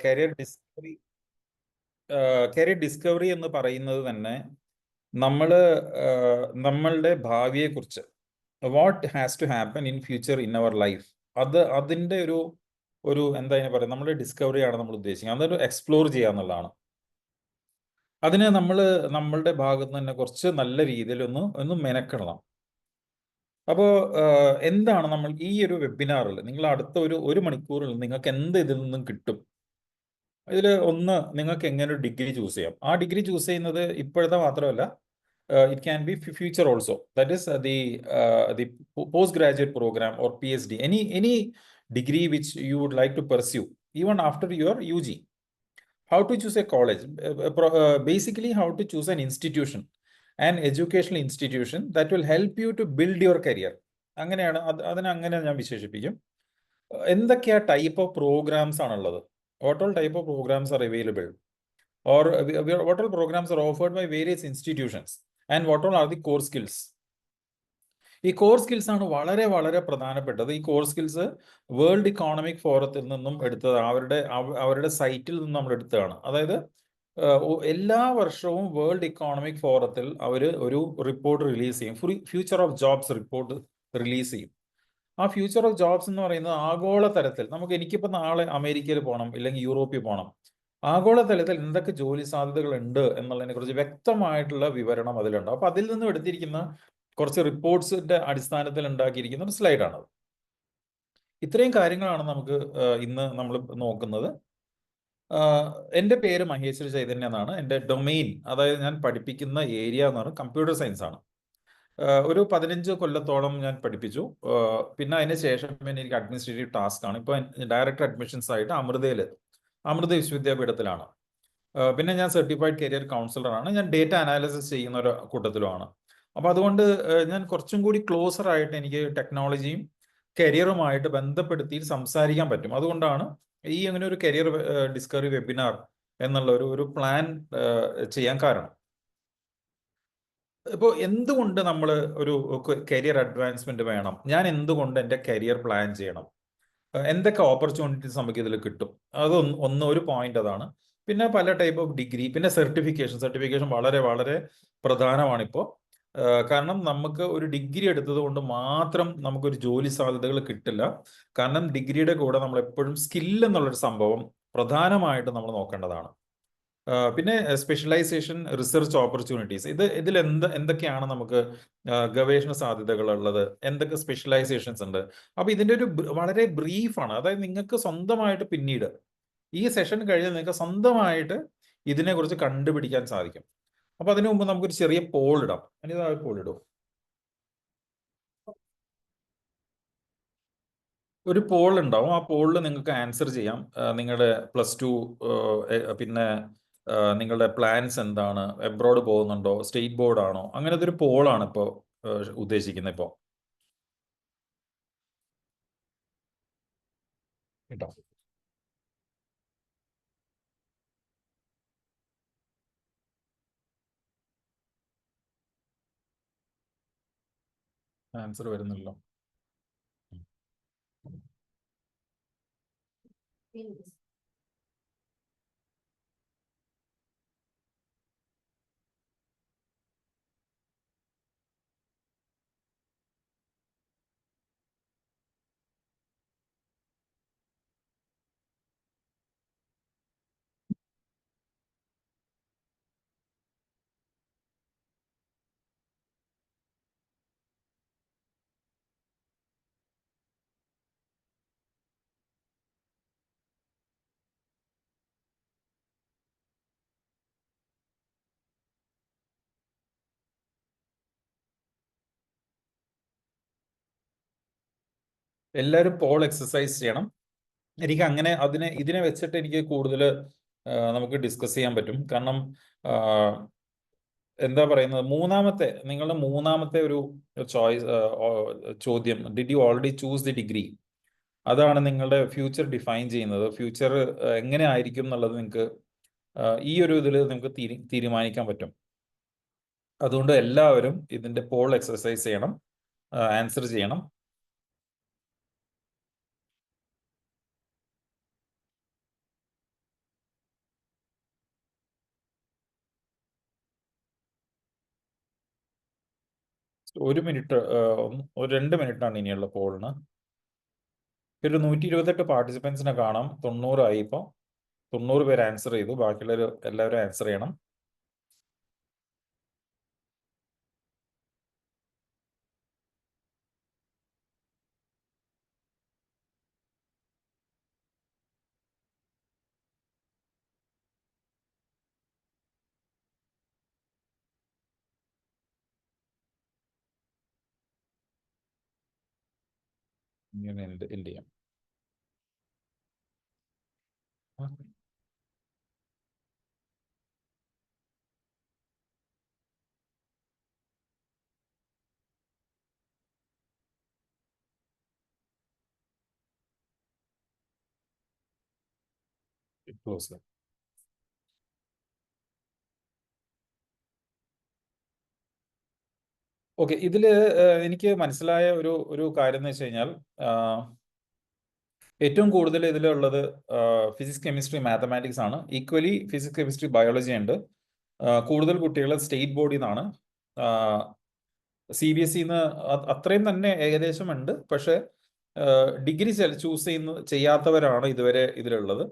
Career discovery career discovery എന്ന് പറയുന്നത് തന്നെ നമ്മൾ നമ്മളുടെ ഭാവിയെക്കുറിച്ച് what has to happen in future in our life അതിൻ്റെ ഒരു എന്താ പറയുക നമ്മുടെ ഡിസ്കവറിയാണ് നമ്മൾ ഉദ്ദേശിക്കുന്നത്. അതൊരു എക്സ്പ്ലോർ ചെയ്യുക എന്നുള്ളതാണ്. അതിന് നമ്മളുടെ ഭാഗത്ത് തന്നെ കുറച്ച് നല്ല രീതിയിൽ ഒന്ന് മെനക്കെടണം. അപ്പോൾ എന്താണ് നമ്മൾ ഈ ഒരു വെബിനാറിൽ നിങ്ങൾ അടുത്ത ഒരു മണിക്കൂറിൽ നിങ്ങൾക്ക് എന്ത് ഇതിൽ നിന്നും കിട്ടും? ഇതിൽ ഒന്ന്, നിങ്ങൾക്ക് എങ്ങനെ ഒരു ഡിഗ്രി ചൂസ് ചെയ്യാം. ആ ഡിഗ്രി ചൂസ് ചെയ്യുന്നത് ഇപ്പോഴത്തെ മാത്രമല്ല, it can be future also. That is the post graduate program or PhD, any degree which you would like to pursue even after your UG. How to choose a college, basically how to choose an institution, an educational institution that will help you to build your career. അങ്ങനെയാണ് അതിനെ അങ്ങനെ ഞാൻ വിശേഷിപ്പിക്കും. എന്തൊക്കെയാ type of programmes ആണുള്ളത്, what all type of programs are available, or what all programs are offered by various institutions, and what all are the core skills. ഈ core skills ആണ് വളരെ വളരെ പ്രധാനപ്പെട്ടത്. ഈ കോർ സ്കിൽസ് വേൾഡ് ഇക്കോണമിക് ഫോറത്തിൽ നിന്നും എടുത്തത്, അവരുടെ സൈറ്റിൽ നിന്നും നമ്മൾ എടുത്തതാണ്. അതായത് എല്ലാ വർഷവും വേൾഡ് ഇക്കോണമിക് ഫോറത്തിൽ അവർ ഒരു റിപ്പോർട്ട് റിലീസ് ചെയ്യും, future of jobs report release ചെയ്യും. ആ ഫ്യൂച്ചർ ഓഫ് ജോബ്സ് എന്ന് പറയുന്നത് ആഗോള തലത്തിൽ എനിക്കിപ്പോൾ നാളെ അമേരിക്കയിൽ പോകണം, ഇല്ലെങ്കിൽ യൂറോപ്പിൽ പോകണം, ആഗോള തലത്തിൽ എന്തൊക്കെ ജോലി സാധ്യതകൾ ഉണ്ട് എന്നുള്ളതിനെ കുറിച്ച് വ്യക്തമായിട്ടുള്ള വിവരണം അതിലുണ്ട്. അപ്പോൾ അതിൽ നിന്നും എടുത്തിരിക്കുന്ന കുറച്ച് റിപ്പോർട്ട്സിന്റെ അടിസ്ഥാനത്തിൽ ഉണ്ടാക്കിയിരിക്കുന്ന ഒരു സ്ലൈഡാണത്. ഇത്രയും കാര്യങ്ങളാണ് നമുക്ക് ഇന്ന് നമ്മൾ നോക്കുന്നത്. എൻ്റെ പേര് മഹേശ്വരി ചൈതന്യ എന്നാണ്. എൻ്റെ ഡൊമെയിൻ, അതായത് ഞാൻ പഠിപ്പിക്കുന്ന ഏരിയ എന്ന് പറയുന്നത് കമ്പ്യൂട്ടർ സയൻസ് ആണ്. ഒരു 15 കൊല്ലത്തോളം ഞാൻ പഠിപ്പിച്ചു. പിന്നെ അതിന് ശേഷം എനിക്ക് അഡ്മിനിസ്ട്രേറ്റീവ് ടാസ്ക് ആണ്. ഇപ്പോൾ ഡയറക്ടർ അഡ്മിഷൻസ് ആയിട്ട് അമൃത വിശ്വവിദ്യാപീഠത്തിലാണ്. പിന്നെ ഞാൻ സർട്ടിഫൈഡ് കരിയർ കൗൺസിലറാണ്. ഞാൻ ഡേറ്റ അനാലിസിസ് ചെയ്യുന്ന ഒരു കൂട്ടത്തിലുമാണ്. അപ്പോൾ അതുകൊണ്ട് ഞാൻ കുറച്ചും കൂടി ക്ലോസർ ആയിട്ട് എനിക്ക് ടെക്നോളജിയും കരിയറുമായിട്ട് ബന്ധപ്പെടുത്തി സംസാരിക്കാൻ പറ്റും. അതുകൊണ്ടാണ് ഈ അങ്ങനെ ഒരു കരിയർ ഡിസ്കവറി വെബിനാർ എന്നുള്ള ഒരു പ്ലാൻ ചെയ്യാൻ കാരണം. ഇപ്പോൾ എന്തുകൊണ്ട് നമ്മൾ ഒരു കരിയർ അഡ്വാൻസ്മെന്റ് വേണം, ഞാൻ എന്തുകൊണ്ട് എൻ്റെ കരിയർ പ്ലാൻ ചെയ്യണം, എന്തൊക്കെ ഓപ്പർച്യൂണിറ്റീസ് നമുക്ക് ഇതിൽ കിട്ടും, ഒരു പോയിന്റ് അതാണ്. പിന്നെ പല ടൈപ്പ് ഓഫ് ഡിഗ്രി, പിന്നെ സർട്ടിഫിക്കേഷൻ വളരെ വളരെ പ്രധാനമാണിപ്പോൾ. കാരണം നമുക്ക് ഒരു ഡിഗ്രി എടുത്തത് കൊണ്ട് മാത്രം നമുക്കൊരു ജോലി സാധ്യതകൾ കിട്ടില്ല. കാരണം ഡിഗ്രിയുടെ കൂടെ നമ്മൾ എപ്പോഴും സ്കിൽ എന്നുള്ളൊരു സംഭവം പ്രധാനമായിട്ട് നമ്മൾ നോക്കേണ്ടതാണ്. പിന്നെ സ്പെഷ്യലൈസേഷൻ, റിസർച്ച് ഓപ്പർച്യൂണിറ്റീസ്, ഇതിൽ എന്തൊക്കെയാണ് നമുക്ക് ഗവേഷണ സാധ്യതകൾ ഉള്ളത്, എന്തൊക്കെ സ്പെഷ്യലൈസേഷൻസ് ഉണ്ട്. അപ്പോൾ ഇതിൻ്റെ ഒരു വളരെ ബ്രീഫാണ്. അതായത് നിങ്ങൾക്ക് സ്വന്തമായിട്ട് പിന്നീട് ഈ സെഷൻ കഴിഞ്ഞ് നിങ്ങൾക്ക് സ്വന്തമായിട്ട് ഇതിനെക്കുറിച്ച് കണ്ടുപിടിക്കാൻ സാധിക്കും. അപ്പോൾ അതിനു മുമ്പ് നമുക്കൊരു ചെറിയ പോൾ ഇടാം. പോൾ ഇടും. ഒരു പോൾ ഉണ്ടാവും. ആ പോളിൽ നിങ്ങൾക്ക് ആൻസർ ചെയ്യാം. നിങ്ങളുടെ +2, പിന്നെ നിങ്ങളുടെ പ്ലാൻസ് എന്താണ്, എബ്രോഡ് പോകുന്നുണ്ടോ, സ്റ്റേറ്റ് ബോർഡ് ആണോ, അങ്ങനത്തെ ഒരു പോളാണ് ഇപ്പോൾ ഉദ്ദേശിക്കുന്നത്. ഇപ്പോൾ കേട്ടോ, ആൻസർ വരുന്നില്ലോ. എല്ലാവരും പോൾ എക്സസൈസ് ചെയ്യണം. എനിക്ക് അങ്ങനെ ഇതിനെ വെച്ചിട്ട് എനിക്ക് കൂടുതൽ നമുക്ക് ഡിസ്കസ് ചെയ്യാൻ പറ്റും. കാരണം എന്താ പറയുന്നത്, നിങ്ങളുടെ മൂന്നാമത്തെ ഒരു ചോദ്യം, did you already choose the degree, അതാണ് നിങ്ങളുടെ ഫ്യൂച്ചർ ഡിഫൈൻ ചെയ്യുന്നത്. ഫ്യൂച്ചർ എങ്ങനെ ആയിരിക്കും എന്നുള്ളത് നിങ്ങൾക്ക് ഈ ഒരു ഇതിൽ നിങ്ങൾക്ക് തീരുമാനിക്കാൻ പറ്റും. അതുകൊണ്ട് എല്ലാവരും ഇതിന്റെ പോൾ എക്സസൈസ് ചെയ്യണം, ആൻസർ ചെയ്യണം. ഒരു മിനിറ്റ്, ഒരു 2 മിനിറ്റാണ് ഇനിയുള്ള പോളിന്. ഒരു 128 പാർട്ടിസിപ്പൻസിനെ കാണാം. 90 ആയി. ഇപ്പോൾ 90 പേര് ആൻസർ ചെയ്തു. ബാക്കിയുള്ളവർ എല്ലാവരും ആൻസർ ചെയ്യണം. ഇങ്ങനെ എന്ത് ചെയ്യാം? ക്ലോസ്. ഓക്കെ, ഇതില് എനിക്ക് മനസ്സിലായ ഒരു ഒരു കാര്യം എന്ന് വെച്ച് കഴിഞ്ഞാൽ, ഏറ്റവും കൂടുതൽ ഇതിലുള്ളത് ഫിസിക്സ്, കെമിസ്ട്രി, മാത്തമാറ്റിക്സ് ആണ്. ഈക്വലി ഫിസിക്സ്, കെമിസ്ട്രി, ബയോളജി ഉണ്ട്. കൂടുതൽ കുട്ടികൾ സ്റ്റേറ്റ് ബോർഡിൽ നിന്നാണ്. CBSE അത്രയും തന്നെ ഏകദേശം ഉണ്ട്. പക്ഷെ ഡിഗ്രി ചൂസ് ചെയ്യാത്തവരാണ് ഇതുവരെ ഇതിലുള്ളത്.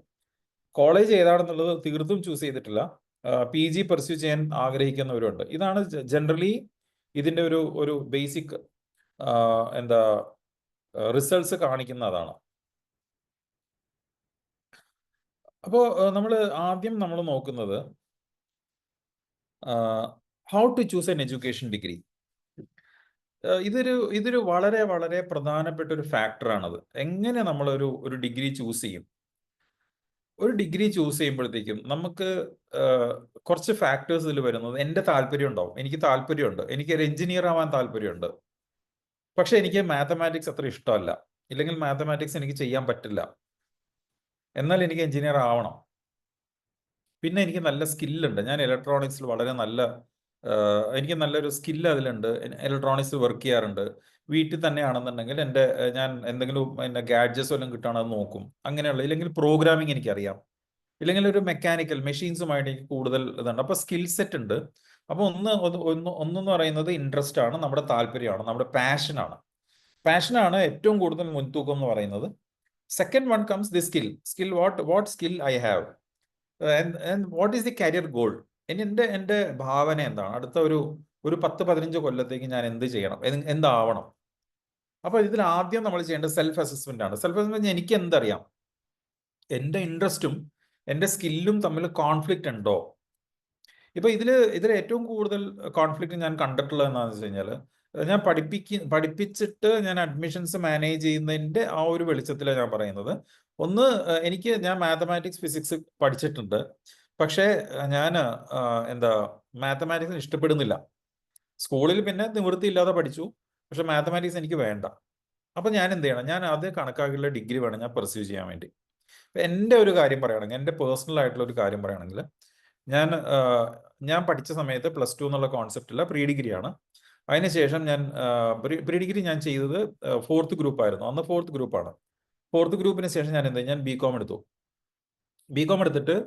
കോളേജ് ഏതാണെന്നുള്ളത് തീർത്തും ചൂസ് ചെയ്തിട്ടില്ല. PG പെർസ്യൂ ചെയ്യാൻ ആഗ്രഹിക്കുന്നവരുണ്ട്. ഇതാണ് ജനറലി ഇതിന്റെ ഒരു ഒരു ബേസിക് എന്താ റിസൾട്ട്സ് കാണിക്കുന്നതാണ്. അപ്പോൾ ആദ്യം നമ്മൾ നോക്കുന്നത് how to choose an education degree. ഇതൊരു വളരെ വളരെ പ്രധാനപ്പെട്ട ഒരു ഫാക്ടറാണത്. എങ്ങനെ നമ്മളൊരു ഒരു ഡിഗ്രി ചൂസ് ചെയ്യും? ഒരു ഡിഗ്രി ചൂസ് ചെയ്യുമ്പോഴത്തേക്കും നമുക്ക് കുറച്ച് ഫാക്ടേഴ്സ് ഇതിൽ വരുന്നത്. എൻ്റെ താല്പര്യം ഉണ്ടാവും. എനിക്ക് താല്പര്യമുണ്ട്, എനിക്കൊരു എഞ്ചിനീയർ ആവാൻ താല്പര്യമുണ്ട്. പക്ഷെ എനിക്ക് മാത്തമാറ്റിക്സ് അത്ര ഇഷ്ടമല്ല, ഇല്ലെങ്കിൽ മാത്തമാറ്റിക്സ് എനിക്ക് ചെയ്യാൻ പറ്റില്ല. എന്നാൽ എനിക്ക് എഞ്ചിനീയർ ആവണം. പിന്നെ എനിക്ക് നല്ല സ്കില്ലുണ്ട്. ഞാൻ ഇലക്ട്രോണിക്സിൽ വളരെ എനിക്ക് നല്ലൊരു സ്കില്ല് അതിലുണ്ട്. ഇലക്ട്രോണിക്സ് വർക്ക് ചെയ്യാറുണ്ട്. വീട്ടിൽ തന്നെയാണെന്നുണ്ടെങ്കിൽ ഞാൻ എന്തെങ്കിലും ഗാഡ്ജറ്റ്സ് വല്ലതും കിട്ടുകയാണെങ്കിൽ അത് നോക്കും. അങ്ങനെയുള്ള, ഇല്ലെങ്കിൽ പ്രോഗ്രാമിംഗ് എനിക്കറിയാം, ഇല്ലെങ്കിൽ ഒരു മെക്കാനിക്കൽ മെഷീൻസുമായിട്ട് എനിക്ക് കൂടുതൽ ഇതുണ്ട്. അപ്പോൾ സ്കിൽ സെറ്റ് ഉണ്ട്. അപ്പോൾ ഒന്നെന്ന് പറയുന്നത് ഇൻട്രസ്റ്റ് ആണ്, നമ്മുടെ താല്പര്യമാണ്, നമ്മുടെ പാഷനാണ്. പാഷനാണ് ഏറ്റവും കൂടുതൽ മുൻതൂക്കം എന്ന് പറയുന്നത്. Second one comes the skill. What skill I have and what is the career goal. എൻ്റെ ഭാവന എന്താണ്? അടുത്ത ഒരു 10-15 കൊല്ലത്തേക്ക് ഞാൻ എന്ത് ചെയ്യണം, എന്താവണം? അപ്പോൾ ഇതിൽ ആദ്യം നമ്മൾ ചെയ്യേണ്ടത് സെൽഫ് അസസ്മെന്റ് ആണ്. സെൽഫ് അസസ്മെന്റ് എനിക്ക് എന്തറിയാം, എൻ്റെ ഇൻട്രസ്റ്റും എൻ്റെ സ്കില്ലും തമ്മിൽ കോൺഫ്ലിക്റ്റ് ഉണ്ടോ? ഇപ്പൊ ഇതിൽ ഏറ്റവും കൂടുതൽ കോൺഫ്ലിക്റ്റ് ഞാൻ കണ്ടിട്ടുള്ളത് എന്താണെന്ന് വെച്ച് കഴിഞ്ഞാൽ, ഞാൻ പഠിപ്പിച്ചിട്ട് ഞാൻ അഡ്മിഷൻസ് മാനേജ് ചെയ്യുന്നതിന്റെ ആ ഒരു വെളിച്ചത്തിലാണ് ഞാൻ പറയുന്നത്. ഞാൻ മാത്തമാറ്റിക്സ്, ഫിസിക്സ് പഠിച്ചിട്ടുണ്ട്. പക്ഷേ ഞാൻ മാത്തമാറ്റിക്സിന് ഇഷ്ടപ്പെടുന്നില്ല. സ്കൂളിൽ പിന്നെ നിവൃത്തിയില്ലാതെ പഠിച്ചു. പക്ഷെ മാത്തമാറ്റിക്സ് എനിക്ക് വേണ്ട. അപ്പൊ ഞാൻ എന്ത് ചെയ്യണം? ഞാൻ അത് കണക്കാക്കിയുള്ള ഡിഗ്രി വേണം ഞാൻ പെർസ്യൂ ചെയ്യാൻ വേണ്ടി. എൻ്റെ ഒരു കാര്യം പറയുകയാണെങ്കിൽ, എൻ്റെ പേഴ്സണൽ ആയിട്ടുള്ള ഒരു കാര്യം പറയുകയാണെങ്കിൽ, ഞാൻ പഠിച്ച സമയത്ത് +2 എന്നുള്ള കോൺസെപ്റ്റില്ല, പ്രീ ഡിഗ്രിയാണ്. അതിനുശേഷം പ്രീ ഡിഗ്രി ഞാൻ ചെയ്തത് 4th ഗ്രൂപ്പ് ആയിരുന്നു. അന്ന് 4th ഗ്രൂപ്പാണ്. 4th ഗ്രൂപ്പിന് ശേഷം ഞാൻ BCom എടുത്തു. BCom എടുത്തിട്ട്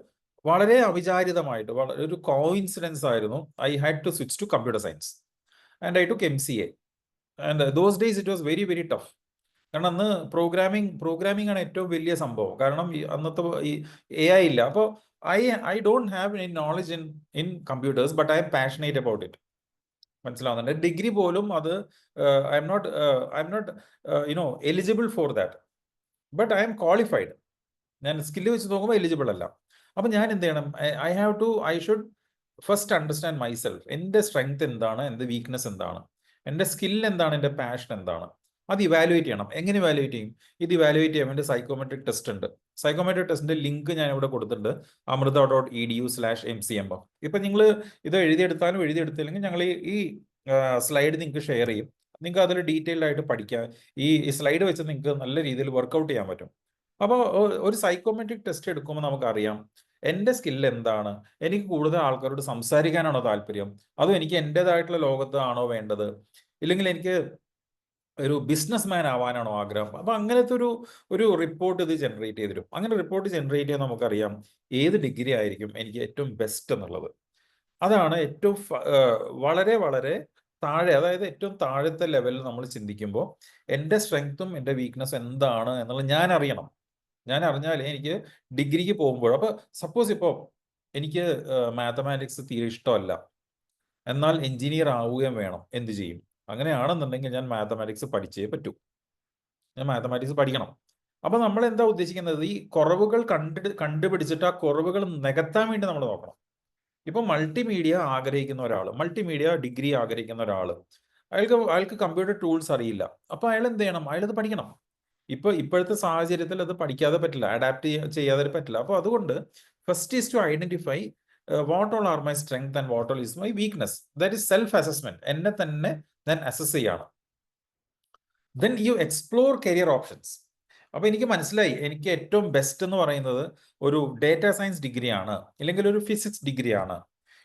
വളരെ അവിചാരിതമായിട്ട്, ഒരു കോയിൻസിഡൻസ് ആയിരുന്നു, I had to switch to computer science and I took MCA. And those days it was very very tough. കാരണം അന്ന് പ്രോഗ്രാമിംഗ് ആണ് ഏറ്റവും വലിയ സംഭവം. കാരണം അന്നത്തെ ഈ AI ഇല്ല. അപ്പോൾ I don't have any knowledge in computers, but I am passionate about it. മനസ്സിലാവുന്നുണ്ട്. ഡിഗ്രി പോലും അത് I am not eligible for that, but I am qualified. ഞാൻ സ്കില്ല് വെച്ച് നോക്കുമ്പോൾ എലിജിബിൾ അല്ല. അപ്പം ഞാൻ എന്ത് ചെയ്യണം? I should first understand myself. എൻ്റെ സ്ട്രെങ്ത് എന്താണ്, എൻ്റെ വീക്ക്നെസ് എന്താണ്, എൻ്റെ സ്കിൽ എന്താണ്, എൻ്റെ പാഷൻ എന്താണ്, അത് ഇവാലുവേറ്റ് ചെയ്യണം. എങ്ങനെ ഇവാലുവേറ്റ് ചെയ്യും? ഇത് ഇവാലുവേറ്റ് ചെയ്യാൻ വേണ്ടി സൈക്കോമെട്രിക് ടെസ്റ്റ് ഉണ്ട്. സൈക്കോമെട്രിക് ടെസ്റ്റിന്റെ ലിങ്ക് ഞാൻ ഇവിടെ കൊടുത്തിട്ടുണ്ട്, amrita.edu/MCMF. ഇപ്പം നിങ്ങൾ ഇത് എഴുതിയെടുത്തില്ലെങ്കിൽ ഞങ്ങൾ ഈ സ്ലൈഡ് നിങ്ങൾക്ക് ഷെയർ ചെയ്യും. നിങ്ങൾക്ക് അതിൽ ഡീറ്റെയിൽഡ് ആയിട്ട് പഠിക്കാം. ഈ സ്ലൈഡ് വെച്ച് നിങ്ങൾക്ക് നല്ല രീതിയിൽ വർക്കൗട്ട് ചെയ്യാൻ പറ്റും. അപ്പോൾ ഒരു സൈക്കോമെട്രിക് ടെസ്റ്റ് എടുക്കുമ്പോൾ നമുക്കറിയാം എൻ്റെ സ്കിൽ എന്താണ്, എനിക്ക് കൂടുതൽ ആൾക്കാരോട് സംസാരിക്കാനാണോ താല്പര്യം, അതോ എനിക്ക് എൻ്റെതായിട്ടുള്ള ലോകത്ത് ആണോ വേണ്ടത്, ഇല്ലെങ്കിൽ എനിക്ക് ഒരു ബിസിനസ് മാൻ ആവാനാണോ ആഗ്രഹം. അപ്പൊ അങ്ങനത്തെ ഒരു റിപ്പോർട്ട് ഇത് ജനറേറ്റ് ചെയ്ത് തരും. അങ്ങനെ റിപ്പോർട്ട് ജനറേറ്റ് ചെയ്യാൻ നമുക്കറിയാം ഏത് ഡിഗ്രി ആയിരിക്കും എനിക്ക് ഏറ്റവും ബെസ്റ്റ് എന്നുള്ളത്. അതാണ് ഏറ്റവും വളരെ വളരെ താഴെ, അതായത് ഏറ്റവും താഴത്തെ ലെവലിൽ നമ്മൾ ചിന്തിക്കുമ്പോൾ എൻ്റെ സ്ട്രെങ്ത്തും എൻ്റെ വീക്ക്നെസ്സും എന്താണ് എന്നുള്ളത് ഞാൻ അറിയണം. ഞാൻ അറിഞ്ഞാലേ എനിക്ക് ഡിഗ്രിക്ക് പോകുമ്പോൾ, അപ്പോൾ സപ്പോസ് ഇപ്പോൾ എനിക്ക് മാത്തമാറ്റിക്സ് തീരെ ഇഷ്ടമല്ല, എന്നാൽ എഞ്ചിനീയർ ആവുകയും വേണം, എന്ത് ചെയ്യും? അങ്ങനെയാണെന്നുണ്ടെങ്കിൽ ഞാൻ മാത്തമാറ്റിക്സ് പഠിച്ചേ പറ്റൂ, ഞാൻ മാത്തമാറ്റിക്സ് പഠിക്കണം. അപ്പോൾ നമ്മൾ എന്താ ഉദ്ദേശിക്കുന്നത്? ഈ കുറവുകൾ കണ്ടുപിടിച്ചിട്ട് ആ കുറവുകൾ നികത്താൻ വേണ്ടി നമ്മൾ നോക്കണം. ഇപ്പൊ മൾട്ടിമീഡിയ ആഗ്രഹിക്കുന്ന ഒരാൾ, മൾട്ടിമീഡിയ ഡിഗ്രി ആഗ്രഹിക്കുന്ന ഒരാൾ, അയാൾക്ക് കമ്പ്യൂട്ടർ ടൂൾസ് അറിയില്ല. അപ്പൊ അയാൾ എന്ത് ചെയ്യണം? അയാളത് പഠിക്കണം. ഇപ്പോഴത്തെ സാഹചര്യത്തിൽ അത് പഠിക്കാതെ പറ്റില്ല, അഡാപ്റ്റ് ചെയ്യാതെ പറ്റില്ല. അപ്പോൾ അതുകൊണ്ട് first is to identify what all are my strength and what all is my weakness. That is self assessment. എന്നെ തന്നെ ഞാൻ അസസ് ചെയ്യണം. Then you explore career options. അപ്പൊ എനിക്ക് മനസ്സിലായി എനിക്ക് ഏറ്റവും ബെസ്റ്റ് എന്ന് പറയുന്നത് ഒരു ഡേറ്റാ സയൻസ് ഡിഗ്രിയാണ്, ഇല്ലെങ്കിൽ ഒരു ഫിസിക്സ് ഡിഗ്രിയാണ്.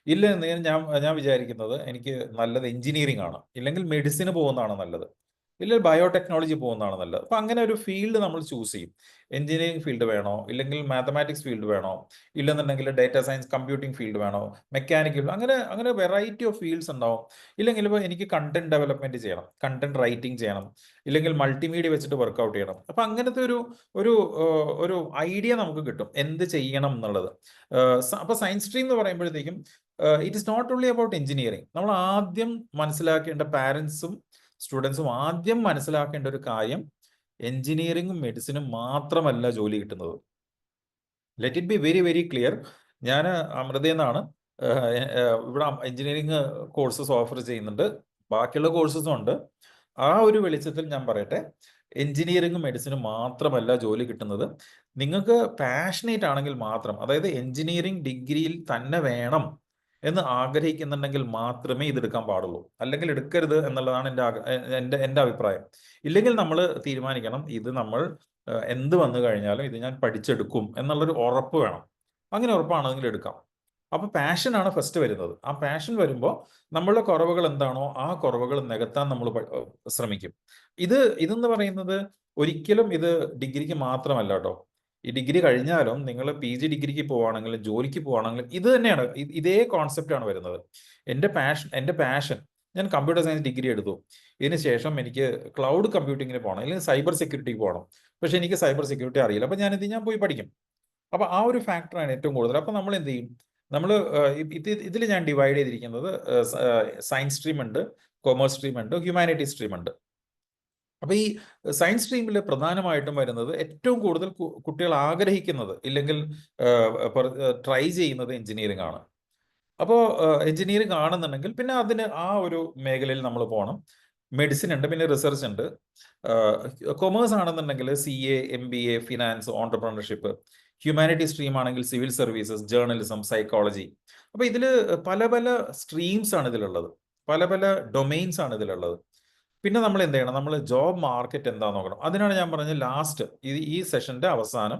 ഇല്ല എന്ന് ഞാൻ വിചാരിക്കുന്നത് എനിക്ക് നല്ലത് എഞ്ചിനീയറിംഗ് ആണ്, ഇല്ലെങ്കിൽ മെഡിസിന് പോകുന്നതാണ് നല്ലത്, ഇല്ലെങ്കിൽ ബയോടെക്നോളജി പോകുന്നതാണ് നല്ലത്. അപ്പൊ അങ്ങനെ ഒരു ഫീൽഡ് നമ്മൾ ചൂസ് ചെയ്യും. എഞ്ചിനീയറിംഗ് ഫീൽഡ് വേണോ, ഇല്ലെങ്കിൽ മാത്തമാറ്റിക്സ് ഫീൽഡ് വേണോ, ഇല്ലെന്നുണ്ടെങ്കിൽ ഡേറ്റാ സയൻസ് കമ്പ്യൂട്ടിംഗ് ഫീൽഡ് വേണോ, മെക്കാനിക്കൽ, അങ്ങനെ അങ്ങനെ വെറൈറ്റി ഓഫ് ഫീൽഡ്സ് ഉണ്ടാവും. ഇല്ലെങ്കിൽ ഇപ്പോൾ എനിക്ക് കണ്ടന്റ് ഡെവലപ്മെന്റ് ചെയ്യണം, കണ്ടന്റ് റൈറ്റിംഗ് ചെയ്യണം, ഇല്ലെങ്കിൽ മൾട്ടിമീഡിയ വെച്ചിട്ട് വർക്ക്ഔട്ട് ചെയ്യണം. അപ്പൊ അങ്ങനത്തെ ഒരു ഒരു ഒരു ഐഡിയ നമുക്ക് കിട്ടും എന്ത് ചെയ്യണം എന്നുള്ളത്. അപ്പൊ സയൻസ് സ്ട്രീം എന്ന് പറയുമ്പോഴത്തേക്കും it is not only about engineering. നമ്മൾ ആദ്യം മനസ്സിലാക്കേണ്ട, പാരൻസും സ്റ്റുഡൻസും ആദ്യം മനസ്സിലാക്കേണ്ട ഒരു കാര്യം, എഞ്ചിനീയറിംഗും മെഡിസിനും മാത്രമല്ല ജോലി കിട്ടുന്നത്. Let it be very very clear. ഞാൻ അമൃതയിൽ നിന്നാണ്. ഇവിടെ എഞ്ചിനീയറിംഗ് കോഴ്സസ് ഓഫർ ചെയ്യുന്നുണ്ട്, ബാക്കിയുള്ള കോഴ്സസും ഉണ്ട്. ആ ഒരു വെളിച്ചത്തിൽ ഞാൻ പറയട്ടെ, എഞ്ചിനീയറിംഗും മെഡിസിനും മാത്രമല്ല ജോലി കിട്ടുന്നത്. നിങ്ങൾക്ക് പാഷനേറ്റ് ആണെങ്കിൽ മാത്രം, അതായത് എഞ്ചിനീയറിംഗ് ഡിഗ്രിയിൽ തന്നെ വേണം എന്ന് ആഗ്രഹിക്കുന്നുണ്ടെങ്കിൽ മാത്രമേ ഇത് എടുക്കാൻ പാടുള്ളൂ, അല്ലെങ്കിൽ എടുക്കരുത് എന്നുള്ളതാണ് എൻ്റെ അഭിപ്രായം. ഇല്ലെങ്കിൽ നമ്മൾ തീരുമാനിക്കണം, ഇത് നമ്മൾ എന്ത് വന്നു കഴിഞ്ഞാലും ഇത് ഞാൻ പഠിച്ചെടുക്കും എന്നുള്ളൊരു ഉറപ്പ് വേണം. അങ്ങനെ ഉറപ്പാണെങ്കിൽ എടുക്കാം. അപ്പൊ പാഷനാണ് ഫസ്റ്റ് വരുന്നത്. ആ പാഷൻ വരുമ്പോൾ നമ്മളുടെ കുറവുകൾ എന്താണോ ആ കുറവുകൾ നികത്താൻ നമ്മൾ ശ്രമിക്കും. ഇതെന്ന് പറയുന്നത് ഒരിക്കലും ഇത് ഡിഗ്രിക്ക് മാത്രമല്ല കേട്ടോ. ഈ ഡിഗ്രി കഴിഞ്ഞാലും നിങ്ങൾ PG ഡിഗ്രിക്ക് പോവുകയാണെങ്കിലും ജോലിക്ക് പോവുകയാണെങ്കിലും ഇത് തന്നെയാണ്, ഇതേ കോൺസെപ്റ്റ് ആണ് വരുന്നത്. എൻ്റെ പാഷൻ ഞാൻ കമ്പ്യൂട്ടർ സയൻസ് ഡിഗ്രി എടുത്തു, ഇതിന് ശേഷം എനിക്ക് ക്ലൗഡ് കമ്പ്യൂട്ടിങ്ങിന് പോകണം, അല്ലെങ്കിൽ സൈബർ സെക്യൂരിറ്റിക്ക് പോകണം. പക്ഷെ എനിക്ക് സൈബർ സെക്യൂരിറ്റി അറിയില്ല. അപ്പൊ ഞാൻ പോയി പഠിക്കും. അപ്പൊ ആ ഒരു ഫാക്ടറാണ് ഏറ്റവും കൂടുതൽ. അപ്പൊ നമ്മൾ എന്ത് ചെയ്യും? നമ്മൾ ഇതിൽ ഞാൻ ഡിവൈഡ് ചെയ്തിരിക്കുന്നത് സയൻസ് സ്ട്രീം ഉണ്ട്, കൊമേഴ്സ് സ്ട്രീം ഉണ്ട്, ഹ്യൂമാനിറ്റീസ് സ്ട്രീം ഉണ്ട്. അപ്പൊ ഈ സയൻസ് സ്ട്രീമിൽ പ്രധാനമായിട്ടും വരുന്നത് ഏറ്റവും കൂടുതൽ കുട്ടികൾ ആഗ്രഹിക്കുന്നത്, ഇല്ലെങ്കിൽ ട്രൈ ചെയ്യുന്നത് എഞ്ചിനീയറിംഗ് ആണ്. അപ്പോൾ എഞ്ചിനീയറിംഗ് ആണെന്നുണ്ടെങ്കിൽ പിന്നെ അതിന് ആ ഒരു മേഖലയിൽ നമ്മൾ പോകണം. മെഡിസിൻ ഉണ്ട്, പിന്നെ റിസർച്ച് ഉണ്ട്. കൊമേഴ്സ് ആണെന്നുണ്ടെങ്കിൽ CA, MBA, finance, entrepreneurship. Humanity stream ആണെങ്കിൽ സിവിൽ സർവീസസ്, ജേർണലിസം, സൈക്കോളജി. അപ്പൊ ഇതിൽ പല പല സ്ട്രീംസ് ആണ് ഇതിലുള്ളത്, പല പല ഡൊമെയിൻസ് ആണ് ഇതിലുള്ളത്. പിന്നെ നമ്മൾ എന്ത് ചെയ്യണം? നമ്മൾ ജോബ് മാർക്കറ്റ് എന്താ നോക്കണം. അതിനാണ് ഞാൻ പറഞ്ഞത് ലാസ്റ്റ് ഈ സെഷന്റെ അവസാനം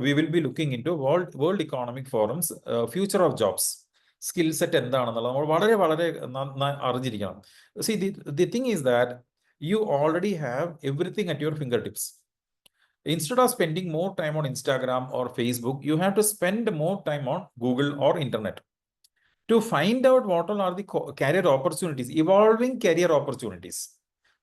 we will be looking into world economic forum's future of jobs. Skill set എന്താണെന്നുള്ളത് നമ്മൾ വളരെ വളരെ അറിഞ്ഞിരിക്കണം. See the thing is that you already have everything at your fingertips. Instead of spending more time on Instagram or Facebook, you have to spend more time on Google or internet to find out what all are the career opportunities, evolving career opportunities.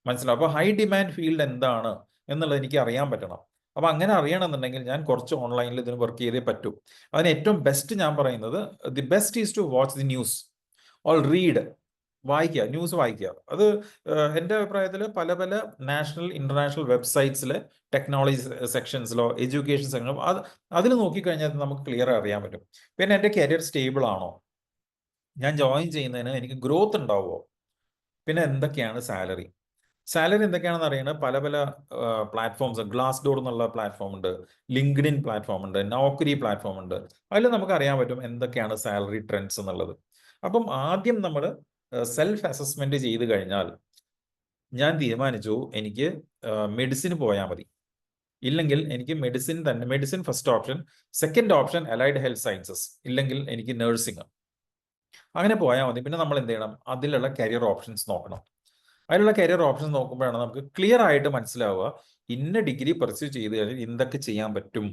മനസ്സിലാവും. അപ്പോൾ high demand field എന്താണ് എന്നുള്ളത് എനിക്ക് അറിയാൻ പറ്റണം. അപ്പൊ അങ്ങനെ അറിയണമെന്നുണ്ടെങ്കിൽ ഞാൻ കുറച്ച് ഓൺലൈനിൽ ഇതിന് വർക്ക് ചെയ്തേ പറ്റൂ. അതിന് ഏറ്റവും ബെസ്റ്റ് ഞാൻ പറയുന്നത്, the best is to watch the news or read. വായിക്കുക, ന്യൂസ് വായിക്കുക. അത് എൻ്റെ അഭിപ്രായത്തിൽ പല പല നാഷണൽ ഇന്റർനാഷണൽ വെബ്സൈറ്റ്സിലെ ടെക്നോളജി സെക്ഷൻസിലോ എഡ്യൂക്കേഷൻ സെക്ഷനിലോ അതിൽ നോക്കിക്കഴിഞ്ഞാൽ നമുക്ക് ക്ലിയർ അറിയാൻ പറ്റും. പിന്നെ എൻ്റെ കരിയർ സ്റ്റേബിൾ ആണോ, ഞാൻ ജോയിൻ ചെയ്യുന്നതിന് എനിക്ക് ഗ്രോത്ത് ഉണ്ടാവുമോ, പിന്നെ എന്തൊക്കെയാണ് സാലറി എന്തൊക്കെയാണെന്ന് അറിയണത്. പല പല പ്ലാറ്റ്ഫോംസ്, ഗ്ലാസ് ഡോർ എന്നുള്ള പ്ലാറ്റ്ഫോം ഉണ്ട്, ലിങ്ക്ഡിൻ പ്ലാറ്റ്ഫോം ഉണ്ട്, നൗക്കരി പ്ലാറ്റ്ഫോം ഉണ്ട്. അതിൽ നമുക്ക് അറിയാൻ പറ്റും എന്തൊക്കെയാണ് സാലറി ട്രെൻഡ്സ് എന്നുള്ളത്. അപ്പം ആദ്യം നമ്മൾ സെൽഫ് അസസ്മെന്റ് ചെയ്ത് കഴിഞ്ഞാൽ ഞാൻ തീരുമാനിച്ചു എനിക്ക് മെഡിസിന് പോയാൽ മതി, ഇല്ലെങ്കിൽ എനിക്ക് medicine first option, second option allied health sciences, ഇല്ലെങ്കിൽ എനിക്ക് നഴ്സിംഗ്. അങ്ങനെ പോയാൽ മതി. പിന്നെ നമ്മൾ എന്ത് ചെയ്യണം? അതിലുള്ള കരിയർ ഓപ്ഷൻസ് നോക്കണം. അതിലുള്ള കരിയർ ഓപ്ഷൻസ് നോക്കുമ്പോഴാണ് നമുക്ക് ക്ലിയർ ആയിട്ട് മനസ്സിലാവുക ഇന്ന ഡിഗ്രി പെർസ്യൂ ചെയ്ത് കഴിഞ്ഞാൽ എന്തൊക്കെ ചെയ്യാൻ പറ്റും.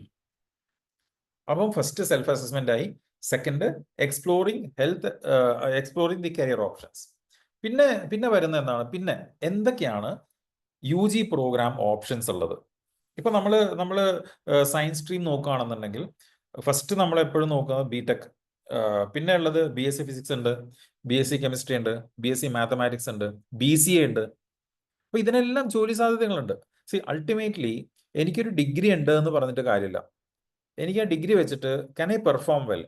അപ്പം ഫസ്റ്റ് സെൽഫ് അസസ്മെന്റ് ആയി, second exploring the career options. പിന്നെ പിന്നെ വരുന്ന എന്താണ്, പിന്നെ എന്തൊക്കെയാണ് UG പ്രോഗ്രാം ഓപ്ഷൻസ് ഉള്ളത്? ഇപ്പൊ നമ്മള് സയൻസ് സ്ട്രീം നോക്കുകയാണെന്നുണ്ടെങ്കിൽ ഫസ്റ്റ് നമ്മൾ എപ്പോഴും നോക്കുന്നത് BTech, പിന്നെ ഉള്ളത് BSc ഫിസിക്സ് ഉണ്ട്, BSc കെമിസ്ട്രി ഉണ്ട്, BSc മാത്തമാറ്റിക്സ് ഉണ്ട്, BCA ഉണ്ട്. അപ്പൊ ഇതിനെല്ലാം ജോലി സാധ്യതകളുണ്ട്. അൾട്ടിമേറ്റ്ലി എനിക്കൊരു ഡിഗ്രി ഉണ്ട് എന്ന് പറഞ്ഞിട്ട് കാര്യമില്ല. എനിക്ക് ആ ഡിഗ്രി വെച്ചിട്ട് can I പെർഫോം വെൽ,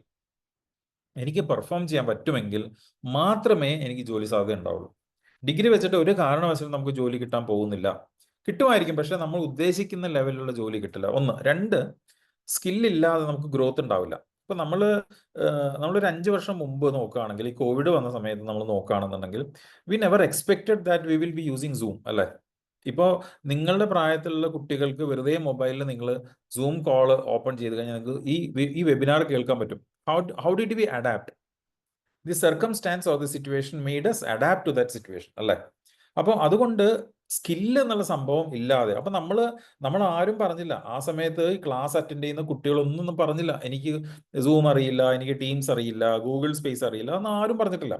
എനിക്ക് പെർഫോം ചെയ്യാൻ പറ്റുമെങ്കിൽ മാത്രമേ എനിക്ക് ജോലി സാധ്യത ഉണ്ടാവുള്ളൂ. ഡിഗ്രി വെച്ചിട്ട് ഒരു കാരണവശാലും നമുക്ക് ജോലി കിട്ടാൻ പോകുന്നില്ല. കിട്ടുമായിരിക്കും, പക്ഷെ നമ്മൾ ഉദ്ദേശിക്കുന്ന ലെവലിലുള്ള ജോലി കിട്ടില്ല. ഒന്ന്. രണ്ട്, സ്കില്ലില്ലാതെ നമുക്ക് ഗ്രോത്ത് ഉണ്ടാവില്ല. ഇപ്പൊ നമ്മളൊരു 5 വർഷം മുമ്പ് നോക്കുകയാണെങ്കിൽ, ഈ കോവിഡ് വന്ന സമയത്ത് നമ്മൾ നോക്കുകയാണെന്നുണ്ടെങ്കിൽ, we never expected that we will B using zoom, അല്ലെ? ഇപ്പോൾ നിങ്ങളുടെ പ്രായത്തിലുള്ള കുട്ടികൾക്ക് വെറുതെ മൊബൈലിൽ നിങ്ങൾ സൂം കോൾ ഓപ്പൺ ചെയ്ത് കഴിഞ്ഞാൽ നിങ്ങൾക്ക് ഈ വെബിനാർ കേൾക്കാൻ പറ്റും. How did we adapt? The circumstance of the situation made us adapt to that situation, അല്ലേ? അപ്പോൾ അതുകൊണ്ട് സ്കില്ല് എന്നുള്ള സംഭവം ഇല്ലാതെ, അപ്പൊ നമ്മൾ ആരും പറഞ്ഞില്ല ആ സമയത്ത് ഈ ക്ലാസ് അറ്റൻഡ് ചെയ്യുന്ന കുട്ടികളൊന്നും പറഞ്ഞില്ല എനിക്ക് സൂം അറിയില്ല, എനിക്ക് ടീംസ് അറിയില്ല, ഗൂഗിൾ സ്പേസ് അറിയില്ല എന്ന് ആരും പറഞ്ഞിട്ടില്ല.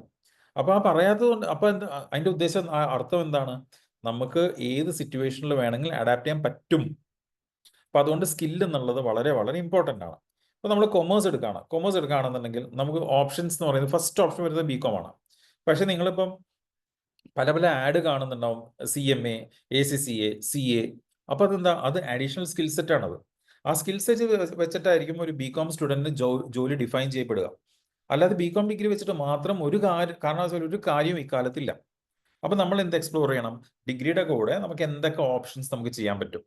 അപ്പൊ ആ പറയാത്തത് കൊണ്ട് അപ്പൊ അതിന്റെ ഉദ്ദേശം, അർത്ഥം എന്താണ്? നമുക്ക് ഏത് സിറ്റുവേഷനിൽ വേണമെങ്കിലും അഡാപ്റ്റ് ചെയ്യാൻ പറ്റും. അപ്പൊ അതുകൊണ്ട് സ്കില്ല് എന്നുള്ളത് വളരെ വളരെ ഇമ്പോർട്ടൻ്റ് ആണ്. ഇപ്പൊ നമ്മൾ കൊമേഴ്സ് എടുക്കുകയാണെന്നുണ്ടെങ്കിൽ നമുക്ക് ഓപ്ഷൻസ് എന്ന് പറയുന്നത് ഫസ്റ്റ് ഓപ്ഷൻ വരുന്നത് BCom ആണ്. പക്ഷെ നിങ്ങളിപ്പം പല പല ആഡ് കാണുന്നുണ്ടാവും, CMA, ACCA, CA. അപ്പൊ അതെന്താ? അത് അഡീഷണൽ സ്കിൽ സെറ്റ് ആണത്. ആ സ്കിൽ സെറ്റ് വെച്ചിട്ടായിരിക്കും ഒരു BCom സ്റ്റുഡന്റിന് ജോലി ഡിഫൈൻ ചെയ്യപ്പെടുക. അല്ലാതെ BCom ഡിഗ്രി വെച്ചിട്ട് മാത്രം ഒരു കാരണവശാലും ഒരു കാര്യം ഇക്കാലത്തില്ല. അപ്പൊ നമ്മൾ എന്ത് എക്സ്പ്ലോർ ചെയ്യണം? ഡിഗ്രിയുടെ കൂടെ നമുക്ക് എന്തൊക്കെ ഓപ്ഷൻസ് നമുക്ക് ചെയ്യാൻ പറ്റും,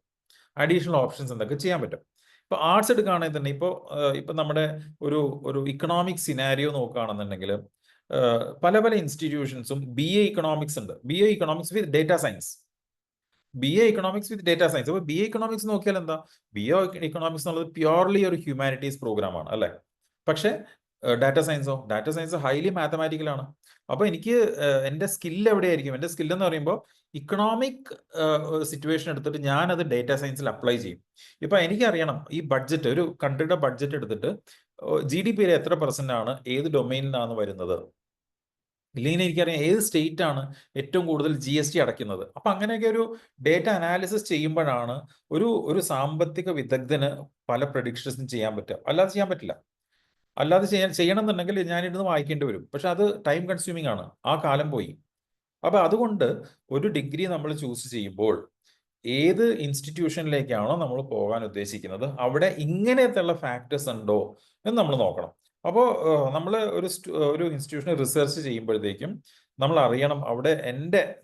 അഡീഷണൽ ഓപ്ഷൻസ് എന്തൊക്കെ ചെയ്യാൻ പറ്റും. ഇപ്പൊ ആർട്സ് എടുക്കുകയാണെങ്കിൽ തന്നെ ഇപ്പൊ നമ്മുടെ ഒരു ഒരു ഇക്കണോമിക് സിനാരിയോ നോക്കുകയാണെന്നുണ്ടെങ്കിൽ പല പല ഇൻസ്റ്റിറ്റ്യൂഷൻസും BA ഇക്കണോമിക്സ് ഉണ്ട്, BA ഇക്കണോമിക്സ് വിത്ത് ഡേറ്റാ സയൻസ്. അപ്പൊ BA ഇക്കണോമിക്സ് നോക്കിയാൽ എന്താ? BA ഇക്കണോമിക്സ് എന്നുള്ളത് പ്യോർലി ഒരു ഹ്യൂമാനിറ്റീസ് പ്രോഗ്രാം ആണ്, അല്ലെ? പക്ഷെ ഡാറ്റാ സയൻസ് ഹൈലി മാത്തമാറ്റിക്കൽ ആണ്. അപ്പൊ എനിക്ക് എന്റെ സ്കില്ല് എവിടെയായിരിക്കും? എന്റെ സ്കില്ല് എന്ന് പറയുമ്പോൾ ഇക്കണോമിക് സിറ്റുവേഷൻ എടുത്തിട്ട് ഞാൻ അത് ഡേറ്റാ സയൻസിൽ അപ്ലൈ ചെയ്യും. ഇപ്പൊ എനിക്കറിയണം ഈ ബഡ്ജറ്റ്, ഒരു കൺട്രിയുടെ ബഡ്ജറ്റ് എടുത്തിട്ട് GDP എത്ര % ആണ് ഏത് ഡൊമൈനിലാണ് വരുന്നത്, ഇല്ലെങ്കിൽ എനിക്കറിയാം ഏത് സ്റ്റേറ്റ് ആണ് ഏറ്റവും കൂടുതൽ GST അടയ്ക്കുന്നത്. അപ്പൊ അങ്ങനെയൊക്കെ ഒരു ഡേറ്റ അനാലിസിസ് ചെയ്യുമ്പോഴാണ് ഒരു സാമ്പത്തിക വിദഗ്ധന് പല പ്രഡിക്ഷൻസും ചെയ്യാൻ പറ്റുക. അല്ലാതെ ചെയ്യാൻ പറ്റില്ല. അല്ലാതെ ചെയ്യണം എന്നുണ്ടെങ്കിൽ ഞാനിരുന്ന് വായിക്കേണ്ടി വരും. പക്ഷെ അത് ടൈം കൺസ്യൂമിംഗ് ആണ്. ആ കാലം പോയി. അപ്പൊ അതുകൊണ്ട് ഒരു ഡിഗ്രി നമ്മൾ ചൂസ് ചെയ്യുമ്പോൾ ഏത് ഇൻസ്റ്റിറ്റ്യൂഷനിലേക്കാണോ നമ്മൾ പോകാൻ ഉദ്ദേശിക്കുന്നത് അവിടെ ഇങ്ങനത്തെയുള്ള ഫാക്ടേഴ്സ് ഉണ്ടോ എന്ന് നമ്മൾ നോക്കണം. അപ്പോൾ നമ്മൾ ഒരു ഇൻസ്റ്റിറ്റ്യൂഷനെ റിസർച്ച് ചെയ്യുമ്പോഴത്തേക്കും നമ്മൾ അറിയണം അവിടെ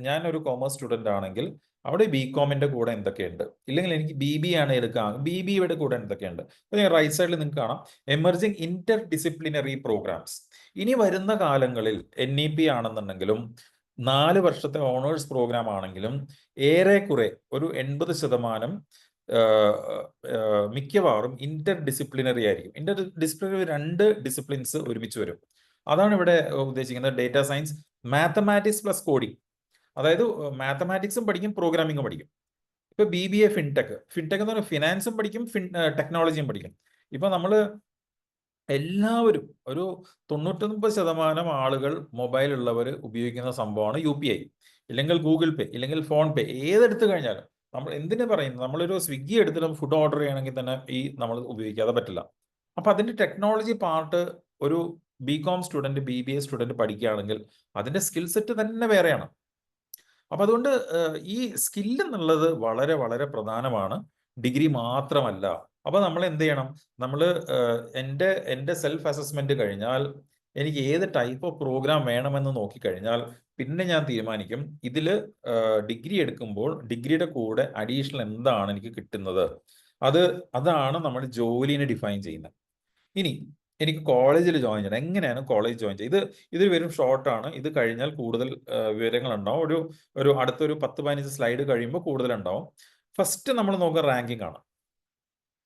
ഞാൻ ഒരു കോമേഴ്സ് സ്റ്റുഡന്റ് ആണെങ്കിൽ അവിടെ BComന്റെ കൂടെ എന്തൊക്കെയുണ്ട്, ഇല്ലെങ്കിൽ എനിക്ക് BBA ആണ് എടുക്കാം, BBAയുടെ കൂടെ എന്തൊക്കെയുണ്ട്. അപ്പൊ ഞാൻ റൈറ്റ് സൈഡിൽ നിങ്ങൾക്ക് കാണാം എമർജിങ് ഇന്റർ ഡിസിപ്ലിനറി പ്രോഗ്രാംസ്. ഇനി വരുന്ന കാലങ്ങളിൽ NEP ആണെന്നുണ്ടെങ്കിലും 4 വർഷത്തെ ഓണേഴ്സ് പ്രോഗ്രാം ആണെങ്കിലും ഏറെക്കുറെ ഒരു 80% മിക്കവാറും ഇന്റർ ഡിസിപ്ലിനറി ആയിരിക്കും. ഇന്റർ ഡിസിപ്ലിനറി 2 ഡിസിപ്ലിൻസ് ഒരുമിച്ച് വരും. അതാണ് ഇവിടെ ഉദ്ദേശിക്കുന്നത്. Data science, mathematics plus coding. അതായത് മാത്തമാറ്റിക്സും പഠിക്കും, പ്രോഗ്രാമിംഗും പഠിക്കും. ഇപ്പൊ BBA ഫിൻടെക് എന്ന് പറഞ്ഞാൽ ഫിനാൻസും പഠിക്കും, ടെക്നോളജിയും പഠിക്കും. ഇപ്പൊ നമ്മള് എല്ലാവരും ഒരു 99% ആളുകൾ മൊബൈൽ ഉള്ളവർ ഉപയോഗിക്കുന്ന സംഭവമാണ് UPI, ഇല്ലെങ്കിൽ ഗൂഗിൾ പേ, ഇല്ലെങ്കിൽ ഫോൺ പേ. ഏതെടുത്തു കഴിഞ്ഞാലും നമ്മൾ എന്തിനു പറയുന്നത്, നമ്മളൊരു സ്വിഗ്ഗി എടുത്തിട്ട് ഫുഡ് ഓർഡർ ചെയ്യണമെങ്കിൽ തന്നെ നമ്മൾ ഉപയോഗിക്കാതെ പറ്റില്ല. അപ്പൊ അതിന്റെ ടെക്നോളജി പാർട്ട് ഒരു BCom സ്റ്റുഡന്റ്, BBA സ്റ്റുഡന്റ് പഠിക്കുകയാണെങ്കിൽ അതിന്റെ സ്കിൽ സെറ്റ് തന്നെ വേറെയാണ്. അപ്പൊ അതുകൊണ്ട് ഈ സ്കില്ല് എന്നുള്ളത് വളരെ വളരെ പ്രധാനമാണ്, ഡിഗ്രി മാത്രമല്ല. അപ്പൊ നമ്മൾ എന്ത് ചെയ്യണം? നമ്മൾ എൻ്റെ സെൽഫ് അസസ്മെന്റ് കഴിഞ്ഞാൽ എനിക്ക് ഏത് ടൈപ്പ് ഓഫ് പ്രോഗ്രാം വേണമെന്ന് നോക്കിക്കഴിഞ്ഞാൽ പിന്നെ ഞാൻ തീരുമാനിക്കും ഇതില് ഡിഗ്രി എടുക്കുമ്പോൾ ഡിഗ്രിയുടെ കൂടെ അഡീഷണൽ എന്താണ് എനിക്ക് കിട്ടുന്നത്. അതാണ് നമ്മൾ ജോലിനെ ഡിഫൈൻ ചെയ്യുന്നത്. ഇനി എനിക്ക് കോളേജിൽ ജോയിൻ ചെയ്യണം. എങ്ങനെയാണ് കോളേജ് ജോയിൻ ചെയ്യുന്നത്? ഇത് വെറും ഷോർട്ടാണ്. ഇത് കഴിഞ്ഞാൽ കൂടുതൽ വിവരങ്ങൾ ഉണ്ടാവും. ഒരു അടുത്തൊരു 10-15 സ്ലൈഡ് കഴിയുമ്പോൾ കൂടുതൽ ഉണ്ടാവും. ഫസ്റ്റ് നമ്മൾ നോക്കുക റാങ്കിങ് ആണ്.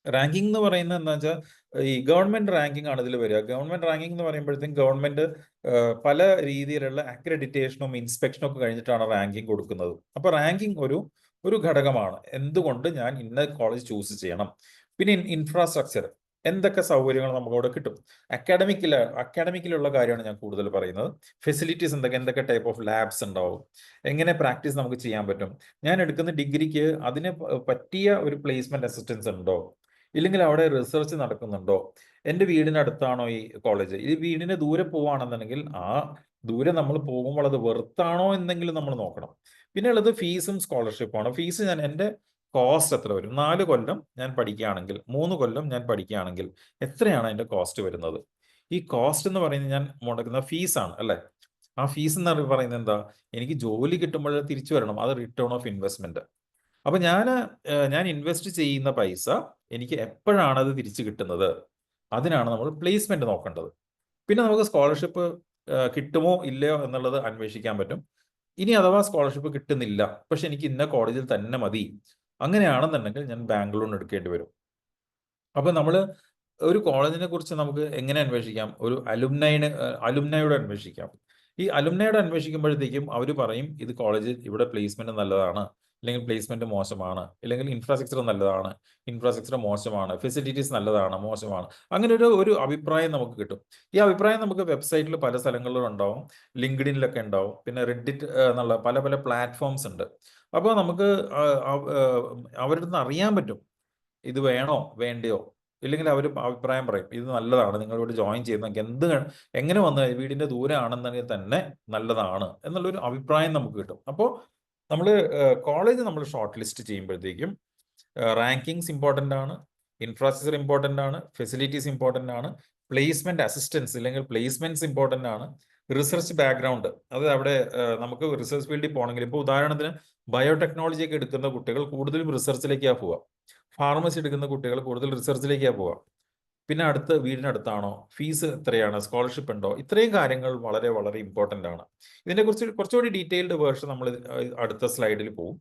റാങ്കിങ് എന്ന് പറയുന്നത് എന്താ വെച്ചാൽ ഈ ഗവൺമെന്റ് റാങ്കിങ് ആണ് ഇതിൽ വരിക. ഗവൺമെന്റ് റാങ്കിങ് എന്ന് പറയുമ്പോഴത്തേക്കും ഗവൺമെന്റ് പല രീതിയിലുള്ള അക്രഡിറ്റേഷനും ഇൻസ്പെക്ഷനും ഒക്കെ കഴിഞ്ഞിട്ടാണ് റാങ്കിങ് കൊടുക്കുന്നത്. അപ്പൊ റാങ്കിങ് ഒരു ഘടകമാണ് എന്തുകൊണ്ട് ഞാൻ ഇന്ന കോളേജ് ചൂസ് ചെയ്യണം. പിന്നെ ഇൻഫ്രാസ്ട്രക്ചർ, എന്തൊക്കെ സൗകര്യങ്ങൾ നമുക്കവിടെ കിട്ടും. അക്കാഡമിക്കിലുള്ള കാര്യമാണ് ഞാൻ കൂടുതൽ പറയുന്നത്. ഫെസിലിറ്റീസ് എന്തൊക്കെ ടൈപ്പ് ഓഫ് ലാബ്സ് ഉണ്ടാവും, എങ്ങനെ പ്രാക്ടീസ് നമുക്ക് ചെയ്യാൻ പറ്റും, ഞാൻ എടുക്കുന്ന ഡിഗ്രിക്ക് അതിന് പറ്റിയ ഒരു പ്ലേസ്മെന്റ് അസിസ്റ്റൻസ് ഉണ്ടോ, ഇല്ലെങ്കിൽ അവിടെ റിസർച്ച് നടക്കുന്നുണ്ടോ, എൻ്റെ വീടിനടുത്താണോ ഈ കോളേജ്, ഇത് വീടിന് ദൂരെ പോവുകയാണെന്നുണ്ടെങ്കിൽ ആ ദൂരെ നമ്മൾ പോകുമ്പോൾ അത് വെറുത്താണോ എന്നെങ്കിലും നമ്മൾ നോക്കണം. പിന്നെ ഉള്ളത് ഫീസും സ്കോളർഷിപ്പുമാണ്. ഫീസ് എൻ്റെ കോസ്റ്റ് എത്ര വരും, 4 കൊല്ലം ഞാൻ പഠിക്കുകയാണെങ്കിൽ, 3 കൊല്ലം ഞാൻ പഠിക്കുകയാണെങ്കിൽ എത്രയാണ് അതിൻ്റെ കോസ്റ്റ് വരുന്നത്. ഈ കോസ്റ്റ് എന്ന് പറയുന്നത് ഞാൻ മുടക്കുന്ന ഫീസാണ് അല്ലേ. ആ ഫീസ് എന്ന് പറയുന്നത് എന്താ, എനിക്ക് ജോലി കിട്ടുമ്പോൾ തിരിച്ചു വരണം, അത് റിട്ടേൺ ഓഫ് ഇൻവെസ്റ്റ്മെന്റ്. അപ്പൊ ഞാൻ ഇൻവെസ്റ്റ് ചെയ്യുന്ന പൈസ എനിക്ക് എപ്പോഴാണ് അത് തിരിച്ചു കിട്ടുന്നത്, അതിനാണ് നമ്മൾ പ്ലേസ്മെന്റ് നോക്കേണ്ടത്. പിന്നെ നമുക്ക് സ്കോളർഷിപ്പ് കിട്ടുമോ ഇല്ലയോ എന്നുള്ളത് അന്വേഷിക്കാൻ പറ്റും. ഇനി അഥവാ സ്കോളർഷിപ്പ് കിട്ടുന്നില്ല, പക്ഷെ എനിക്ക് ഇന്ന കോളേജിൽ തന്നെ മതി, അങ്ങനെയാണെന്നുണ്ടെങ്കിൽ ഞാൻ ബാങ്ക് ലോൺ എടുക്കേണ്ടി വരും. അപ്പൊ നമ്മൾ ഒരു കോളേജിനെ കുറിച്ച് നമുക്ക് എങ്ങനെ അന്വേഷിക്കാം, ഒരു അലുംനയോട് അന്വേഷിക്കാം. ഈ അലുംനയോട് അന്വേഷിക്കുമ്പോഴത്തേക്കും അവർ പറയും ഇത് കോളേജ് ഇവിടെ പ്ലേസ്മെന്റ് നല്ലതാണ്, അല്ലെങ്കിൽ പ്ലേസ്മെന്റ് മോശമാണ്, അല്ലെങ്കിൽ ഇൻഫ്രാസ്ട്രക്ചർ നല്ലതാണ്, ഇൻഫ്രാസ്ട്രക്ചർ മോശമാണ്, ഫെസിലിറ്റീസ് നല്ലതാണ്, മോശമാണ്. അങ്ങനെ ഒരു അഭിപ്രായം നമുക്ക് കിട്ടും. ഈ അഭിപ്രായം നമുക്ക് വെബ്സൈറ്റിൽ പല സ്ഥലങ്ങളിലും ഉണ്ടാവും, ലിങ്ക്ഡിനിലൊക്കെ ഉണ്ടാവും, പിന്നെ റെഡിറ്റ് എന്നുള്ള പല പല പ്ലാറ്റ്ഫോംസ് ഉണ്ട്. അപ്പോൾ നമുക്ക് അവരുടെ നിന്ന് അറിയാൻ പറ്റും ഇത് വേണോ വേണ്ടയോ, ഇല്ലെങ്കിൽ അവർ അഭിപ്രായം പറയും ഇത് നല്ലതാണ്, നിങ്ങളിവിടെ ജോയിൻ ചെയ്യുന്ന എങ്ങനെ വന്ന് വീടിന്റെ ദൂരമാണെന്നുണ്ടെങ്കിൽ തന്നെ നല്ലതാണ് എന്നുള്ളൊരു അഭിപ്രായം നമുക്ക് കിട്ടും. അപ്പോൾ നമ്മൾ കോളേജ് നമ്മൾ ഷോർട്ട് ലിസ്റ്റ് ചെയ്യുമ്പോഴത്തേക്കും റാങ്കിങ്സ് ഇമ്പോർട്ടൻ്റ് ആണ്, ഇൻഫ്രാസ്ട്രക്ചർ ഇമ്പോർട്ടൻ്റ് ആണ്, ഫെസിലിറ്റീസ് ഇമ്പോർട്ടൻ്റ് ആണ്, പ്ലേസ്മെന്റ് അസിസ്റ്റൻസ് അല്ലെങ്കിൽ പ്ലേസ്മെന്റ്സ് ഇമ്പോർട്ടൻ്റ് ആണ്, റിസർച്ച് ബാക്ക്ഗ്രൗണ്ട്, അത് അവിടെ നമുക്ക് റിസർച്ച് ഫീൽഡിൽ പോകണമെങ്കിൽ ഇപ്പോൾ ഉദാഹരണത്തിന് ബയോടെക്നോളജി ഒക്കെ എടുക്കുന്ന കുട്ടികൾ കൂടുതലും റിസർച്ചിലേക്കാണ് പോവുക, ഫാർമസി എടുക്കുന്ന കുട്ടികൾ കൂടുതൽ റിസർച്ചിലേക്കാണ് പോവുക. പിന്നെ വീടിനടുത്താണോ, ഫീസ് എത്രയാണ്, സ്കോളർഷിപ്പ് ഉണ്ടോ, ഇത്രയും കാര്യങ്ങൾ വളരെ വളരെ ഇമ്പോർട്ടൻ്റ് ആണ്. ഇതിനെക്കുറിച്ച് കുറച്ചുകൂടി ഡീറ്റെയിൽഡ് വേർഷൻ നമ്മൾ അടുത്ത സ്ലൈഡിൽ പോകും.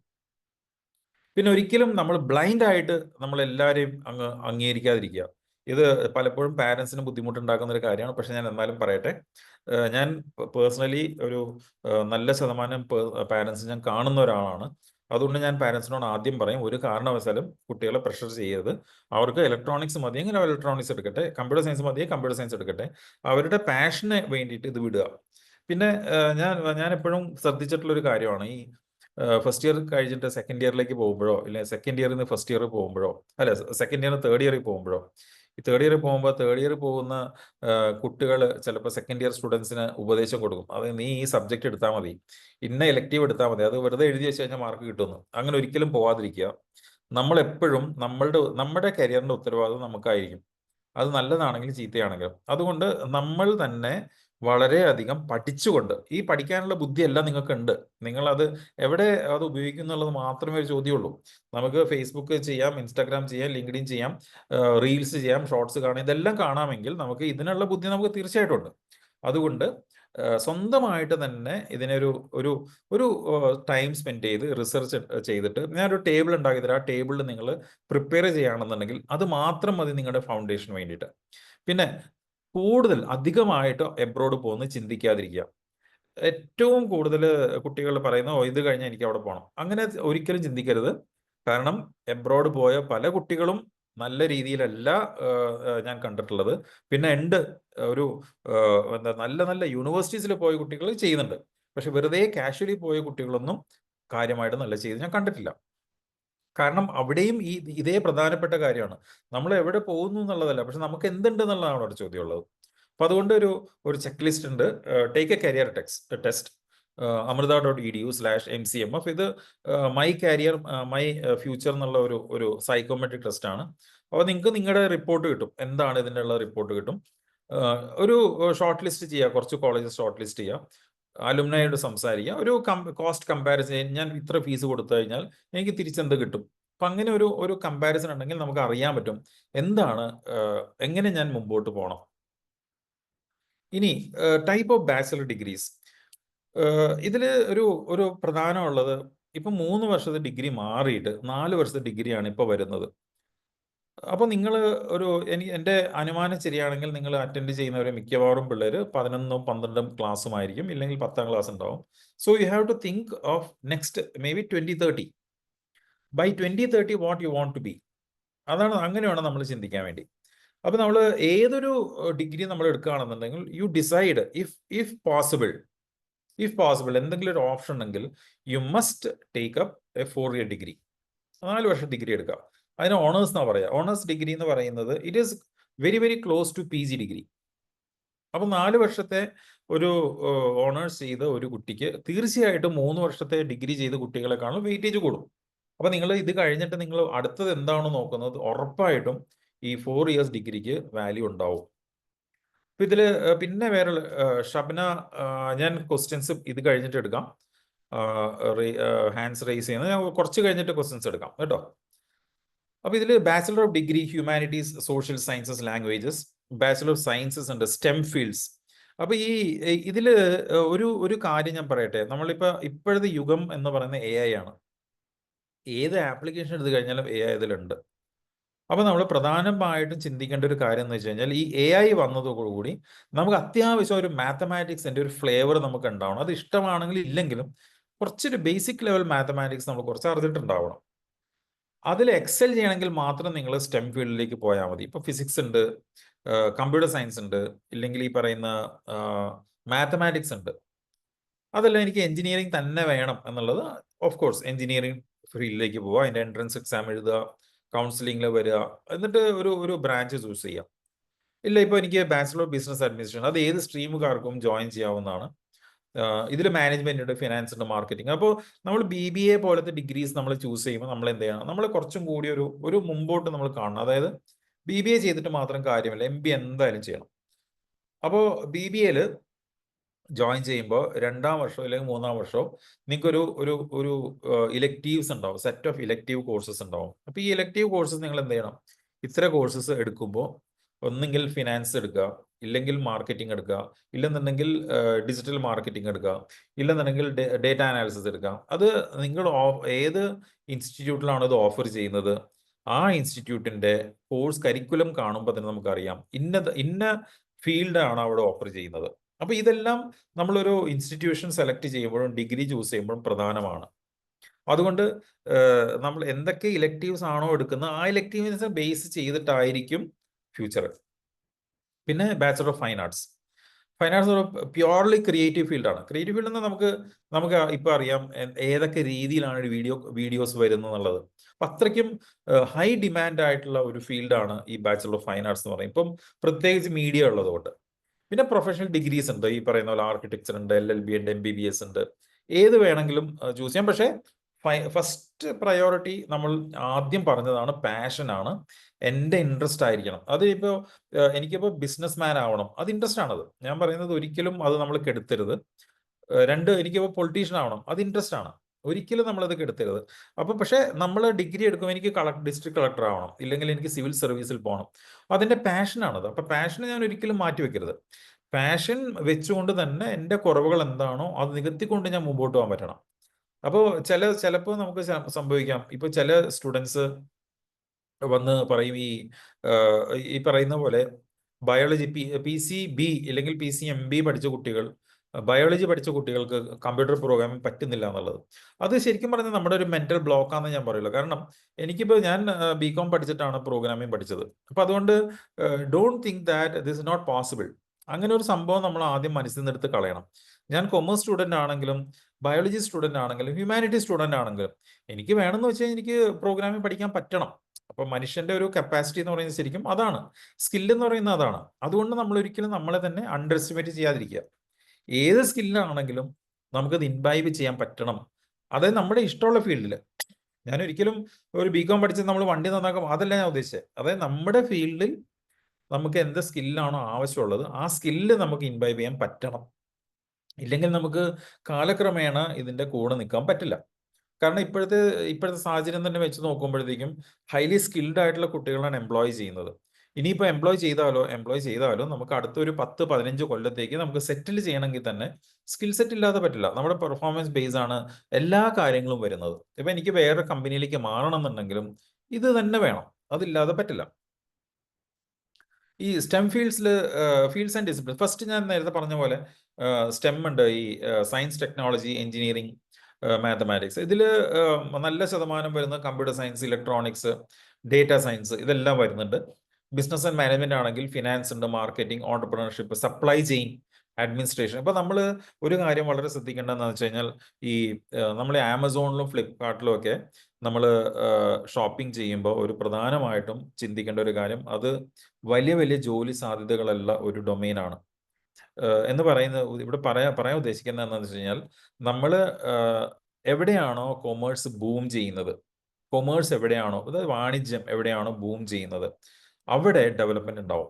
പിന്നെ ഒരിക്കലും നമ്മൾ ബ്ലൈൻഡ് ആയിട്ട് നമ്മൾ എല്ലാവരെയും അങ്ങ് അംഗീകരിക്കാതിരിക്കുക. ഇത് പലപ്പോഴും പാരൻസിന് ബുദ്ധിമുട്ടുണ്ടാക്കുന്ന ഒരു കാര്യമാണ്. പക്ഷെ ഞാൻ എന്നാലും പറയട്ടെ, ഞാൻ പേഴ്സണലി ഒരു നല്ല ശതമാനം പാരൻസ് ഞാൻ കാണുന്ന ഒരാളാണ്. അതുകൊണ്ട് ഞാൻ പാരൻസിനോട് ആദ്യം പറയും, ഒരു കാരണവശാലും കുട്ടികളെ പ്രഷർ ചെയ്യരുത്. അവർക്ക് ഇലക്ട്രോണിക്സ് മതി എങ്കിൽ അവർ ഇലക്ട്രോണിക്സ് എടുക്കട്ടെ, കമ്പ്യൂട്ടർ സയൻസ് മതിയെ കമ്പ്യൂട്ടർ സയൻസ് എടുക്കട്ടെ, അവരുടെ പാഷന് വേണ്ടിയിട്ട് ഇത് വിടുക. പിന്നെ ഞാൻ എപ്പോഴും ശ്രദ്ധിച്ചിട്ടുള്ളൊരു കാര്യമാണ്, ഈ ഫസ്റ്റ് ഇയർ കഴിഞ്ഞിട്ട് സെക്കൻഡ് ഇയറിലേക്ക് പോകുമ്പോഴോ, അല്ലെങ്കിൽ സെക്കൻഡ് ഇയറിൽ നിന്ന് ഫസ്റ്റ് ഇയർ പോകുമ്പോഴോ, അല്ല സെക്കൻഡ് ഇയർ തേർഡ് ഇയറിൽ പോകുമ്പോഴോ, ഈ തേർഡ് ഇയർ പോകുന്ന കുട്ടികൾ ചിലപ്പോൾ സെക്കൻഡ് ഇയർ സ്റ്റുഡൻസിന് ഉപദേശം കൊടുക്കും, അത് നീ ഈ സബ്ജക്റ്റ് എടുത്താൽ മതി, ഇന്ന ഇലക്റ്റീവ് എടുത്താൽ മതി, അത് വെറുതെ എഴുതി വെച്ച് കഴിഞ്ഞാൽ മാർക്ക് കിട്ടുമെന്ന്. അങ്ങനെ ഒരിക്കലും പോവാതിരിക്കുക. നമ്മളെപ്പോഴും നമ്മുടെ കരിയറിന്റെ ഉത്തരവാദിത്വം നമുക്കായിരിക്കും, അത് നല്ലതാണെങ്കിലും ചീത്തയാണെങ്കിലും. അതുകൊണ്ട് നമ്മൾ തന്നെ വളരെയധികം പഠിച്ചുകൊണ്ട്, ഈ പഠിക്കാനുള്ള ബുദ്ധിയെല്ലാം നിങ്ങൾക്കുണ്ട്, നിങ്ങളത് എവിടെ അത് ഉപയോഗിക്കും എന്നുള്ളത് മാത്രമേ ഒരു ചോദ്യമുള്ളൂ. നമുക്ക് ഫേസ്ബുക്ക് ചെയ്യാം, ഇൻസ്റ്റാഗ്രാം ചെയ്യാം, ലിങ്ക്ഡിൻ ചെയ്യാം, റീൽസ് ചെയ്യാം, ഷോർട്സ് കാണാം, ഇതെല്ലാം കാണാമെങ്കിൽ നമുക്ക് ഇതിനുള്ള ബുദ്ധി നമുക്ക് തീർച്ചയായിട്ടും ഉണ്ട്. അതുകൊണ്ട് സ്വന്തമായിട്ട് തന്നെ ഇതിനൊരു ഒരു ഒരു ടൈം സ്പെൻഡ് ചെയ്ത് റിസർച്ച് ചെയ്തിട്ട് ഞാനൊരു ടേബിൾ ഉണ്ടാക്കി തരാം, ആ ടേബിളിൽ നിങ്ങൾ പ്രിപ്പയർ ചെയ്യുകയാണെന്നുണ്ടെങ്കിൽ അത് മാത്രം മതി നിങ്ങളുടെ ഫൗണ്ടേഷന് വേണ്ടിയിട്ട്. പിന്നെ അധികമായിട്ട് എബ്രോഡ് പോകുന്നത് ചിന്തിക്കാതിരിക്കുക. ഏറ്റവും കൂടുതൽ കുട്ടികൾ പറയുന്ന ഇത് കഴിഞ്ഞാൽ എനിക്ക് അവിടെ പോകണം, അങ്ങനെ ഒരിക്കലും ചിന്തിക്കരുത്. കാരണം എബ്രോഡ് പോയ പല കുട്ടികളും നല്ല രീതിയിലല്ല ഞാൻ കണ്ടിട്ടുള്ളത്. പിന്നെ ഒരു എന്താ നല്ല നല്ല യൂണിവേഴ്സിറ്റീസിൽ പോയ കുട്ടികൾ ചെയ്യുന്നുണ്ട്, പക്ഷെ വെറുതെ കാഷ്വലി പോയ കുട്ടികളൊന്നും കാര്യമായിട്ട് നല്ല ചെയ്ത് ഞാൻ കണ്ടിട്ടില്ല. കാരണം അവിടെയും ഇതേ പ്രധാനപ്പെട്ട കാര്യമാണ്, നമ്മൾ എവിടെ പോകുന്നു എന്നുള്ളതല്ല, പക്ഷെ നമുക്ക് എന്തുണ്ട് എന്നുള്ളതാണ് അവിടെ ചോദ്യമുള്ളത്. അപ്പൊ അതുകൊണ്ട് ഒരു ചെക്ക് ലിസ്റ്റ് ഉണ്ട്, take A career test, amrita.edu/mcmf. ഇത് മൈ കരിയർ മൈ ഫ്യൂച്ചർ എന്നുള്ള ഒരു സൈക്കോമെട്രിക് ടെസ്റ്റ് ആണ്. അപ്പോൾ നിങ്ങൾക്ക് നിങ്ങളുടെ റിപ്പോർട്ട് കിട്ടും, എന്താണ് ഇതിൻ്റെ ഉള്ള റിപ്പോർട്ട് കിട്ടും. ഒരു ഷോർട്ട് ലിസ്റ്റ് ചെയ്യുക, കുറച്ച് കോളേജസ് ഷോർട്ട് ലിസ്റ്റ് ചെയ്യുക, അലുമിനായോട് സംസാരിക്കുക, ഒരു കോസ്റ്റ് കമ്പാരിസൺ, ഞാൻ ഇത്ര ഫീസ് കൊടുത്തു കഴിഞ്ഞാൽ എനിക്ക് തിരിച്ചെന്ത് കിട്ടും. അപ്പം അങ്ങനെ ഒരു കമ്പാരിസൺ ഉണ്ടെങ്കിൽ നമുക്ക് അറിയാൻ പറ്റും എങ്ങനെ ഞാൻ മുമ്പോട്ട് പോകണം. ഇനി ടൈപ്പ് ഓഫ് ബാച്ചലർ ഡിഗ്രീസ്, ഇതിൽ ഒരു പ്രധാനമുള്ളത്, ഇപ്പം 3 വർഷത്തെ ഡിഗ്രി മാറിയിട്ട് 4 വർഷത്തെ ഡിഗ്രിയാണ് ഇപ്പോൾ വരുന്നത്. അപ്പോൾ നിങ്ങൾ എൻ്റെ അനുമാനം ശരിയാണെങ്കിൽ നിങ്ങൾ അറ്റൻഡ് ചെയ്യുന്നവരെ മിക്കവാറും പിള്ളേർ 11ഉം 12ഉം ക്ലാസ്സുമായിരിക്കും, ഇല്ലെങ്കിൽ 10ാം ക്ലാസ് ഉണ്ടാവും. So you have to think of next maybe 2030. By 2030 what you want to be, അങ്ങനെയാണ് നമ്മൾ ചിന്തിക്കാൻ വേണ്ടി. അപ്പോൾ നമ്മൾ ഏതൊരു ഡിഗ്രി നമ്മൾ എടുക്കുകയാണെന്നുണ്ടെങ്കിൽ യു ഡിസൈഡ് ഇഫ് പോസിബിൾ എന്തെങ്കിലും ഒരു ഓപ്ഷൻ ഉണ്ടെങ്കിൽ you must take up A 4-year degree, 4 വർഷം ഡിഗ്രി എടുക്കുക. അതിന് ഓണേഴ്സ് എന്നാ പറയുക. ഓണേഴ്സ് ഡിഗ്രി എന്ന് പറയുന്നത് it is very very close to PG degree. അപ്പം 4 വർഷത്തെ ഒരു ഓണേഴ്സ് ചെയ്ത ഒരു കുട്ടിക്ക് തീർച്ചയായിട്ടും 3 വർഷത്തെ ഡിഗ്രി ചെയ്ത കുട്ടികളെക്കാളും വെയിറ്റേജ് കൂടും. അപ്പം നിങ്ങൾ ഇത് കഴിഞ്ഞിട്ട് നിങ്ങൾ അടുത്തത് എന്താണോ നോക്കുന്നത്, ഉറപ്പായിട്ടും ഈ 4 years ഡിഗ്രിക്ക് വാല്യൂ ഉണ്ടാവും. അപ്പം ഇതിൽ പിന്നെ വേറെ ഷബ്ന, ഞാൻ ക്വസ്റ്റ്യൻസ് ഇത് കഴിഞ്ഞിട്ട് എടുക്കാം. ഹാൻഡ്സ് റേസ് ചെയ്യുന്നത് ഞാൻ കുറച്ച് കഴിഞ്ഞിട്ട് ക്വസ്റ്റ്യൻസ് എടുക്കാം കേട്ടോ. അപ്പോൾ ഇതിൽ bachelor of degree humanities, social sciences, languages, bachelor of sciences ഉണ്ട്, സ്റ്റെം ഫീൽഡ്സ്. അപ്പോൾ ഇതിൽ ഒരു കാര്യം ഞാൻ പറയട്ടെ. നമ്മളിപ്പോൾ ഇപ്പോഴത്തെ യുഗം എന്ന് പറയുന്നത് AI ആണ്. ഏത് ആപ്ലിക്കേഷൻ എടുത്തു കഴിഞ്ഞാലും AI ഇതിലുണ്ട്. അപ്പോൾ നമ്മൾ പ്രധാനമായിട്ടും ചിന്തിക്കേണ്ട ഒരു കാര്യം എന്ന് വെച്ച് കഴിഞ്ഞാൽ ഈ AI വന്നതോടുകൂടി നമുക്ക് അത്യാവശ്യം ഒരു മാത്തമാറ്റിക്സിൻ്റെ ഒരു ഫ്ലേവർ നമുക്ക് ഉണ്ടാവണം. അത് ഇഷ്ടമാണെങ്കിലും ഇല്ലെങ്കിലും കുറച്ചൊരു ബേസിക് ലെവൽ മാത്തമാറ്റിക്സ് നമ്മൾ കുറച്ച് അറിഞ്ഞിട്ടുണ്ടാവണം. അതിൽ എക്സൽ ചെയ്യണമെങ്കിൽ മാത്രം നിങ്ങൾ സ്റ്റെം ഫീൽഡിലേക്ക് പോയാൽ മതി. ഇപ്പോൾ ഫിസിക്സ് ഉണ്ട്, കമ്പ്യൂട്ടർ സയൻസ് ഉണ്ട്, ഇല്ലെങ്കിൽ ഈ പറയുന്ന മാത്തമാറ്റിക്സ് ഉണ്ട്. അതല്ല എനിക്ക് എഞ്ചിനീയറിംഗ് തന്നെ വേണം എന്നുള്ളത്, ഓഫ് കോഴ്സ് എഞ്ചിനീയറിംഗ് ഫീൽഡിലേക്ക് പോവുക, അതിൻ്റെ എൻട്രൻസ് എക്സാം എഴുതുക, കൗൺസിലിംഗിൽ വരിക, എന്നിട്ട് ഒരു ബ്രാഞ്ച് ചൂസ് ചെയ്യാം. ഇല്ല ഇപ്പോൾ എനിക്ക് ബാച്ചിലർ ഓഫ് ബിസിനസ് അഡ്മിനിസ്ട്രേഷൻ, അത് ഏത് സ്ട്രീമുകാർക്കും ജോയിൻ ചെയ്യാവുന്നതാണ്. ഇതിൽ മാനേജ്മെന്റ് ഉണ്ട്, ഫിനാൻസ് ഉണ്ട്, മാർക്കറ്റിംഗ്. അപ്പോൾ നമ്മൾ BBA പോലത്തെ ഡിഗ്രീസ് നമ്മൾ ചൂസ് ചെയ്യുമ്പോൾ നമ്മൾ എന്ത് ചെയ്യണം, നമ്മൾ കുറച്ചും കൂടി ഒരു മുമ്പോട്ട് നമ്മൾ കാണണം. അതായത് BBA ചെയ്തിട്ട് മാത്രം കാര്യമില്ല, MBA എന്തായാലും ചെയ്യണം. അപ്പോൾ BBAയിൽ ജോയിൻ ചെയ്യുമ്പോൾ 2ാം വർഷമോ അല്ലെങ്കിൽ 3ാം വർഷമോ നിങ്ങൾക്കൊരു ഒരു ഇലക്റ്റീവ്സ് ഉണ്ടാവും, സെറ്റ് ഓഫ് ഇലക്റ്റീവ് കോഴ്സസ് ഉണ്ടാവും. അപ്പോൾ ഈ ഇലക്റ്റീവ് കോഴ്സസ് നിങ്ങൾ എന്ത് ചെയ്യണം, ഇത്ര കോഴ്സസ് എടുക്കുമ്പോൾ ഒന്നെങ്കിൽ ഫിനാൻസ് എടുക്കുക, ഇല്ലെങ്കിൽ മാർക്കറ്റിംഗ് എടുക്കുക, ഇല്ലെന്നുണ്ടെങ്കിൽ ഡിജിറ്റൽ മാർക്കറ്റിംഗ് എടുക്കുക, ഇല്ലെന്നുണ്ടെങ്കിൽ ഡേറ്റ അനാലിസിസ് എടുക്കുക. അത് നിങ്ങൾ ഏത് ഇൻസ്റ്റിറ്റ്യൂട്ടിലാണോ ഇത് ഓഫർ ചെയ്യുന്നത്, ആ ഇൻസ്റ്റിറ്റ്യൂട്ടിൻ്റെ കോഴ്സ് കരിക്കുലം കാണുമ്പോൾ തന്നെ നമുക്കറിയാം ഇന്ന ഫീൽഡാണ് അവിടെ ഓഫർ ചെയ്യുന്നത്. അപ്പോൾ ഇതെല്ലാം നമ്മളൊരു ഇൻസ്റ്റിറ്റ്യൂഷൻ സെലക്ട് ചെയ്യുമ്പോഴും ഡിഗ്രി ചൂസ് ചെയ്യുമ്പോഴും പ്രധാനമാണ്. അതുകൊണ്ട് നമ്മൾ എന്തൊക്കെ ഇലക്റ്റീവ്സ് ആണോ എടുക്കുന്നത് ആ ഇലക്റ്റീവ്സിനെ ബേസ് ചെയ്തിട്ടായിരിക്കും ഫ്യൂച്ചർ. പിന്നെ bachelor of fine arts. Fine arts ഒരു പ്യുവർലി ക്രിയേറ്റീവ് ഫീൽഡാണ്. ക്രിയേറ്റീവ് ഫീൽഡ് എന്ന് നമുക്ക് ഇപ്പോൾ അറിയാം ഏതൊക്കെ രീതിയിലാണ് വീഡിയോസ് വരുന്നത് എന്നുള്ളത്. അപ്പം അത്രയ്ക്കും ഹൈ ഡിമാൻഡ് ആയിട്ടുള്ള ഒരു ഫീൽഡാണ് ഈ ബാച്ചലർ ഓഫ് ഫൈൻ ആർട്സ് എന്ന് പറയും. ഇപ്പം പ്രത്യേകിച്ച് മീഡിയ ഉള്ളതുകൊണ്ട്. പിന്നെ പ്രൊഫഷണൽ ഡിഗ്രീസ് ഉണ്ട്, ഈ പറയുന്ന പോലെ ആർക്കിടെക്ചർ ഉണ്ട്, LLB ഉണ്ട്, MBBS ഉണ്ട്. ഏത് വേണമെങ്കിലും ചൂസ് ചെയ്യാം. പക്ഷേ ഫസ്റ്റ് പ്രയോറിറ്റി നമ്മൾ ആദ്യം പറഞ്ഞതാണ് പാഷനാണ്, എൻ്റെ ഇൻട്രസ്റ്റ് ആയിരിക്കണം. അത് ഇപ്പോൾ എനിക്കിപ്പോൾ ബിസിനസ് മാൻ ആവണം, അത് ഇൻട്രസ്റ്റ് ആണത്. ഞാൻ പറയുന്നത് ഒരിക്കലും അത് നമ്മൾ കെടുത്തരുത്. 2 എനിക്കിപ്പോൾ പൊളിറ്റീഷ്യൻ ആവണം, അത് ഇൻട്രസ്റ്റ് ആണ്, ഒരിക്കലും നമ്മളത് കെടുത്തരുത്. അപ്പോൾ പക്ഷേ നമ്മൾ ഡിഗ്രി എടുക്കുമ്പോൾ എനിക്ക് ഡിസ്ട്രിക്ട് കളക്ടർ ആവണം, ഇല്ലെങ്കിൽ എനിക്ക് സിവിൽ സർവീസിൽ പോകണം, അതിൻ്റെ പാഷനാണത്. അപ്പോൾ പാഷനെ ഞാൻ ഒരിക്കലും മാറ്റി വെക്കരുത്. പാഷൻ വെച്ചുകൊണ്ട് തന്നെ എൻ്റെ കുറവുകൾ എന്താണോ അത് നികത്തിക്കൊണ്ട് ഞാൻ മുമ്പോട്ട് പോകാൻ പറ്റണം. അപ്പോൾ ചിലപ്പോൾ നമുക്ക് സംഭവിക്കാം, ഇപ്പോൾ ചില സ്റ്റുഡൻസ് വന്ന് പറയും ഈ പറയുന്ന പോലെ ബയോളജി PCB ഇല്ലെങ്കിൽ PCMB പഠിച്ച കുട്ടികൾ, ബയോളജി പഠിച്ച കുട്ടികൾക്ക് കമ്പ്യൂട്ടർ പ്രോഗ്രാമിംഗ് പറ്റുന്നില്ല എന്നുള്ളത്. അത് ശരിക്കും പറഞ്ഞാൽ നമ്മുടെ ഒരു മെന്റൽ ബ്ലോക്കാണെന്ന് ഞാൻ പറയുള്ളൂ. കാരണം ഞാൻ BCom പഠിച്ചിട്ടാണ് പ്രോഗ്രാമിംഗ് പഠിച്ചത്. അപ്പം അതുകൊണ്ട് don't think that this is not possible. അങ്ങനെ ഒരു സംഭവം നമ്മൾ ആദ്യം മനസ്സിൽ നിന്ന് എടുത്ത് കളയണം. ഞാൻ കൊമേഴ്സ് സ്റ്റുഡൻ്റ് ആണെങ്കിലും ബയോളജി സ്റ്റുഡൻ്റ് ആണെങ്കിലും ഹ്യൂമാനിറ്റി സ്റ്റുഡൻ്റ് ആണെങ്കിലും എനിക്ക് വേണമെന്ന് വെച്ചാൽ എനിക്ക് പ്രോഗ്രാമിംഗ് പഠിക്കാൻ പറ്റണം. അപ്പം മനുഷ്യൻ്റെ ഒരു കപ്പാസിറ്റി എന്ന് പറയുന്നത് ശരിക്കും അതാണ്, സ്കില്ല് എന്ന് പറയുന്നത് അതാണ്. അതുകൊണ്ട് നമ്മൾ ഒരിക്കലും നമ്മളെ തന്നെ അണ്ടർ എസ്റ്റിമേറ്റ് ചെയ്യാതിരിക്കുക. ഏത് സ്കില്ലാണെങ്കിലും നമുക്കത് ഇൻവൈബ് ചെയ്യാൻ പറ്റണം. അതായത് നമ്മുടെ ഇഷ്ടമുള്ള ഫീൽഡിൽ. ഞാൻ ഒരിക്കലും ഒരു BCom പഠിച്ചത് നമ്മൾ വണ്ടി നന്നാക്കും അതല്ല ഞാൻ ഉദ്ദേശിച്ചത്. അതായത് നമ്മുടെ ഫീൽഡിൽ നമുക്ക് എന്ത് സ്കില്ലാണോ ആവശ്യമുള്ളത് ആ സ്കില്ല് നമുക്ക് ഇൻവൈബ് ചെയ്യാൻ പറ്റണം. ഇല്ലെങ്കിൽ നമുക്ക് കാലക്രമേണ ഇതിൻ്റെ കൂടെ നിൽക്കാൻ പറ്റില്ല. കാരണം ഇപ്പോഴത്തെ സാഹചര്യം തന്നെ വെച്ച് നോക്കുമ്പോഴത്തേക്കും ഹൈലി സ്കിൽഡ് ആയിട്ടുള്ള കുട്ടികളാണ് എംപ്ലോയ് ചെയ്യുന്നത്. ഇനിയിപ്പോൾ എംപ്ലോയ് ചെയ്താലോ നമുക്ക് അടുത്തൊരു 10-15 കൊല്ലത്തേക്ക് നമുക്ക് സെറ്റിൽ ചെയ്യണമെങ്കിൽ തന്നെ സ്കിൽ സെറ്റ് ഇല്ലാതെ പറ്റില്ല. നമ്മുടെ പെർഫോമൻസ് ബേസ് ആണ് എല്ലാ കാര്യങ്ങളും വരുന്നത്. ഇപ്പം എനിക്ക് വേറെ കമ്പനിയിലേക്ക് മാറണം എന്നുണ്ടെങ്കിലും ഇത് തന്നെ വേണം, അതില്ലാതെ പറ്റില്ല. ഈ stem fields and discipline, first ഞാൻ നേരത്തെ പറഞ്ഞ പോലെ സ്റ്റെം ഉണ്ട്, ഈ സയൻസ്, ടെക്നോളജി, എഞ്ചിനീയറിംഗ്, മാത്തമാറ്റിക്സ്. ഇതിൽ നല്ല ശതമാനം വരുന്നത് computer science, electronics, data science ഇതെല്ലാം വരുന്നുണ്ട്. ബിസിനസ് ആൻഡ് മാനേജ്മെന്റ് ആണെങ്കിൽ ഫിനാൻസ് ഉണ്ട്, marketing, entrepreneurship, supply chain administration. ഇപ്പൊ നമ്മൾ ഒരു കാര്യം വളരെ ശ്രദ്ധിക്കേണ്ടതെന്ന് വെച്ച് കഴിഞ്ഞാൽ ഈ നമ്മൾ ആമസോണിലും ഫ്ലിപ്കാർട്ടിലും ഒക്കെ നമ്മൾ ഷോപ്പിംഗ് ചെയ്യുമ്പോൾ ഒരു പ്രധാനമായിട്ടും ചിന്തിക്കേണ്ട ഒരു കാര്യം, അത് വലിയ വലിയ ജോലി സാധ്യതകളുള്ള ഒരു ഡൊമെയിനാണ്. എന്ന് പറയുന്നത് ഇവിടെ പറയാൻ ഉദ്ദേശിക്കുന്നത് എന്താണെന്ന് വെച്ച് കഴിഞ്ഞാൽ, നമ്മൾ എവിടെയാണോ കൊമേഴ്സ് ബൂം ചെയ്യുന്നത്, കൊമേഴ്സ് എവിടെയാണോ, അതായത് വാണിജ്യം എവിടെയാണോ ബൂം ചെയ്യുന്നത്, അവിടെ ഡെവലപ്മെന്റ് ഉണ്ടാവും.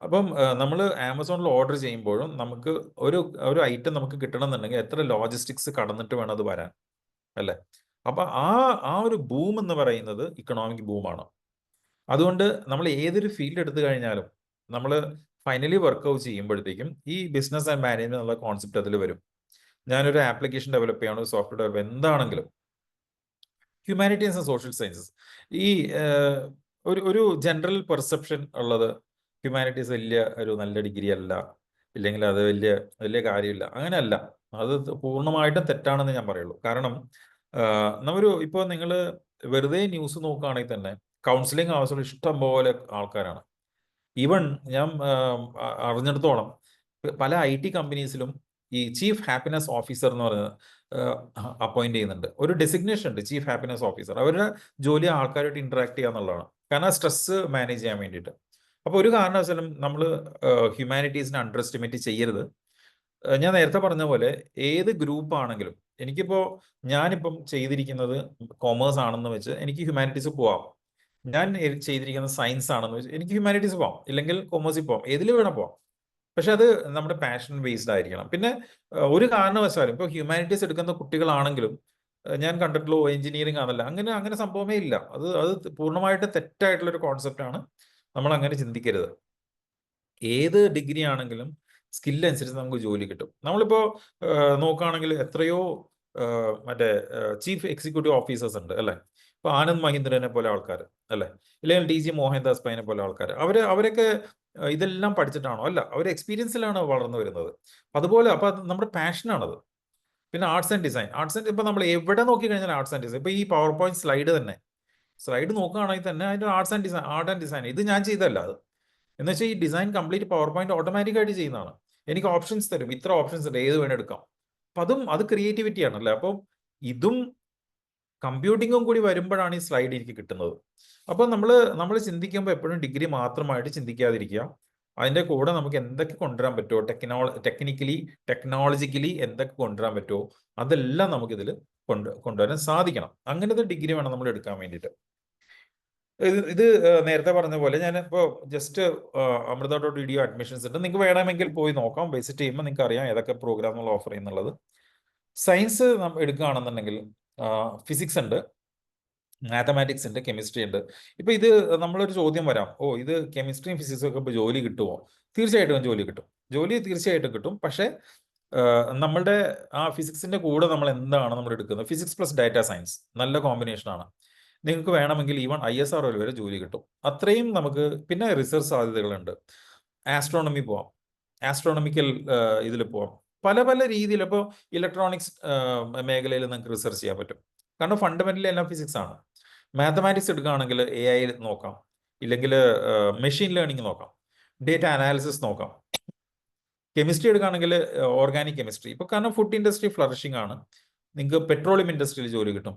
അപ്പം നമ്മൾ ആമസോണിൽ ഓർഡർ ചെയ്യുമ്പോഴും നമുക്ക് ഒരു ഐറ്റം നമുക്ക് കിട്ടണമെന്നുണ്ടെങ്കിൽ എത്ര ലോജിസ്റ്റിക്സ് കടന്നിട്ട് വേണം അത് വരാൻ, അല്ലേ? അപ്പൊ ആ ഒരു ബൂം എന്ന് പറയുന്നത് ഇക്കണോമിക് ബൂമാണ്. അതുകൊണ്ട് നമ്മൾ ഏതൊരു ഫീൽഡ് എടുത്തു കഴിഞ്ഞാലും നമ്മൾ ഫൈനലി വർക്ക്ഔട്ട് ചെയ്യുമ്പോഴത്തേക്കും ഈ ബിസിനസ് ആൻഡ് മാനേജ്മെന്റ് എന്നുള്ള കോൺസെപ്റ്റ് അതിൽ വരും. ഞാനൊരു ആപ്ലിക്കേഷൻ ഡെവലപ്പ് ചെയ്യണോ, സോഫ്റ്റ്വെയർ ഡെവലപ്പ് എന്താണെങ്കിലും, ഹ്യൂമാനിറ്റീസ് ആൻഡ് സോഷ്യൽ സയൻസസ്, ഈ ഒരു ജനറൽ പെർസെപ്ഷൻ ഉള്ളത് ഹ്യൂമാനിറ്റീസ് വലിയ ഒരു നല്ല ഡിഗ്രി അല്ല, ഇല്ലെങ്കിൽ അത് വലിയ വലിയ കാര്യമില്ല. അങ്ങനെയല്ല, അത് പൂർണ്ണമായിട്ടും തെറ്റാണെന്ന് ഞാൻ പറയുള്ളൂ. കാരണം ഇപ്പോൾ നിങ്ങൾ വെറുതെ ന്യൂസ് നോക്കുകയാണെങ്കിൽ തന്നെ കൗൺസിലിംഗ് ആവശ്യമുള്ള ഇഷ്ടം പോലെ ആൾക്കാരാണ്. ഈവൻ ഞാൻ അറിഞ്ഞിടത്തോളം പല IT കമ്പനീസിലും ഈ ചീഫ് ഹാപ്പിനെസ് ഓഫീസർ എന്ന് പറയുന്നത് അപ്പോയിന്റ് ചെയ്യുന്നുണ്ട്. ഒരു ഡെസിഗ്നേഷൻ ഉണ്ട്, ചീഫ് ഹാപ്പിനെസ് ഓഫീസർ. അവരുടെ ജോലി ആൾക്കാരായിട്ട് ഇന്ററാക്ട് ചെയ്യുക എന്നുള്ളതാണ്, കാരണം സ്ട്രെസ് മാനേജ് ചെയ്യാൻ വേണ്ടിയിട്ട്. അപ്പോൾ ഒരു കാരണവശാലും നമ്മൾ ഹ്യൂമാനിറ്റീസിനെ അണ്ടർ എസ്റ്റിമേറ്റ് ചെയ്യരുത്. ഞാൻ നേരത്തെ പറഞ്ഞ പോലെ ഏത് ഗ്രൂപ്പ് ആണെങ്കിലും, ഞാനിപ്പം ചെയ്തിരിക്കുന്നത് കോമേഴ്സ് ആണെന്ന് വെച്ച് എനിക്ക് ഹ്യൂമാനിറ്റീസ് പോവാം. ഞാൻ ചെയ്തിരിക്കുന്നത് സയൻസ് ആണെന്ന് വെച്ച് എനിക്ക് ഹ്യൂമാനിറ്റീസ് പോവാം, ഇല്ലെങ്കിൽ കൊമേഴ്സിൽ പോവാം, ഏതിൽ വേണം പോവാം. പക്ഷെ അത് നമ്മുടെ പാഷൻ ബേസ്ഡ് ആയിരിക്കണം. പിന്നെ ഒരു കാരണവശാലും ഇപ്പോൾ ഹ്യൂമാനിറ്റീസ് എടുക്കുന്ന കുട്ടികളാണെങ്കിലും ഞാൻ കണ്ടിട്ടുള്ള എഞ്ചിനീയറിംഗ് ആണല്ല, അങ്ങനെ സംഭവമേ ഇല്ല. അത് പൂർണ്ണമായിട്ട് തെറ്റായിട്ടുള്ളൊരു കോൺസെപ്റ്റാണ്. നമ്മൾ അങ്ങനെ ചിന്തിക്കരുത്. ഏത് ഡിഗ്രി ആണെങ്കിലും സ്കില്ല് അനുസരിച്ച് നമുക്ക് ജോലി കിട്ടും. നമ്മളിപ്പോൾ നോക്കുകയാണെങ്കിൽ എത്രയോ മറ്റേ ചീഫ് എക്സിക്യൂട്ടീവ് ഓഫീസേഴ്സ് ഉണ്ട്, അല്ലേ? ഇപ്പോൾ ആനന്ദ് മഹീന്ദ്രനെ പോലെ ആൾക്കാർ, അല്ലേ? ഇല്ലെങ്കിൽ DG മോഹൻദാസ് പൈനെ പോലെ ആൾക്കാർ, അവരൊക്കെ ഇതെല്ലാം പഠിച്ചിട്ടാണോ? അല്ല, അവർ എക്സ്പീരിയൻസിലാണ് വളർന്നു വരുന്നത്. അതുപോലെ അപ്പോൾ അത് നമ്മുടെ പാഷനാണത്. പിന്നെ ആർട്സ് ആൻഡ് ഡിസൈൻ, ഇപ്പോൾ നമ്മൾ എവിടെ നോക്കി കഴിഞ്ഞാൽ ആർട്സ് ആൻഡ് ഡിസൈൻ. ഇപ്പോൾ ഈ പവർ പോയിന്റ് സ്ലൈഡ് നോക്കുകയാണെങ്കിൽ തന്നെ അതിൻ്റെ ആർട്ട് ആൻഡ് ഡിസൈൻ. ഇത് ഞാൻ ചെയ്തല്ല, അത് എന്ന് വെച്ചാൽ ഈ design complete power point automatic ആയിട്ട് ചെയ്യുന്നതാണ്. എനിക്ക് ഓപ്ഷൻസ് തരും, ഇത്ര ഓപ്ഷൻസ് ഉണ്ട്, ഏത് വേണം എടുക്കാം. അപ്പം അത് ക്രിയേറ്റിവിറ്റി ആണല്ലേ. അപ്പം ഇതും കമ്പ്യൂട്ടിങ്ങും കൂടി വരുമ്പോഴാണ് ഈ സ്ലൈഡ് എനിക്ക് കിട്ടുന്നത്. അപ്പം നമ്മൾ ചിന്തിക്കുമ്പോൾ എപ്പോഴും ഡിഗ്രി മാത്രമായിട്ട് ചിന്തിക്കാതിരിക്കുക. അതിൻ്റെ കൂടെ നമുക്ക് എന്തൊക്കെ കൊണ്ടുവരാൻ പറ്റുമോ, ടെക്നോളജിക്കലി എന്തൊക്കെ കൊണ്ടുവരാൻ പറ്റുമോ അതെല്ലാം നമുക്കിതിൽ കൊണ്ടുവരാൻ സാധിക്കണം. അങ്ങനത്തെ ഡിഗ്രി വേണം നമ്മൾ എടുക്കാൻ വേണ്ടിയിട്ട്. ഇത് നേരത്തെ പറഞ്ഞ പോലെ ഞാനിപ്പോൾ ജസ്റ്റ് Amrita.edu അഡ്മിഷൻസ് ഉണ്ട്, നിങ്ങൾക്ക് വേണമെങ്കിൽ പോയി നോക്കാം. വിസിറ്റ് ചെയ്യുമ്പോൾ നിങ്ങൾക്ക് അറിയാം ഏതൊക്കെ പ്രോഗ്രാമുകൾ ഓഫർ ചെയ്യുന്നുള്ളത്. സയൻസ് എടുക്കുകയാണെന്നുണ്ടെങ്കിൽ ഫിസിക്സ് ഉണ്ട്, മാത്തമാറ്റിക്സ് ഉണ്ട്, കെമിസ്ട്രി ഉണ്ട്. ഇപ്പൊ ഇത് നമ്മളൊരു ചോദ്യം വരാം, ഇത് കെമിസ്ട്രിയും ഫിസിക്സും ഒക്കെ ഇപ്പോൾ ജോലി കിട്ടുമോ? തീർച്ചയായിട്ടും ജോലി കിട്ടും, ജോലി തീർച്ചയായിട്ടും കിട്ടും. പക്ഷേ നമ്മളുടെ ആ ഫിസിക്സിന്റെ കൂടെ നമ്മൾ എന്താണ് നമ്മൾ എടുക്കുന്നത്, ഫിസിക്സ് പ്ലസ് ഡാറ്റ സയൻസ് നല്ല കോമ്പിനേഷനാണ്. നിങ്ങൾക്ക് വേണമെങ്കിൽ ഈവൺ ISRO വരെ ജോലി കിട്ടും, അത്രയും നമുക്ക്. പിന്നെ റിസർച്ച് സാധ്യതകളുണ്ട്. ആസ്ട്രോണമി പോവാം, ആസ്ട്രോണമിക്കൽ ഇതിൽ പോവാം, പല പല രീതിയിൽ. ഇപ്പോൾ ഇലക്ട്രോണിക്സ് മേഖലയിൽ നിങ്ങൾക്ക് റിസർച്ച് ചെയ്യാൻ പറ്റും, കാരണം ഫണ്ടമെന്റലി എല്ലാം ഫിസിക്സ് ആണ്. മാത്തമാറ്റിക്സ് എടുക്കുകയാണെങ്കിൽ AI നോക്കാം, ഇല്ലെങ്കിൽ മെഷീൻ ലേണിംഗ് നോക്കാം, ഡേറ്റ അനാലിസിസ് നോക്കാം. കെമിസ്ട്രി എടുക്കുകയാണെങ്കിൽ ഓർഗാനിക് കെമിസ്ട്രി. ഇപ്പോൾ കാരണം ഫുഡ് ഇൻഡസ്ട്രി ഫ്ലറിഷിംഗ് ആണ്, നിങ്ങൾക്ക് പെട്രോളിയം ഇൻഡസ്ട്രിയിൽ ജോലി കിട്ടും.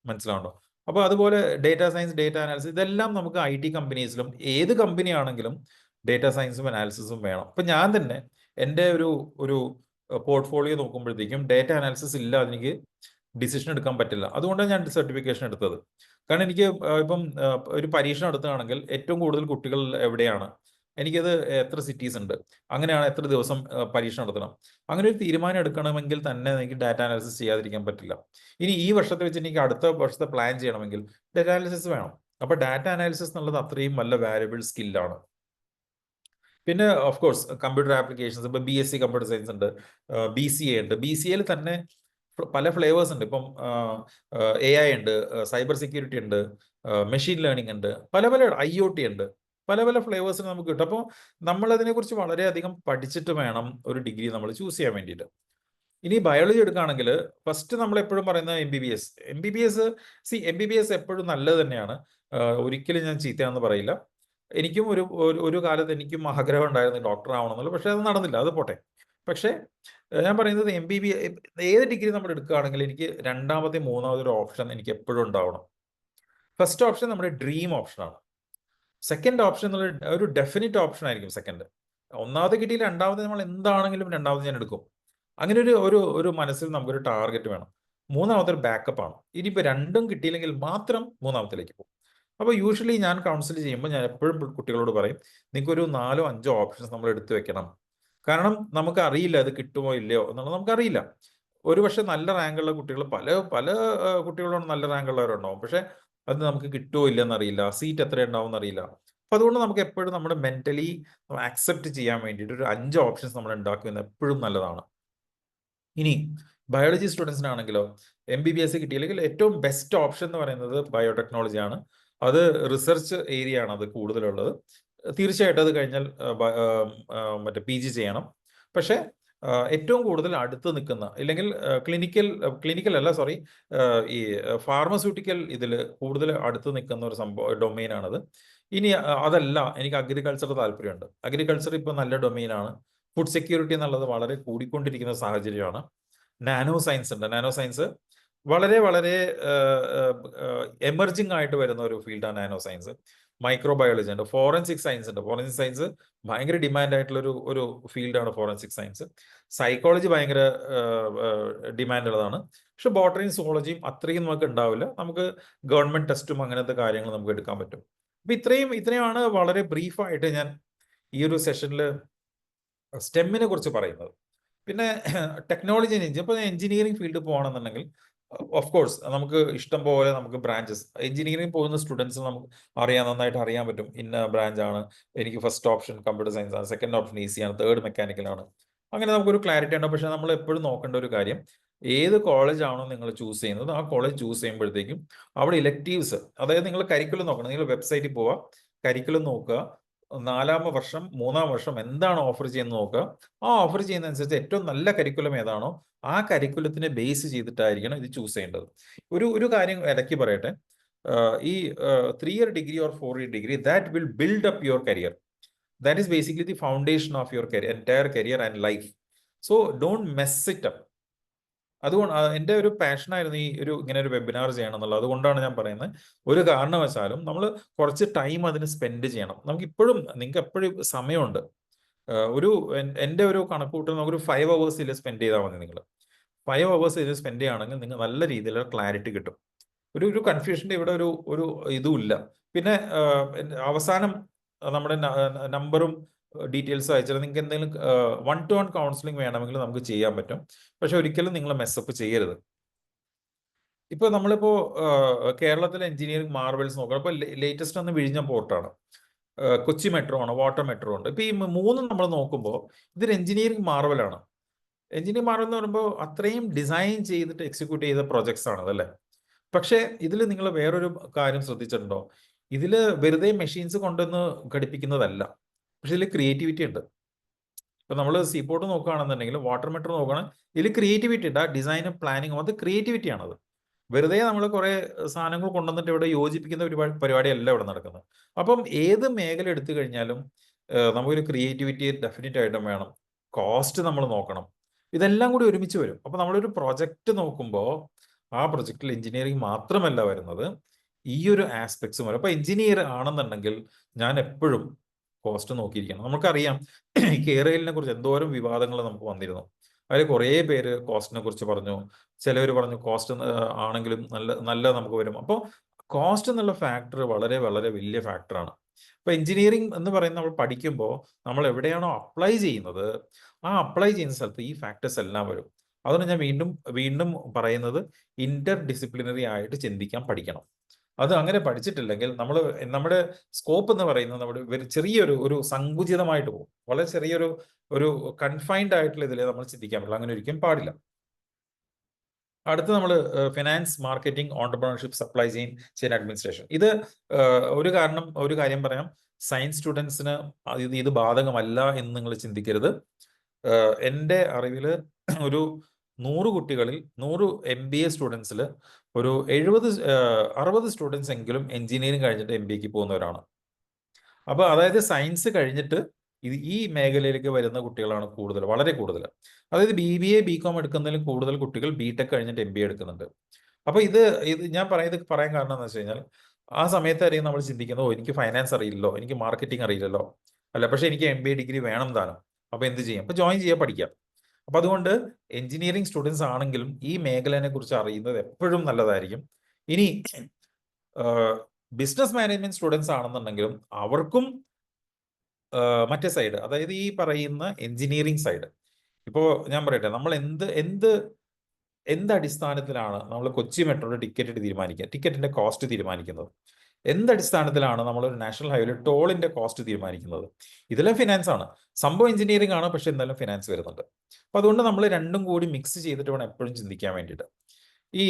മനസ്സിലാവുണ്ടോ? അപ്പോൾ അതുപോലെ ഡേറ്റ സയൻസ്, ഡേറ്റ അനാലിസിസ്, ഇതെല്ലാം നമുക്ക് IT കമ്പനീസിലും ഏത് കമ്പനി ആണെങ്കിലും ഡേറ്റ സയൻസും അനാലിസിസും വേണം. ഇപ്പം ഞാൻ തന്നെ എൻ്റെ ഒരു പോർട്ട്ഫോളിയോ നോക്കുമ്പോഴത്തേക്കും ഡേറ്റ അനാലിസിസ് ഇല്ലാതെ എനിക്ക് ഡിസിഷൻ എടുക്കാൻ പറ്റില്ല. അതുകൊണ്ടാണ് ഞാൻ സർട്ടിഫിക്കേഷൻ എടുത്തത്. കാരണം എനിക്ക് ഇപ്പം ഒരു പരീക്ഷ നടത്തുകയാണെങ്കിൽ ഏറ്റവും കൂടുതൽ കുട്ടികൾ എവിടെയാണ്, എനിക്കത് എത്ര സിറ്റീസ് ഉണ്ട്, അങ്ങനെയാണ് എത്ര ദിവസം പരീക്ഷ നടത്തണം, അങ്ങനെ ഒരു തീരുമാനം എടുക്കണമെങ്കിൽ തന്നെ എനിക്ക് ഡാറ്റ അനാലിസിസ് ചെയ്യാതിരിക്കാൻ പറ്റില്ല. ഇനി ഈ വർഷത്തെ വെച്ച് എനിക്ക് അടുത്ത വർഷത്തെ പ്ലാൻ ചെയ്യണമെങ്കിൽ ഡാറ്റ അനാലിസിസ് വേണം. അപ്പൊ ഡാറ്റ അനാലിസിസ് എന്നുള്ളത് അത്രയും നല്ല വാല്യുബിൾ സ്കില്ലാണ്. പിന്നെ ഓഫ് കോഴ്സ് കമ്പ്യൂട്ടർ ആപ്ലിക്കേഷൻസ്, ഇപ്പൊ BSc കമ്പ്യൂട്ടർ സയൻസ് ഉണ്ട്, BCA ഉണ്ട്. BCAയിൽ തന്നെ പല ഫ്ലേവേഴ്സ് ഉണ്ട്. ഇപ്പം AI ഉണ്ട്, സൈബർ സെക്യൂരിറ്റി ഉണ്ട്, മെഷീൻ ലേണിംഗ് ഉണ്ട്, പല പല IoT ഉണ്ട്, പല പല ഫ്ലേവേഴ്സിന് നമുക്ക് കിട്ടും. അപ്പോൾ നമ്മൾ അതിനെക്കുറിച്ച് വളരെയധികം പഠിച്ചിട്ട് വേണം ഒരു ഡിഗ്രി നമ്മൾ ചൂസ് ചെയ്യാൻ വേണ്ടിയിട്ട്. ഇനി ബയോളജി എടുക്കുകയാണെങ്കിൽ ഫസ്റ്റ് നമ്മൾ എപ്പോഴും പറയുന്നത് MBBS. MBBS എപ്പോഴും നല്ലത് തന്നെയാണ്, ഒരിക്കലും ഞാൻ ചീത്തയാണെന്ന് പറയില്ല. എനിക്കും ഒരു കാലത്ത് എനിക്കും ആഗ്രഹം ഉണ്ടായിരുന്നു ഡോക്ടർ ആവണമെന്നുള്ളത്, പക്ഷെ അത് നടന്നില്ല, അത് പോട്ടെ. പക്ഷേ ഞാൻ പറയുന്നത് MBBS ഏത് ഡിഗ്രി നമ്മൾ എടുക്കുകയാണെങ്കിൽ എനിക്ക് രണ്ടാമത്തെ മൂന്നാമതൊരു ഓപ്ഷൻ എനിക്ക് എപ്പോഴും ഉണ്ടാവണം. ഫസ്റ്റ് ഓപ്ഷൻ നമ്മുടെ ഡ്രീം ഓപ്ഷനാണ്. സെക്കൻഡ് ഓപ്ഷൻ എന്നുള്ള ഒരു ഡെഫിനിറ്റ് ഓപ്ഷൻ ആയിരിക്കും സെക്കൻഡ്. ഒന്നാമത് കിട്ടിയില്ല, രണ്ടാമത് നമ്മൾ എന്താണെങ്കിലും രണ്ടാമത് ഞാൻ എടുക്കും. അങ്ങനെ ഒരു ഒരു ഒരു മനസ്സിൽ നമുക്കൊരു ടാർഗറ്റ് വേണം. മൂന്നാമത്തെ ഒരു ബാക്കപ്പ് ആണ്. ഇനിയിപ്പോൾ രണ്ടും കിട്ടിയില്ലെങ്കിൽ മാത്രം മൂന്നാമത്തിലേക്ക് പോകും. അപ്പോൾ യൂഷ്വലി ഞാൻ കൗൺസിൽ ചെയ്യുമ്പോൾ ഞാൻ എപ്പോഴും കുട്ടികളോട് പറയും, നിങ്ങൾക്കൊരു 4-5 ഓപ്ഷൻസ് നമ്മൾ എടുത്തു വെക്കണം. കാരണം നമുക്ക് അറിയില്ല അത് കിട്ടുമോ ഇല്ലയോ എന്നുള്ളത് നമുക്കറിയില്ല. ഒരുപക്ഷെ നല്ല റാങ്കുള്ള കുട്ടികൾ പല പല കുട്ടികളോട് നല്ല റാങ്കുള്ളവരുണ്ടാവും, പക്ഷെ അത് നമുക്ക് കിട്ടുമോ ഇല്ലെന്നറിയില്ല, സീറ്റ് എത്ര ഉണ്ടാവും എന്നറിയില്ല. അപ്പൊ അതുകൊണ്ട് നമുക്ക് എപ്പോഴും നമ്മുടെ മെന്റലി അക്സെപ്റ്റ് ചെയ്യാൻ വേണ്ടിയിട്ട് ഒരു 5 ഓപ്ഷൻസ് നമ്മൾ ഉണ്ടാക്കുന്നത് എപ്പോഴും നല്ലതാണ്. ഇനി ബയോളജി സ്റ്റുഡൻസിനാണെങ്കിലോ MBBS കിട്ടിയില്ലെങ്കിൽ ഏറ്റവും ബെസ്റ്റ് ഓപ്ഷൻ എന്ന് പറയുന്നത് ബയോടെക്നോളജി ആണ്. അത് റിസർച്ച് ഏരിയ ആണ് അത് കൂടുതലുള്ളത്. തീർച്ചയായിട്ടും അത് കഴിഞ്ഞാൽ മറ്റേ PG ചെയ്യണം. പക്ഷേ ഏറ്റവും കൂടുതൽ അടുത്ത് നിൽക്കുന്ന, ഇല്ലെങ്കിൽ ക്ലിനിക്കൽ അല്ല, സോറി, ഈ ഫാർമസ്യൂട്ടിക്കൽ ഇതിൽ കൂടുതൽ അടുത്ത് നിൽക്കുന്ന ഒരു ഡൊമെയിനാണത്. ഇനി അതല്ല, എനിക്ക് അഗ്രികൾച്ചർ താല്പര്യമുണ്ട്. അഗ്രികൾച്ചർ ഇപ്പോൾ നല്ല ഡൊമെയിനാണ്. ഫുഡ് സെക്യൂരിറ്റി എന്നുള്ളത് വളരെ കൂടിക്കൊണ്ടിരിക്കുന്ന സാഹചര്യമാണ്. നാനോ സയൻസ് ഉണ്ട്. നാനോ സയൻസ് വളരെ വളരെ എമർജിങ് ആയിട്ട് വരുന്ന ഒരു ഫീൽഡാണ് നാനോ സയൻസ്. മൈക്രോബയോളജി ഉണ്ട്, ഫോറൻസിക് സയൻസ് ഉണ്ട്. ഫോറൻസിക് സയൻസ് ഭയങ്കര ഡിമാൻഡ് ആയിട്ടുള്ള ഒരു ഫീൽഡാണ് ഫോറൻസിക് സയൻസ്. സൈക്കോളജി ഭയങ്കര ഡിമാൻഡ് ഉള്ളതാണ്. പക്ഷെ ബോട്ടണിയും സുവോളജിയും അത്രയും നമുക്ക് ഉണ്ടാവില്ല. നമുക്ക് ഗവൺമെന്റ് ടെസ്റ്റും അങ്ങനത്തെ കാര്യങ്ങൾ നമുക്ക് എടുക്കാൻ പറ്റും. അപ്പൊ ഇത്രയുമാണ് വളരെ ബ്രീഫായിട്ട് ഞാൻ ഈ ഒരു സെഷനിൽ സ്റ്റെമ്മിനെ കുറിച്ച് പറയുന്നത്. പിന്നെ ടെക്നോളജി ഇപ്പോൾ എഞ്ചിനീയറിംഗ് ഫീൽഡ് പോകണമെന്നുണ്ടെങ്കിൽ ഓഫ് കോഴ്സ് നമുക്ക് ഇഷ്ടം പോലെ നമുക്ക് ബ്രാഞ്ചസ്, എഞ്ചിനീയറിംഗ് പോകുന്ന സ്റ്റുഡൻസ് നമുക്ക് നന്നായിട്ട് അറിയാൻ പറ്റും. ഇന്ന ബ്രാഞ്ചാണ്, എനിക്ക് ഫസ്റ്റ് ഓപ്ഷൻ കമ്പ്യൂട്ടർ സയൻസ് ആണ്, സെക്കൻഡ് ഓപ്ഷൻ EC ആണ്, തേർഡ് മെക്കാനിക്കലാണ്. അങ്ങനെ നമുക്കൊരു ക്ലാരിറ്റി ഉണ്ടാവും. പക്ഷെ നമ്മൾ എപ്പോഴും നോക്കേണ്ട ഒരു കാര്യം, ഏത് കോളേജ് ആണോ നിങ്ങൾ ചൂസ് ചെയ്യുന്നത്, ആ കോളേജ് ചൂസ് ചെയ്യുമ്പോഴത്തേക്കും അവിടെ ഇലക്റ്റീവ്സ്, അതായത് നിങ്ങൾ കരിക്കുലം നോക്കണം. നിങ്ങൾ വെബ്സൈറ്റിൽ പോവുക, കരിക്കുലം നോക്കുക, 4ാം വർഷം 3ാം വർഷം എന്താണ് ഓഫർ ചെയ്യുന്നത് നോക്കുക. ആ ഓഫർ ചെയ്യുന്നതനുസരിച്ച് ഏറ്റവും നല്ല കരിക്കുലം ഏതാണോ ആ കരിക്കുലത്തിനെ ബേസ് ചെയ്തിട്ടായിരിക്കണം ഇത് ചൂസ് ചെയ്യേണ്ടത്. ഒരു കാര്യം ഇടയ്ക്ക് പറയട്ടെ, ഈ 3-year degree or 4-year degree that will build up your career. That is basically the foundation of your entire career and life. So don't mess it up. അതുകൊണ്ട് എൻ്റെ ഒരു പാഷനായിരുന്നു ഇങ്ങനെ ഒരു വെബിനാർ ചെയ്യണം എന്നുള്ളത്. അതുകൊണ്ടാണ് ഞാൻ പറയുന്നത്, ഒരു കാരണവശാലും നമ്മൾ കുറച്ച് ടൈം അതിന് സ്പെൻഡ് ചെയ്യണം. നിങ്ങൾക്ക് എപ്പോഴും സമയമുണ്ട്. എൻ്റെ ഒരു കണക്കൂട്ടൽ നമുക്കൊരു 5 hours സ്പെൻഡ് ചെയ്താൽ മതി. നിങ്ങൾ 5 hours ഇതിൽ സ്പെൻഡ് ചെയ്യുകയാണെങ്കിൽ നിങ്ങൾ നല്ല രീതിയിലുള്ള ക്ലാരിറ്റി കിട്ടും. ഒരു കൺഫ്യൂഷൻ്റെ ഇവിടെ ഒരു ഇതുമില്ല. പിന്നെ അവസാനം നമ്മുടെ നമ്പറും ഡീറ്റെയിൽസ് അയച്ചാൽ നിങ്ങൾക്ക് എന്തെങ്കിലും 1-to-1 കൗൺസിലിംഗ് വേണമെങ്കിൽ നമുക്ക് ചെയ്യാൻ പറ്റും. പക്ഷെ ഒരിക്കലും നിങ്ങൾ മെസ്സപ്പ് ചെയ്യരുത്. ഇപ്പോൾ നമ്മളിപ്പോൾ കേരളത്തിലെ എഞ്ചിനീയറിംഗ് മാർവൽസ് നോക്കണം. ഇപ്പോൾ ലേറ്റസ്റ്റ് ഒന്ന് വിഴിഞ്ഞ പോർട്ടാണ്, കൊച്ചി മെട്രോ ആണ്, വാട്ടർ മെട്രോ ഉണ്ട്. ഇപ്പോൾ ഈ മൂന്നും നമ്മൾ നോക്കുമ്പോൾ ഇതൊരു എഞ്ചിനീയറിംഗ് മാർവലാണ്. എഞ്ചിനീയറിംഗ് മാർവൽ എന്ന് പറയുമ്പോൾ അത്രയും ഡിസൈൻ ചെയ്തിട്ട് എക്സിക്യൂട്ട് ചെയ്ത പ്രൊജക്ട്സ് ആണ് അതല്ലേ. പക്ഷേ ഇതിൽ നിങ്ങൾ വേറൊരു കാര്യം ശ്രദ്ധിച്ചിട്ടുണ്ടോ? ഇതിൽ വെറുതെ മെഷീൻസ് കൊണ്ടുവന്ന് ഘടിപ്പിക്കുന്നതല്ല, പക്ഷെ ഇതിൽ ക്രിയേറ്റിവിറ്റി ഉണ്ട്. ഇപ്പൊ നമ്മൾ സീപോർട്ട് നോക്കുകയാണെന്നുണ്ടെങ്കിൽ, വാട്ടർ മെട്രോ നോക്കുകയാണെങ്കിൽ ഇതിൽ ക്രിയേറ്റിവിറ്റി ഉണ്ട്. ആ ഡിസൈനും പ്ലാനിങ്ങും അത് ക്രിയേറ്റിവിറ്റി ആണത്. വെറുതെ നമ്മൾ കുറെ സാധനങ്ങൾ കൊണ്ടുവന്നിട്ട് ഇവിടെ യോജിപ്പിക്കുന്ന ഒരു പരിപാടിയല്ല ഇവിടെ നടക്കുന്നത്. അപ്പം ഏത് മേഖല എടുത്തു കഴിഞ്ഞാലും നമുക്കൊരു ക്രിയേറ്റിവിറ്റി ഡെഫിനറ്റ് ആയിട്ടും വേണം. കോസ്റ്റ് നമ്മൾ നോക്കണം. ഇതെല്ലാം കൂടി ഒരുമിച്ച് വരും. അപ്പൊ നമ്മളൊരു പ്രൊജക്റ്റ് നോക്കുമ്പോൾ ആ പ്രൊജക്റ്റിൽ എഞ്ചിനീയറിംഗ് മാത്രമല്ല വരുന്നത്, ഈ ഒരു ആസ്പെക്ട്സും വരും. അപ്പൊ എഞ്ചിനീയർ ആണെന്നുണ്ടെങ്കിൽ ഞാൻ എപ്പോഴും കോസ്റ്റ് നോക്കിയിരിക്കണം. നമുക്കറിയാം കേരളിനെ കുറിച്ച് എന്തോരം വിവാദങ്ങൾ നമുക്ക് വന്നിരുന്നു. അതിൽ കുറേ പേര് കോസ്റ്റിനെ കുറിച്ച് പറഞ്ഞു. ചിലവർ പറഞ്ഞു കോസ്റ്റ് ആണെങ്കിലും നല്ല നമുക്ക് വരും. അപ്പോൾ കോസ്റ്റ് എന്നുള്ള ഫാക്ടർ വളരെ വളരെ വലിയ ഫാക്ടറാണ്. അപ്പോൾ എഞ്ചിനീയറിംഗ് എന്ന് പറയുന്നത് നമ്മൾ പഠിക്കുമ്പോൾ നമ്മൾ എവിടെയാണോ അപ്ലൈ ചെയ്യുന്നത്, ആ അപ്ലൈ ചെയ്യുന്ന സ്ഥലത്ത് ഈ ഫാക്ടേഴ്സ് എല്ലാം വരും. അതുകൊണ്ട് ഞാൻ വീണ്ടും വീണ്ടും പറയുന്നത്, ഇന്റർ ഡിസിപ്ലിനറി ആയിട്ട് ചിന്തിക്കാൻ പഠിക്കണം. അത് അങ്ങനെ പഠിച്ചിട്ടില്ലെങ്കിൽ നമ്മുടെ സ്കോപ്പ് എന്ന് പറയുന്നത് നമ്മുടെ ചെറിയൊരു സങ്കുചിതമായിട്ട് പോകും. വളരെ ഒരു കൺഫൈൻഡ് ആയിട്ടുള്ള ഇതിൽ നമ്മൾ ചിന്തിക്കാൻ പറ്റില്ല. അങ്ങനെ ഒരിക്കലും പാടില്ല. അടുത്ത് നമ്മൾ finance, marketing, entrepreneurship, supply chain administration. ഇത് ഒരു കാര്യം പറയാം, സയൻസ് സ്റ്റുഡൻസിന് ഇത് ബാധകമല്ല എന്ന് നിങ്ങൾ ചിന്തിക്കരുത്. എൻ്റെ അറിവിൽ ഒരു 100 കുട്ടികളിൽ 100 MBA സ്റ്റുഡൻസിൽ ഒരു 60 സ്റ്റുഡൻസ് എങ്കിലും എഞ്ചിനീയറിംഗ് കഴിഞ്ഞിട്ട് MBAക്ക് പോകുന്നവരാണ്. അപ്പോൾ അതായത് സയൻസ് കഴിഞ്ഞിട്ട് ഈ മേഖലയിലേക്ക് വരുന്ന കുട്ടികളാണ് കൂടുതൽ, വളരെ കൂടുതൽ. അതായത് BBA BCom എടുക്കുന്നതിലും കൂടുതൽ കുട്ടികൾ BTech കഴിഞ്ഞിട്ട് MBA എടുക്കുന്നുണ്ട്. അപ്പോൾ ഇത് ഞാൻ പറയാൻ കാരണം എന്ന് വെച്ച് കഴിഞ്ഞാൽ, ആ സമയത്തായിരിക്കും നമ്മൾ ചിന്തിക്കുന്നത്, ഓ എനിക്ക് ഫൈനാൻസ് അറിയില്ലല്ലോ, എനിക്ക് മാർക്കറ്റിംഗ് അറിയില്ലല്ലോ, അല്ല പക്ഷെ എനിക്ക് MBA ഡിഗ്രി വേണം താനും, അപ്പോൾ എന്ത് ചെയ്യാം? അപ്പോൾ ജോയിൻ ചെയ്യാൻ പഠിക്കാം. അപ്പോൾ അതുകൊണ്ട് എഞ്ചിനീയറിംഗ് സ്റ്റുഡൻസ് ആണെങ്കിലും ഈ മേഖലയെ കുറിച്ച് അറിയുന്നത് എപ്പോഴും നല്ലതായിരിക്കും. ഇനി ബിസിനസ് മാനേജ്മെന്റ് സ്റ്റുഡൻസ് ആണെന്നുണ്ടെങ്കിലും അവർക്കും മറ്റേ സൈഡ്, അതായത് ഈ പറയുന്ന എഞ്ചിനീയറിംഗ് സൈഡ്. ഇപ്പോൾ ഞാൻ പറയട്ടെ, നമ്മൾ എന്ത് അടിസ്ഥാനത്തിലാണ് നമ്മൾ കൊച്ചി മെട്രോയുടെ ടിക്കറ്റിന്റെ കോസ്റ്റ് തീരുമാനിക്കുന്നത്? എന്ത് അടിസ്ഥാനത്തിലാണ് നമ്മൾ ഒരു നാഷണൽ ഹൈവേയിൽ ടോളിന്റെ കോസ്റ്റ് തീരുമാനിക്കുന്നത്? ഇതെല്ലാം ഫിനാൻസ് ആണ്. സംഭവം എഞ്ചിനീയറിംഗ് ആണ്, പക്ഷെ എന്തായാലും ഫിനാൻസ് വരുന്നുണ്ട്. അപ്പൊ അതുകൊണ്ട് നമ്മൾ രണ്ടും കൂടി മിക്സ് ചെയ്തിട്ട് വേണം എപ്പോഴും ചിന്തിക്കാൻ വേണ്ടിയിട്ട്. ഈ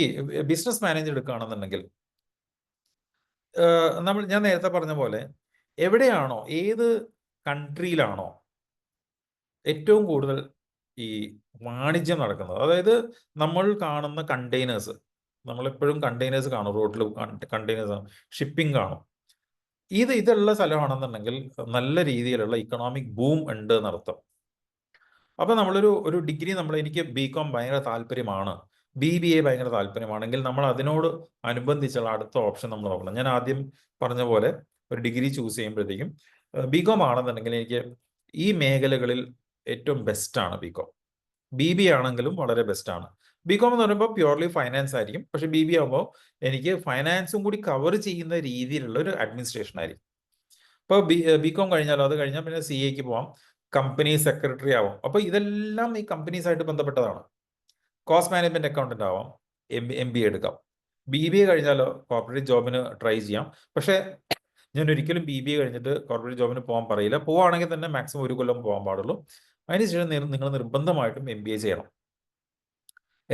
ബിസിനസ് മാനേജർ എടുക്കുകയാണെന്നുണ്ടെങ്കിൽ ഞാൻ നേരത്തെ പറഞ്ഞ പോലെ, എവിടെയാണോ, ഏത് കൺട്രിയിലാണോ ഏറ്റവും കൂടുതൽ ഈ വാണിജ്യം നടക്കുന്നത്, അതായത് നമ്മൾ കാണുന്ന കണ്ടെയ്നേഴ്സ്, നമ്മളെപ്പോഴും കണ്ടെയ്നേഴ്സ് കാണും, റോഡിൽ കണ്ടെയ്നേഴ്സ്, ഷിപ്പിംഗ് കാണും. ഇതുള്ള സ്ഥലമാണെന്നുണ്ടെങ്കിൽ നല്ല രീതിയിലുള്ള ഇക്കണോമിക് ബൂം ഉണ്ട് എന്നർത്ഥം. അപ്പൊ ഒരു ഡിഗ്രി എനിക്ക് BCom ഭയങ്കര താല്പര്യമാണ്, BBA ഭയങ്കര താല്പര്യമാണെങ്കിൽ നമ്മൾ അതിനോട് അനുബന്ധിച്ചുള്ള അടുത്ത ഓപ്ഷൻ നമ്മൾ നോക്കണം. ഞാൻ ആദ്യം പറഞ്ഞ പോലെ ഒരു ഡിഗ്രി ചൂസ് ചെയ്യുമ്പോഴത്തേക്കും BCom ആണെന്നുണ്ടെങ്കിൽ എനിക്ക് ഈ മേഖലകളിൽ ഏറ്റവും ബെസ്റ്റാണ് BCom. BBA ആണെങ്കിലും വളരെ ബെസ്റ്റാണ്. BCom എന്ന് പറയുമ്പോൾ പ്യുവർലി ഫൈനാൻസ് ആയിരിക്കും, പക്ഷെ BBA ആകുമ്പോൾ എനിക്ക് ഫൈനാൻസും കൂടി കവർ ചെയ്യുന്ന രീതിയിലുള്ള ഒരു അഡ്മിനിസ്ട്രേഷൻ ആയിരിക്കും. ഇപ്പോൾ BCom കഴിഞ്ഞാലോ, അത് കഴിഞ്ഞാൽ പിന്നെ CAക്ക് പോവാം, കമ്പനി സെക്രട്ടറി ആവാം. അപ്പോൾ ഇതെല്ലാം ഈ കമ്പനീസായിട്ട് ബന്ധപ്പെട്ടതാണ്. കോസ്റ്റ് മാനേജ്മെന്റ് അക്കൗണ്ടന്റ് ആവാം, MBA എടുക്കാം. BBA കഴിഞ്ഞാലോ കോർപ്പറേറ്റ് ജോബിന് ട്രൈ ചെയ്യാം. പക്ഷേ ഞാൻ ഒരിക്കലും BBA കഴിഞ്ഞിട്ട് കോർപ്പറേറ്റ് ജോബിന് പോകാൻ പറയില്ല. പോവുകയാണെങ്കിൽ തന്നെ മാക്സിമം 1 കൊല്ലം പോകാൻ പാടുള്ളൂ. അതിനുശേഷം നിങ്ങൾ നിർബന്ധമായിട്ടും MBA ചെയ്യണം.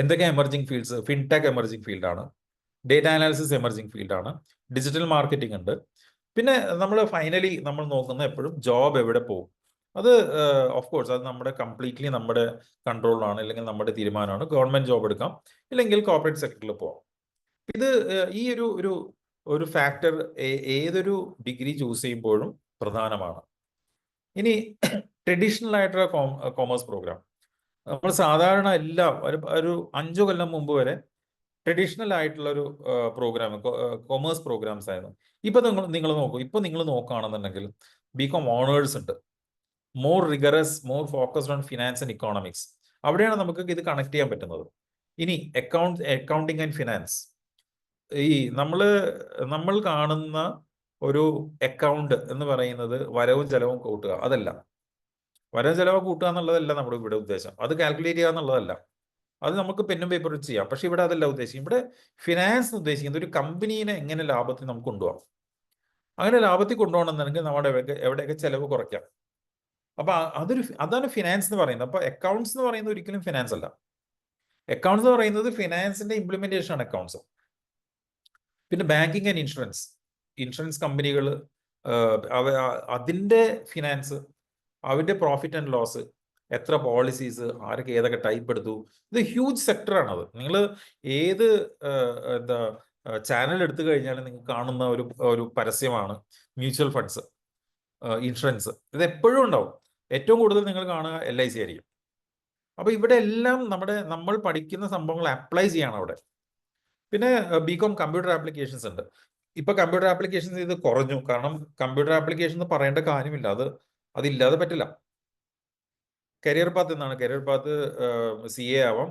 എന്തൊക്കെ എമർജിംഗ് ഫീൽഡ്സ്? ഫിൻടെക് എമർജിംഗ് ഫീൽഡാണ്, ഡേറ്റ അനാലിസിസ് എമർജിംഗ് ഫീൽഡാണ്, ഡിജിറ്റൽ മാർക്കറ്റിംഗ് ഉണ്ട്. പിന്നെ ഫൈനലി നമ്മൾ നോക്കുന്ന എപ്പോഴും ജോബ് എവിടെ പോകും. അത് ഓഫ് കോഴ്സ് അത് കംപ്ലീറ്റ്ലി നമ്മുടെ കൺട്രോളിലാണ്, അല്ലെങ്കിൽ നമ്മുടെ തീരുമാനമാണ്. ഗവൺമെന്റ് ജോബ് എടുക്കാം, ഇല്ലെങ്കിൽ കോർപ്പറേറ്റ് സെക്ടറിൽ പോകാം. ഇത് ഈ ഒരു ഫാക്ടർ ഏതൊരു ഡിഗ്രി ചൂസ് ചെയ്യുമ്പോഴും പ്രധാനമാണ്. ഇനി ട്രഡീഷണൽ ആയിട്ടുള്ള കോമേഴ്സ് പ്രോഗ്രാം, നമ്മൾ സാധാരണ എല്ലാം ഒരു 5 കൊല്ലം മുമ്പ് വരെ ട്രഡീഷണൽ ആയിട്ടുള്ള ഒരു പ്രോഗ്രാം, കൊമേഴ്സ് പ്രോഗ്രാംസ് ആയിരുന്നു. ഇപ്പൊ നിങ്ങൾ നോക്കൂ, ഇപ്പൊ നിങ്ങൾ നോക്കുകയാണെന്നുണ്ടെങ്കിൽ BCom ഓണേഴ്സ് ഉണ്ട്, more rigorous, more focused on finance and economics. അവിടെയാണ് നമുക്ക് ഇത് കണക്ട് ചെയ്യാൻ പറ്റുന്നത്. ഇനി അക്കൗണ്ടിങ് ആൻഡ് ഫിനാൻസ്, ഈ നമ്മൾ കാണുന്ന ഒരു അക്കൗണ്ട് എന്ന് പറയുന്നത് വരവും ചെലവും കൂട്ടുക, അതല്ല. വരവും ചെലവും കൂട്ടുക എന്നുള്ളതല്ല നമ്മുടെ ഇവിടെ ഉദ്ദേശം. അത് കാൽക്കുലേറ്റ് ചെയ്യുക എന്നുള്ളതല്ല. അത് നമുക്ക് പെന്നും പേപ്പറും ചെയ്യാം. പക്ഷെ ഇവിടെ അതല്ല ഉദ്ദേശിക്കും. ഇവിടെ ഫിനാൻസ് ഉദ്ദേശിക്കുന്നത് ഒരു കമ്പനീനെ എങ്ങനെ ലാഭത്തിൽ നമുക്ക് കൊണ്ടുപോകാം. അങ്ങനെ ലാഭത്തിൽ കൊണ്ടുപോകണമെന്നുണ്ടെങ്കിൽ നമ്മുടെ എവിടെയൊക്കെ ചെലവ് കുറയ്ക്കാം. അപ്പൊ അതാണ് ഫിനാൻസ് എന്ന് പറയുന്നത്. അപ്പൊ അക്കൗണ്ട്സ് എന്ന് പറയുന്നത് ഒരിക്കലും ഫിനാൻസ് അല്ല. അക്കൗണ്ട്സ് എന്ന് പറയുന്നത് ഫിനാൻസിന്റെ ഇംപ്ലിമെന്റേഷൻ ആണ് അക്കൗണ്ട്സ്. പിന്നെ ബാങ്കിങ് ആൻഡ് ഇൻഷുറൻസ് കമ്പനികൾ, അതിന്റെ ഫിനാൻസ്, അവരുടെ പ്രോഫിറ്റ് ആൻഡ് ലോസ്, എത്ര പോളിസീസ്, ആരൊക്കെ ഏതൊക്കെ ടൈപ്പ് എടുത്തു, ഇത് ഹ്യൂജ് സെക്ടറാണത്. നിങ്ങൾ ഏത് ചാനൽ എടുത്തു കഴിഞ്ഞാലും നിങ്ങൾ കാണുന്ന ഒരു പരസ്യമാണ് മ്യൂച്വൽ ഫണ്ട്സ്, ഇൻഷുറൻസ്. ഇത് എപ്പോഴും ഉണ്ടാവും. ഏറ്റവും കൂടുതൽ നിങ്ങൾ കാണുക LIC ആയിരിക്കും. അപ്പൊ ഇവിടെ എല്ലാം നമ്മൾ പഠിക്കുന്ന സംഭവങ്ങൾ അപ്ലൈ ചെയ്യണം അവിടെ. പിന്നെ BCom കമ്പ്യൂട്ടർ ആപ്ലിക്കേഷൻസ് ഉണ്ട്. ഇപ്പൊ കമ്പ്യൂട്ടർ ആപ്ലിക്കേഷൻസ് ഇത് കുറഞ്ഞു, കാരണം കമ്പ്യൂട്ടർ ആപ്ലിക്കേഷൻ എന്ന് പറയേണ്ട കാര്യമില്ല, അതില്ലാതെ പറ്റില്ല. കരിയർ പാത്ത് എന്താണ്? കരിയർ പാത്ത് CA ആവാം,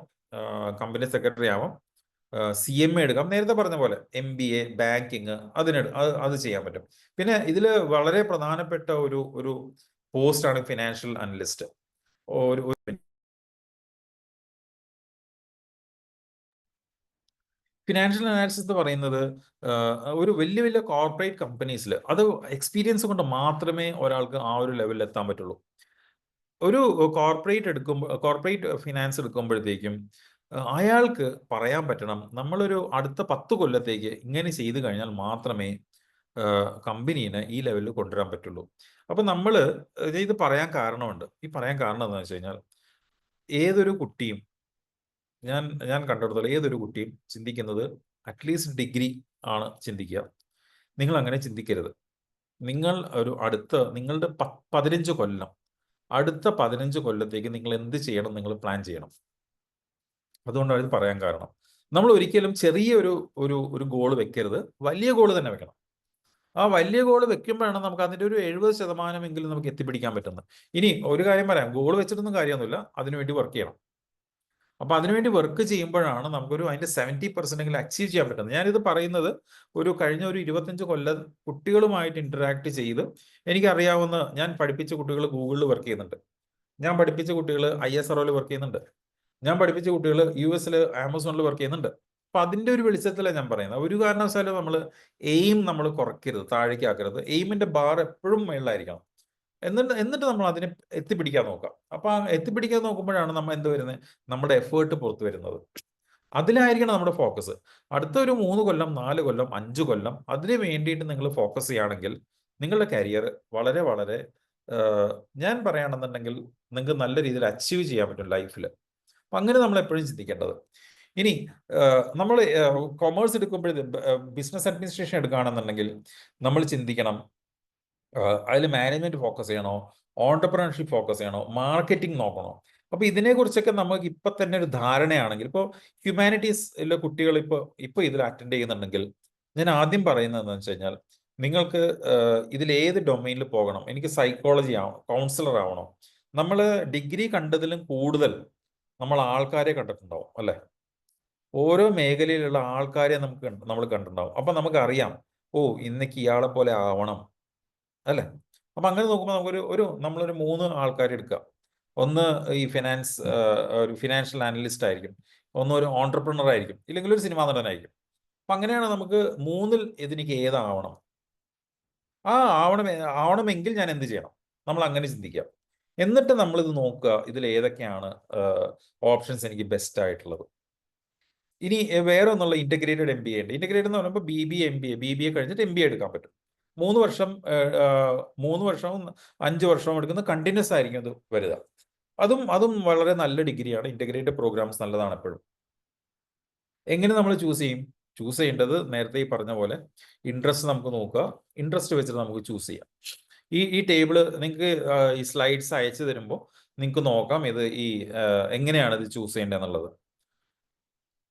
കമ്പനി സെക്രട്ടറി ആവാം, CMA എടുക്കാം, നേരത്തെ പറഞ്ഞ പോലെ MBA, ബാങ്കിങ്, അത് ചെയ്യാൻ പറ്റും. പിന്നെ ഇതിൽ വളരെ പ്രധാനപ്പെട്ട ഒരു പോസ്റ്റാണ് ഫിനാൻഷ്യൽ അനലിസ്റ്റ്. ഫിനാൻഷ്യൽ അനാലിസിസ് എന്ന് പറയുന്നത് ഒരു വലിയ വലിയ കോർപ്പറേറ്റ് കമ്പനീസിൽ, അത് എക്സ്പീരിയൻസ് കൊണ്ട് മാത്രമേ ഒരാൾക്ക് ആ ഒരു ലെവലിൽ എത്താൻ പറ്റുള്ളൂ. ഒരു കോർപ്പറേറ്റ് ഫിനാൻസ് എടുക്കുമ്പോഴത്തേക്കും അയാൾക്ക് പറയാൻ പറ്റണം, നമ്മളൊരു അടുത്ത 10 കൊല്ലത്തേക്ക് ഇങ്ങനെ ചെയ്തു കഴിഞ്ഞാൽ മാത്രമേ കമ്പനീനെ ഈ ലെവലിൽ കൊണ്ടുവരാൻ പറ്റുള്ളൂ. അപ്പൊ ഇത് പറയാൻ കാരണമുണ്ട്. ഈ പറയാൻ കാരണം എന്താണെന്ന് വെച്ച് കഴിഞ്ഞാൽ, ഏതൊരു കുട്ടിയും, ഞാൻ കണ്ടിടത്തോളം ഏതൊരു കുട്ടിയും ചിന്തിക്കുന്നത് അറ്റ്ലീസ്റ്റ് ഡിഗ്രി ആണ് ചിന്തിക്കുക. നിങ്ങൾ അങ്ങനെ ചിന്തിക്കരുത്. നിങ്ങൾ നിങ്ങളുടെ 15 കൊല്ലം, അടുത്ത 15 കൊല്ലത്തേക്ക് നിങ്ങൾ എന്ത് ചെയ്യണം, നിങ്ങൾ പ്ലാൻ ചെയ്യണം. അതുകൊണ്ടാണ് ഇത് പറയാൻ കാരണം. നമ്മൾ ഒരിക്കലും ചെറിയ ഒരു ഗോൾ വെക്കരുത്, വലിയ ഗോൾ തന്നെ വെക്കണം. ആ വലിയ ഗോൾ വെക്കുമ്പോഴാണ് നമുക്ക് അതിൻ്റെ ഒരു 70% നമുക്ക് എത്തിപ്പിടിക്കാൻ പറ്റുന്നത്. ഇനി ഒരു കാര്യം പറയാം, ഗോൾ വെച്ചിട്ടൊന്നും കാര്യമൊന്നുമില്ല, അതിനുവേണ്ടി വർക്ക് ചെയ്യണം. അപ്പൊ അതിനുവേണ്ടി വർക്ക് ചെയ്യുമ്പോഴാണ് നമുക്കൊരു അതിന്റെ 70% അച്ചീവ് ചെയ്യാൻ പറ്റുന്നത്. ഞാനിത് പറയുന്നത് കഴിഞ്ഞ ഒരു 25 കൊല്ലം കുട്ടികളുമായിട്ട് ഇന്ററാക്ട് ചെയ്ത് എനിക്കറിയാവുന്ന, ഞാൻ പഠിപ്പിച്ച കുട്ടികൾ ഗൂഗിളിൽ വർക്ക് ചെയ്യുന്നുണ്ട്, ഞാൻ പഠിപ്പിച്ച കുട്ടികൾ ISROയിൽ വർക്ക് ചെയ്യുന്നുണ്ട്, ഞാൻ പഠിപ്പിച്ച കുട്ടികൾ US ആമസോണിൽ വർക്ക് ചെയ്യുന്നുണ്ട്. അപ്പൊ അതിന്റെ ഒരു വെളിച്ചത്തിലാണ് ഞാൻ പറയുന്നത്. ഒരു കാരണവശാലും നമ്മൾ കുറയ്ക്കരുത്, താഴേക്കാക്കരുത്. എയിമിന്റെ ബാർ എപ്പോഴും മേളിലായിരിക്കണം. എന്നിട്ട് നമ്മൾ അതിനെ എത്തിപ്പിടിക്കാൻ നോക്കാം. അപ്പൊ ആ എത്തിപ്പിടിക്കാൻ നോക്കുമ്പോഴാണ് നമ്മൾ എന്ത് വരുന്നത്, നമ്മുടെ എഫേർട്ട് പുറത്തു വരുന്നത്. അതിലായിരിക്കണം നമ്മുടെ ഫോക്കസ്. അടുത്ത ഒരു 3 കൊല്ലം, 4 കൊല്ലം, 5 കൊല്ലം അതിന് വേണ്ടിയിട്ട് നിങ്ങൾ ഫോക്കസ് ചെയ്യുകയാണെങ്കിൽ നിങ്ങളുടെ കരിയർ വളരെ വളരെ ഞാൻ പറയുകയാണെന്നുണ്ടെങ്കിൽ നിങ്ങൾക്ക് നല്ല രീതിയിൽ അച്ചീവ് ചെയ്യാൻ പറ്റും ലൈഫിൽ. അപ്പൊ അങ്ങനെ നമ്മൾ എപ്പോഴും ചിന്തിക്കേണ്ടത്. ഇനി നമ്മൾ കൊമേഴ്സ് എടുക്കുമ്പോഴേ, ബിസിനസ് അഡ്മിനിസ്ട്രേഷൻ എടുക്കുകയാണെന്നുണ്ടെങ്കിൽ നമ്മൾ ചിന്തിക്കണം, അതിൽ മാനേജ്മെന്റ് ഫോക്കസ് ചെയ്യണോ, ഓണ്ടർപ്രണർഷിപ്പ് ഫോക്കസ് ചെയ്യണോ, മാർക്കറ്റിംഗ് നോക്കണോ? അപ്പൊ ഇതിനെക്കുറിച്ചൊക്കെ നമുക്ക് ഇപ്പൊ തന്നെ ഒരു ധാരണയാണെങ്കിൽ, ഇപ്പോൾ ഹ്യൂമാനിറ്റീസിലെ കുട്ടികൾ ഇപ്പൊ ഇതിൽ അറ്റൻഡ് ചെയ്യുന്നുണ്ടെങ്കിൽ, ഞാൻ ആദ്യം പറയുന്നത് എന്താണെന്ന് വെച്ച് കഴിഞ്ഞാൽ, നിങ്ങൾക്ക് ഇതിൽ ഏത് ഡൊമൈനിൽ പോകണം? എനിക്ക് സൈക്കോളജി ആവണം, കൗൺസിലർ ആവണോ? നമ്മൾ ഡിഗ്രി കണ്ടതിലും കൂടുതൽ നമ്മൾ ആൾക്കാരെ കണ്ടിട്ടുണ്ടാവും അല്ലെ? ഓരോ മേഖലയിലുള്ള ആൾക്കാരെ നമ്മൾ കണ്ടിട്ടുണ്ടാവും. അപ്പൊ നമുക്കറിയാം, ഓ ഇന്നേക്ക് ഇയാളെ പോലെ ആവണം അല്ലെ? അപ്പൊ അങ്ങനെ നോക്കുമ്പോൾ നമ്മളൊരു 3 ആൾക്കാരെ എടുക്കുക. ഒന്ന് ഈ ഒരു ഫിനാൻഷ്യൽ അനലിസ്റ്റ് ആയിരിക്കും, ഒന്ന് ഒരു ഓണ്ടർപ്രണർ ആയിരിക്കും, ഇല്ലെങ്കിൽ ഒരു സിനിമാ നടനായിരിക്കും. അപ്പൊ അങ്ങനെയാണ് നമുക്ക് 3-ൽ എനിക്ക് ഏതാവണം, ആ ആവണമെങ്കിൽ ഞാൻ എന്ത് ചെയ്യണം, നമ്മൾ അങ്ങനെ ചിന്തിക്കാം. എന്നിട്ട് നമ്മളിത് നോക്കുക, ഇതിൽ ഏതൊക്കെയാണ് ഓപ്ഷൻസ് എനിക്ക് ബെസ്റ്റ് ആയിട്ടുള്ളത്. ഇനി വേറെ ഒന്നുള്ള ഇന്റഗ്രേറ്റഡ് MBA ഉണ്ട്. ഇന്റഗ്രേറ്റഡ് എന്ന് പറയുമ്പോൾ BBA MBA, BBA കഴിഞ്ഞിട്ട് MBA എടുക്കാൻ പറ്റും. 3 വർഷം 3 വർഷവും 5 വർഷവും എടുക്കുന്ന കണ്ടിന്യൂസ് ആയിരിക്കും അത് വരിക. അതും വളരെ നല്ല ഡിഗ്രിയാണ്. ഇന്റഗ്രേറ്റഡ് പ്രോഗ്രാംസ് നല്ലതാണ് എപ്പോഴും. എങ്ങനെ നമ്മൾ ചൂസ് ചെയ്യേണ്ടത് നേരത്തെ ഈ പറഞ്ഞ പോലെ ഇൻട്രസ്റ്റ് നമുക്ക് നോക്കുക, ഇൻട്രസ്റ്റ് വെച്ചിട്ട് നമുക്ക് ചൂസ് ചെയ്യാം. ഈ ടേബിള് നിങ്ങൾക്ക് ഈ സ്ലൈഡ്സ് അയച്ചു തരുമ്പോൾ നിങ്ങൾക്ക് നോക്കാം ഇത് എങ്ങനെയാണ് ഇത് ചൂസ് ചെയ്യേണ്ടതെന്നുള്ളത്.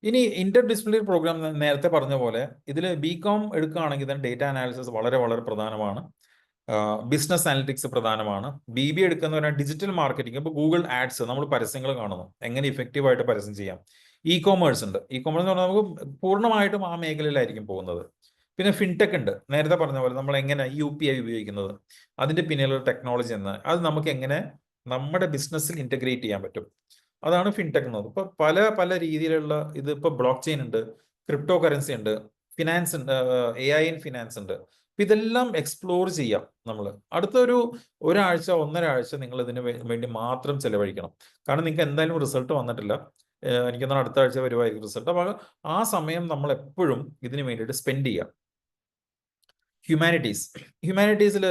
ഇനി ഇന്റർ ഡിസിപ്ലിനറി പ്രോഗ്രാം നേരത്തെ പറഞ്ഞ പോലെ ഇതിൽ BCom എടുക്കുകയാണെങ്കിൽ തന്നെ ഡേറ്റ അനാലിസിസ് വളരെ വളരെ പ്രധാനമാണ്, ബിസിനസ് അനലിറ്റിക്സ് പ്രധാനമാണ്. BBA എടുക്കുന്നവരാണ് ഡിജിറ്റൽ മാർക്കറ്റിംഗ്. ഇപ്പോൾ ഗൂഗിൾ ആഡ്സ് നമ്മൾ പരസ്യങ്ങൾ കാണുന്നു, എങ്ങനെ ഇഫക്റ്റീവായിട്ട് പരസ്യം ചെയ്യാം. ഇ-കോമേഴ്സ് ഉണ്ട്. ഇ-കോമേഴ്സ് എന്ന് പറഞ്ഞാൽ നമുക്ക് പൂർണ്ണമായിട്ടും ആ മേഖലയിലായിരിക്കും പോകുന്നത്. പിന്നെ ഫിൻടെക് ഉണ്ട്, നേരത്തെ പറഞ്ഞ പോലെ നമ്മൾ എങ്ങനെ UPI ഉപയോഗിക്കുന്നത്, അതിന്റെ പിന്നിലുള്ള ടെക്നോളജി അത് നമുക്ക് എങ്ങനെ നമ്മുടെ ബിസിനസ്സിൽ ഇന്റഗ്രേറ്റ് ചെയ്യാൻ പറ്റും, അതാണ് ഫിൻടെക് എന്നത്. ഇപ്പൊ പല പല രീതിയിലുള്ള ഇപ്പൊ ബ്ലോക്ക് ചെയിൻ ഉണ്ട്, ക്രിപ്റ്റോ കറൻസി ഉണ്ട്, ഫിനാൻസ് ഉണ്ട്, AI ഇൻ ഫിനാൻസ് ഉണ്ട്. ഇതെല്ലാം എക്സ്പ്ലോർ ചെയ്യാം നമ്മൾ. അടുത്ത ഒരാഴ്ച 1.5 ആഴ്ച നിങ്ങൾ ഇതിന് വേണ്ടി മാത്രം ചെലവഴിക്കണം. കാരണം നിങ്ങൾക്ക് എന്തായാലും റിസൾട്ട് വന്നിട്ടില്ല, എനിക്കെന്നാൽ അടുത്ത ആഴ്ച വരുമായിരിക്കും റിസൾട്ട്. അപ്പൊ ആ സമയം നമ്മൾ എപ്പോഴും ഇതിന് വേണ്ടിയിട്ട് സ്പെൻഡ് ചെയ്യാം. ഹ്യൂമാനിറ്റീസിൽ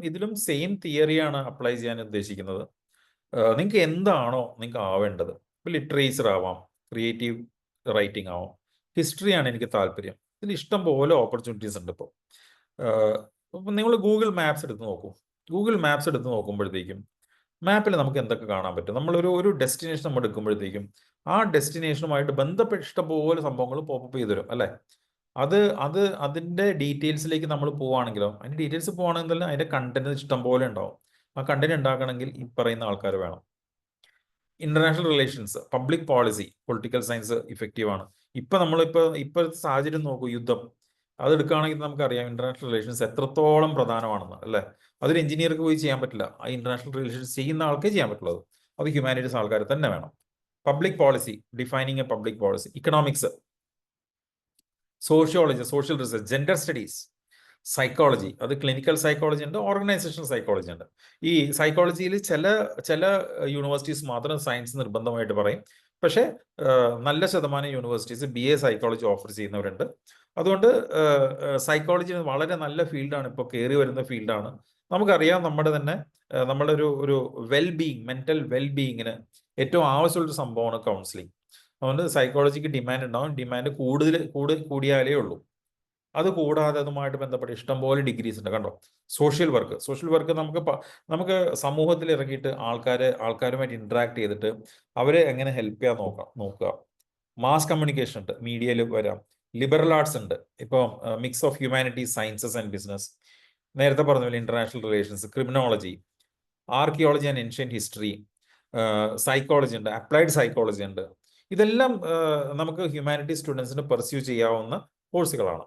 ഇതിലും സെയിം തിയറിയാണ് അപ്ലൈ ചെയ്യാൻ ഉദ്ദേശിക്കുന്നത്. നിങ്ങൾക്ക് എന്താണോ നിങ്ങൾക്ക് ആവേണ്ടത്, ഇപ്പൊ ലിറ്ററേച്ചർ ആവാം, ക്രിയേറ്റീവ് റൈറ്റിംഗ് ആവാം, ഹിസ്റ്ററിയാണ് എനിക്ക് താല്പര്യം, ഇതിൽ ഇഷ്ടം പോലെ ഓപ്പർച്യൂണിറ്റീസ് ഉണ്ട്. ഇപ്പോൾ നിങ്ങൾ ഗൂഗിൾ മാപ്സ് എടുത്ത് നോക്കൂ. ഗൂഗിൾ മാപ്സ് എടുത്ത് നോക്കുമ്പോഴത്തേക്കും മാപ്പിൽ നമുക്ക് എന്തൊക്കെ കാണാൻ പറ്റും. നമ്മളൊരു ഡെസ്റ്റിനേഷൻ നമ്മൾ എടുക്കുമ്പോഴത്തേക്കും ആ ഡെസ്റ്റിനേഷനുമായിട്ട് ബന്ധപ്പെട്ട ഇഷ്ടംപോലെ സംഭവങ്ങൾ പോപ്പപ്പ് ചെയ്തു തരും അല്ലേ? അതിന്റെ ഡീറ്റെയിൽസിലേക്ക് നമ്മൾ പോവുകയാണെങ്കിലോ, അതിന്റെ ഡീറ്റെയിൽസ് പോവുകയാണെങ്കിൽ അതിന്റെ കണ്ടന്റ് ഇഷ്ടം പോലെ ഉണ്ടാവും. ആ കണ്ടന്റ് ഉണ്ടാക്കണമെങ്കിൽ ഈ പറയുന്ന ആൾക്കാർ വേണം. International relations, public policy, political science effective ആണ്. ഇപ്പോഴത്തെ സാഹചര്യം നോക്കൂ, യുദ്ധം അതെടുക്കുകയാണെങ്കിൽ നമുക്കറിയാം ഇന്റർനാഷണൽ റിലേഷൻസ് എത്രത്തോളം പ്രധാനമാണെന്ന് അല്ലേ? അതൊരു എഞ്ചിനീയർക്ക് പോയി ചെയ്യാൻ പറ്റില്ല, ആ ഇന്റർനാഷണൽ റിലേഷൻസ് ചെയ്യുന്ന ആൾക്കേ ചെയ്യാൻ പറ്റുള്ളൂ. അത് ഹ്യൂമാനിറ്റീസ് ആൾക്കാർ തന്നെ വേണം. Public policy, defining A public policy, economics, sociology, social research, gender studies, psychology, അത് ക്ലിനിക്കൽ സൈക്കോളജി ഉണ്ട്, ഓർഗനൈസേഷണൽ സൈക്കോളജി ഉണ്ട്. ഈ സൈക്കോളജിയിൽ ചില യൂണിവേഴ്സിറ്റീസ് മാത്രം സയൻസ് നിർബന്ധമായിട്ട് പറയും. പക്ഷേ നല്ല ശതമാനം യൂണിവേഴ്സിറ്റീസ് BA സൈക്കോളജി ഓഫർ ചെയ്യുന്നവരുണ്ട്. അതുകൊണ്ട് സൈക്കോളജി വളരെ നല്ല ഫീൽഡാണ്, ഇപ്പോൾ കയറി വരുന്ന ഫീൽഡാണ്. നമുക്കറിയാം നമ്മുടെ ഒരു മെന്റൽ വെൽബീയിങ്ങിന് ഏറ്റവും ആവശ്യമുള്ളൊരു സംഭവമാണ് കൗൺസിലിംഗ്. അതുകൊണ്ട് സൈക്കോളജിക്ക് ഡിമാൻഡ് ഉണ്ടാവും, ഡിമാൻഡ് കൂടിയാലേ ഉള്ളൂ. അത് കൂടാതെ അതുമായിട്ട് ബന്ധപ്പെട്ട് ഇഷ്ടംപോലെ ഡിഗ്രീസ് ഉണ്ട്. കണ്ടോ, സോഷ്യൽ വർക്ക് നമുക്ക് സമൂഹത്തിൽ ഇറങ്ങിയിട്ട് ആൾക്കാരുമായിട്ട് ഇന്ററാക്ട് ചെയ്തിട്ട് അവരെ എങ്ങനെ ഹെൽപ്പ് ചെയ്യാൻ നോക്കുക. മാസ് കമ്മ്യൂണിക്കേഷൻ ഉണ്ട്, മീഡിയയിൽ വരാം. ലിബറൽ ആർട്സ് ഉണ്ട്, ഇപ്പോൾ mix of humanities, sciences and business. നേരത്തെ പറഞ്ഞ പോലെ international relations, criminology, archaeology and ancient history, psychology ഉണ്ട്, അപ്ലൈഡ് സൈക്കോളജി ഉണ്ട്. ഇതെല്ലാം നമുക്ക് ഹ്യൂമാനിറ്റീസ് സ്റ്റുഡൻസിന് പെർസ്യൂ ചെയ്യാവുന്ന കോഴ്സുകളാണ്.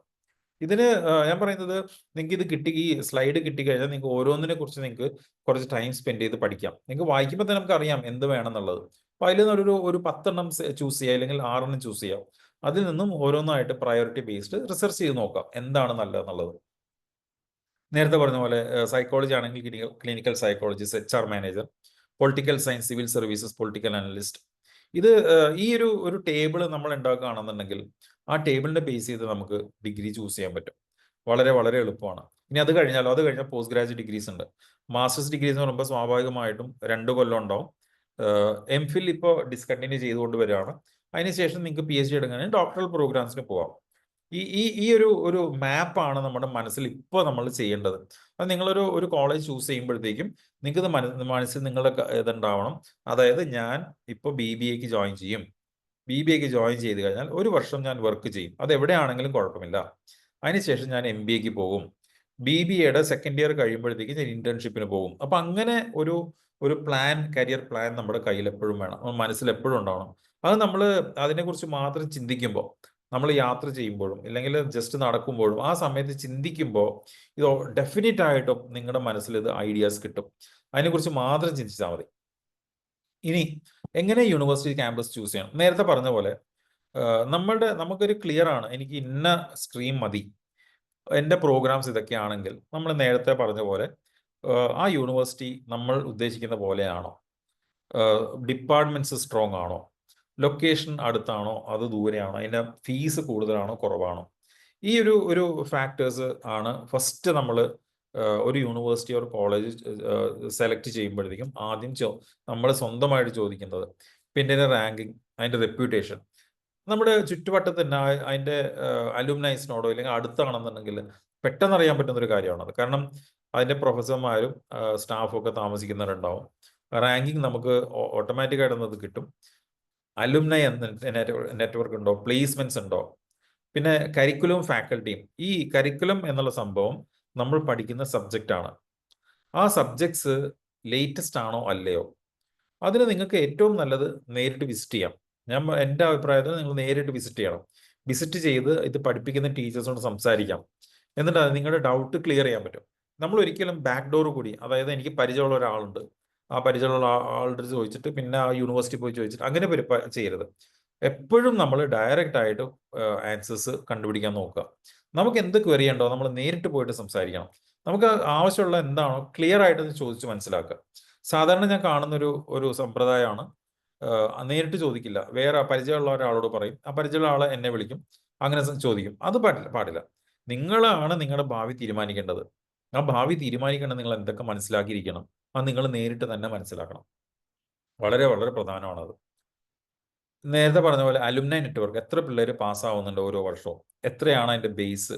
ഇതിന് ഞാൻ പറയുന്നത്, നിങ്ങൾക്ക് ഇത് ഈ സ്ലൈഡ് കിട്ടിക്കഴിഞ്ഞാൽ നിങ്ങൾക്ക് ഓരോന്നിനെ കുറിച്ച് നിങ്ങൾക്ക് കുറച്ച് ടൈം സ്പെൻഡ് ചെയ്ത് പഠിക്കാം. നിങ്ങൾക്ക് വായിക്കുമ്പോൾ തന്നെ നമുക്ക് അറിയാം എന്ത് വേണമെന്നുള്ളത്. അപ്പോൾ അതിൽ നിന്ന് ഒരു 10 ചൂസ് ചെയ്യുക, അല്ലെങ്കിൽ 6 ചൂസ് ചെയ്യാം. അതിൽ നിന്നും ഓരോന്നായിട്ട് പ്രയോറിറ്റി ബേസ്ഡ് റിസർച്ച് ചെയ്ത് നോക്കാം എന്താണ് നല്ലതെന്നുള്ളത്. നേരത്തെ പറഞ്ഞ പോലെ സൈക്കോളജി ആണെങ്കിൽ clinical psychologist, HR manager, political science, civil services, political analyst. ഇത് ഈ ഒരു ടേബിൾ നമ്മൾ ഉണ്ടാക്കുകയാണെന്നുണ്ടെങ്കിൽ ആ ടേബിളിനെ ബേസ് ചെയ്ത് നമുക്ക് ഡിഗ്രി ചൂസ് ചെയ്യാൻ പറ്റും. വളരെ വളരെ എളുപ്പമാണ്. ഇനി അത് കഴിഞ്ഞാൽ പോസ്റ്റ് ഗ്രാജുവേറ്റ് ഡിഗ്രീസ് ഉണ്ട്. മാസ്റ്റേഴ്സ് ഡിഗ്രീസ് എന്ന് പറയുമ്പോൾ സ്വാഭാവികമായിട്ടും 2 കൊല്ലം ഉണ്ടാവും. MPhil ഇപ്പോൾ ഡിസ്കണ്ടിന്യൂ ചെയ്തുകൊണ്ട് വരികയാണ്. അതിനുശേഷം നിങ്ങൾക്ക് PhD എടുക്കുകയാണെങ്കിൽ ഡോക്ടറൽ പ്രോഗ്രാംസിന് പോവാം. ഈ ഒരു മാപ്പാണ് നമ്മുടെ മനസ്സിൽ ഇപ്പോൾ നമ്മൾ ചെയ്യേണ്ടത്. അത് നിങ്ങളൊരു കോളേജ് ചൂസ് ചെയ്യുമ്പോഴത്തേക്കും നിങ്ങൾക്ക് മനസ്സിൽ നിങ്ങളുടെ ഇതുണ്ടാവണം. അതായത് ഞാൻ ഇപ്പോൾ BBA ജോയിൻ ചെയ്യും. BBA ജോയിൻ ചെയ്ത് കഴിഞ്ഞാൽ 1 വർഷം ഞാൻ വർക്ക് ചെയ്യും. അത് എവിടെയാണെങ്കിലും കുഴപ്പമില്ല. അതിനുശേഷം ഞാൻ MBA പോകും. BBA സെക്കൻഡ് ഇയർ കഴിയുമ്പോഴത്തേക്ക് ഞാൻ ഇന്റേൺഷിപ്പിന് പോകും. അപ്പൊ അങ്ങനെ ഒരു കരിയർ പ്ലാൻ നമ്മുടെ കയ്യിൽ എപ്പോഴും വേണം, മനസ്സിൽ എപ്പോഴും ഉണ്ടാവണം. അത് നമ്മൾ അതിനെക്കുറിച്ച് മാത്രം ചിന്തിക്കുമ്പോൾ, നമ്മൾ യാത്ര ചെയ്യുമ്പോഴും ഇല്ലെങ്കിൽ ജസ്റ്റ് നടക്കുമ്പോഴും ആ സമയത്ത് ചിന്തിക്കുമ്പോൾ ഇത് ഡെഫിനറ്റ് ആയിട്ടും നിങ്ങളുടെ മനസ്സിൽ ഇത് ഐഡിയാസ് കിട്ടും. അതിനെക്കുറിച്ച് മാത്രം ചിന്തിച്ചാൽ മതി. ഇനി എങ്ങനെ യൂണിവേഴ്സിറ്റി ക്യാമ്പസ് ചൂസ് ചെയ്യണം? നേരത്തെ പറഞ്ഞ പോലെ നമുക്കൊരു ക്ലിയർ ആണ്, എനിക്ക് ഇന്ന സ്ട്രീം മതി, എൻ്റെ പ്രോഗ്രാംസ് ഇതൊക്കെയാണെങ്കിൽ നമ്മൾ നേരത്തെ പറഞ്ഞ പോലെ ആ യൂണിവേഴ്സിറ്റി നമ്മൾ ഉദ്ദേശിക്കുന്ന പോലെയാണോ, ഡിപ്പാർട്ട്മെന്റ്സ് സ്ട്രോങ് ആണോ, ലൊക്കേഷൻ അടുത്താണോ അത് ദൂരെയാണോ, അതിൻ്റെ ഫീസ് കൂടുതലാണോ കുറവാണോ, ഈ ഒരു ഫാക്ടേഴ്സ് ആണ് ഫസ്റ്റ് നമ്മൾ ഒരു യൂണിവേഴ്സിറ്റി ഒരു കോളേജ് സെലക്ട് ചെയ്യുമ്പോഴത്തേക്കും ആദ്യം നമ്മൾ സ്വന്തമായിട്ട് ചോദിക്കുന്നത്. പിന്നെ റാങ്കിങ്, അതിൻ്റെ റെപ്യൂട്ടേഷൻ, നമ്മുടെ ചുറ്റുവട്ടത്ത് തന്നെ അതിൻ്റെ അലുമിനൈസിനോടോ അല്ലെങ്കിൽ അടുത്താണെന്നുണ്ടെങ്കിൽ പെട്ടെന്ന് അറിയാൻ പറ്റുന്ന ഒരു കാര്യമാണത്. കാരണം അതിൻ്റെ പ്രൊഫസർമാരും സ്റ്റാഫും ഒക്കെ താമസിക്കുന്നവരുണ്ടാവും. റാങ്കിങ് നമുക്ക് ഓട്ടോമാറ്റിക്കായിട്ട് അത് കിട്ടും. അലുമിനൈ നെറ്റ്വർക്ക് ഉണ്ടോ, പ്ലേസ്മെന്റ്സ് ഉണ്ടോ, പിന്നെ കരിക്കുലവും ഫാക്കൽറ്റിയും. ഈ കരിക്കുലം എന്നുള്ള സംഭവം നമ്മൾ പഠിക്കുന്ന സബ്ജക്റ്റ് ആണ്. ആ സബ്ജക്ട്സ് ലേറ്റസ്റ്റ് ആണോ അല്ലയോ, അതിന് നിങ്ങൾക്ക് ഏറ്റവും നല്ലത് നേരിട്ട് വിസിറ്റ് ചെയ്യാം. എൻ്റെ അഭിപ്രായത്തിൽ നിങ്ങൾ നേരിട്ട് വിസിറ്റ് ചെയ്യണം. വിസിറ്റ് ചെയ്ത് ഇത് പഠിപ്പിക്കുന്ന ടീച്ചേഴ്സോട് സംസാരിക്കാം. എന്നിട്ട് നിങ്ങളുടെ ഡൗട്ട് ക്ലിയർ ചെയ്യാൻ പറ്റും. നമ്മൾ ഒരിക്കലും ബാക്ക് ഡോർ കൂടി, അതായത് എനിക്ക് പരിചയമുള്ള ഒരാളുണ്ട്, ആ പരിചയമുള്ള ആളുടെ ചോദിച്ചിട്ട് പിന്നെ ആ യൂണിവേഴ്സിറ്റി പോയി ചോദിച്ചിട്ട് അങ്ങനെ ചെയ്യരുത്. എപ്പോഴും നമ്മൾ ഡയറക്റ്റ് ആയിട്ട് ആൻസേഴ്സ് കണ്ടുപിടിക്കാൻ നോക്കുക. നമുക്ക് എന്ത് ക്വറി ഉണ്ടോ നമ്മൾ നേരിട്ട് പോയിട്ട് സംസാരിക്കണം. നമുക്ക് ആവശ്യമുള്ള എന്താണോ ക്ലിയർ ആയിട്ട് ചോദിച്ച് മനസ്സിലാക്കുക. സാധാരണ ഞാൻ കാണുന്ന ഒരു സമ്പ്രദായമാണ്, നേരിട്ട് ചോദിക്കില്ല, വേറെ പരിചയമുള്ള ഒരാളോട് പറയും, ആ പരിചയമുള്ള ആളെ എന്നെ വിളിക്കും, അങ്ങനെ ചോദിക്കും. അത് പാടില്ല. നിങ്ങളാണ് നിങ്ങളുടെ ഭാവി തീരുമാനിക്കേണ്ടത്. ആ ഭാവി തീരുമാനിക്കേണ്ടത് നിങ്ങൾ എന്തൊക്കെ മനസ്സിലാക്കിയിരിക്കണം, അത് നിങ്ങൾ നേരിട്ട് തന്നെ മനസ്സിലാക്കണം. വളരെ വളരെ പ്രധാനമാണത്. നേരത്തെ പറഞ്ഞ പോലെ അലുമിനൈ നെറ്റ്വർക്ക്, എത്ര പിള്ളേർ പാസ്സാവുന്നുണ്ട് ഓരോ വർഷവും, എത്രയാണ് അതിൻ്റെ ബേസ്,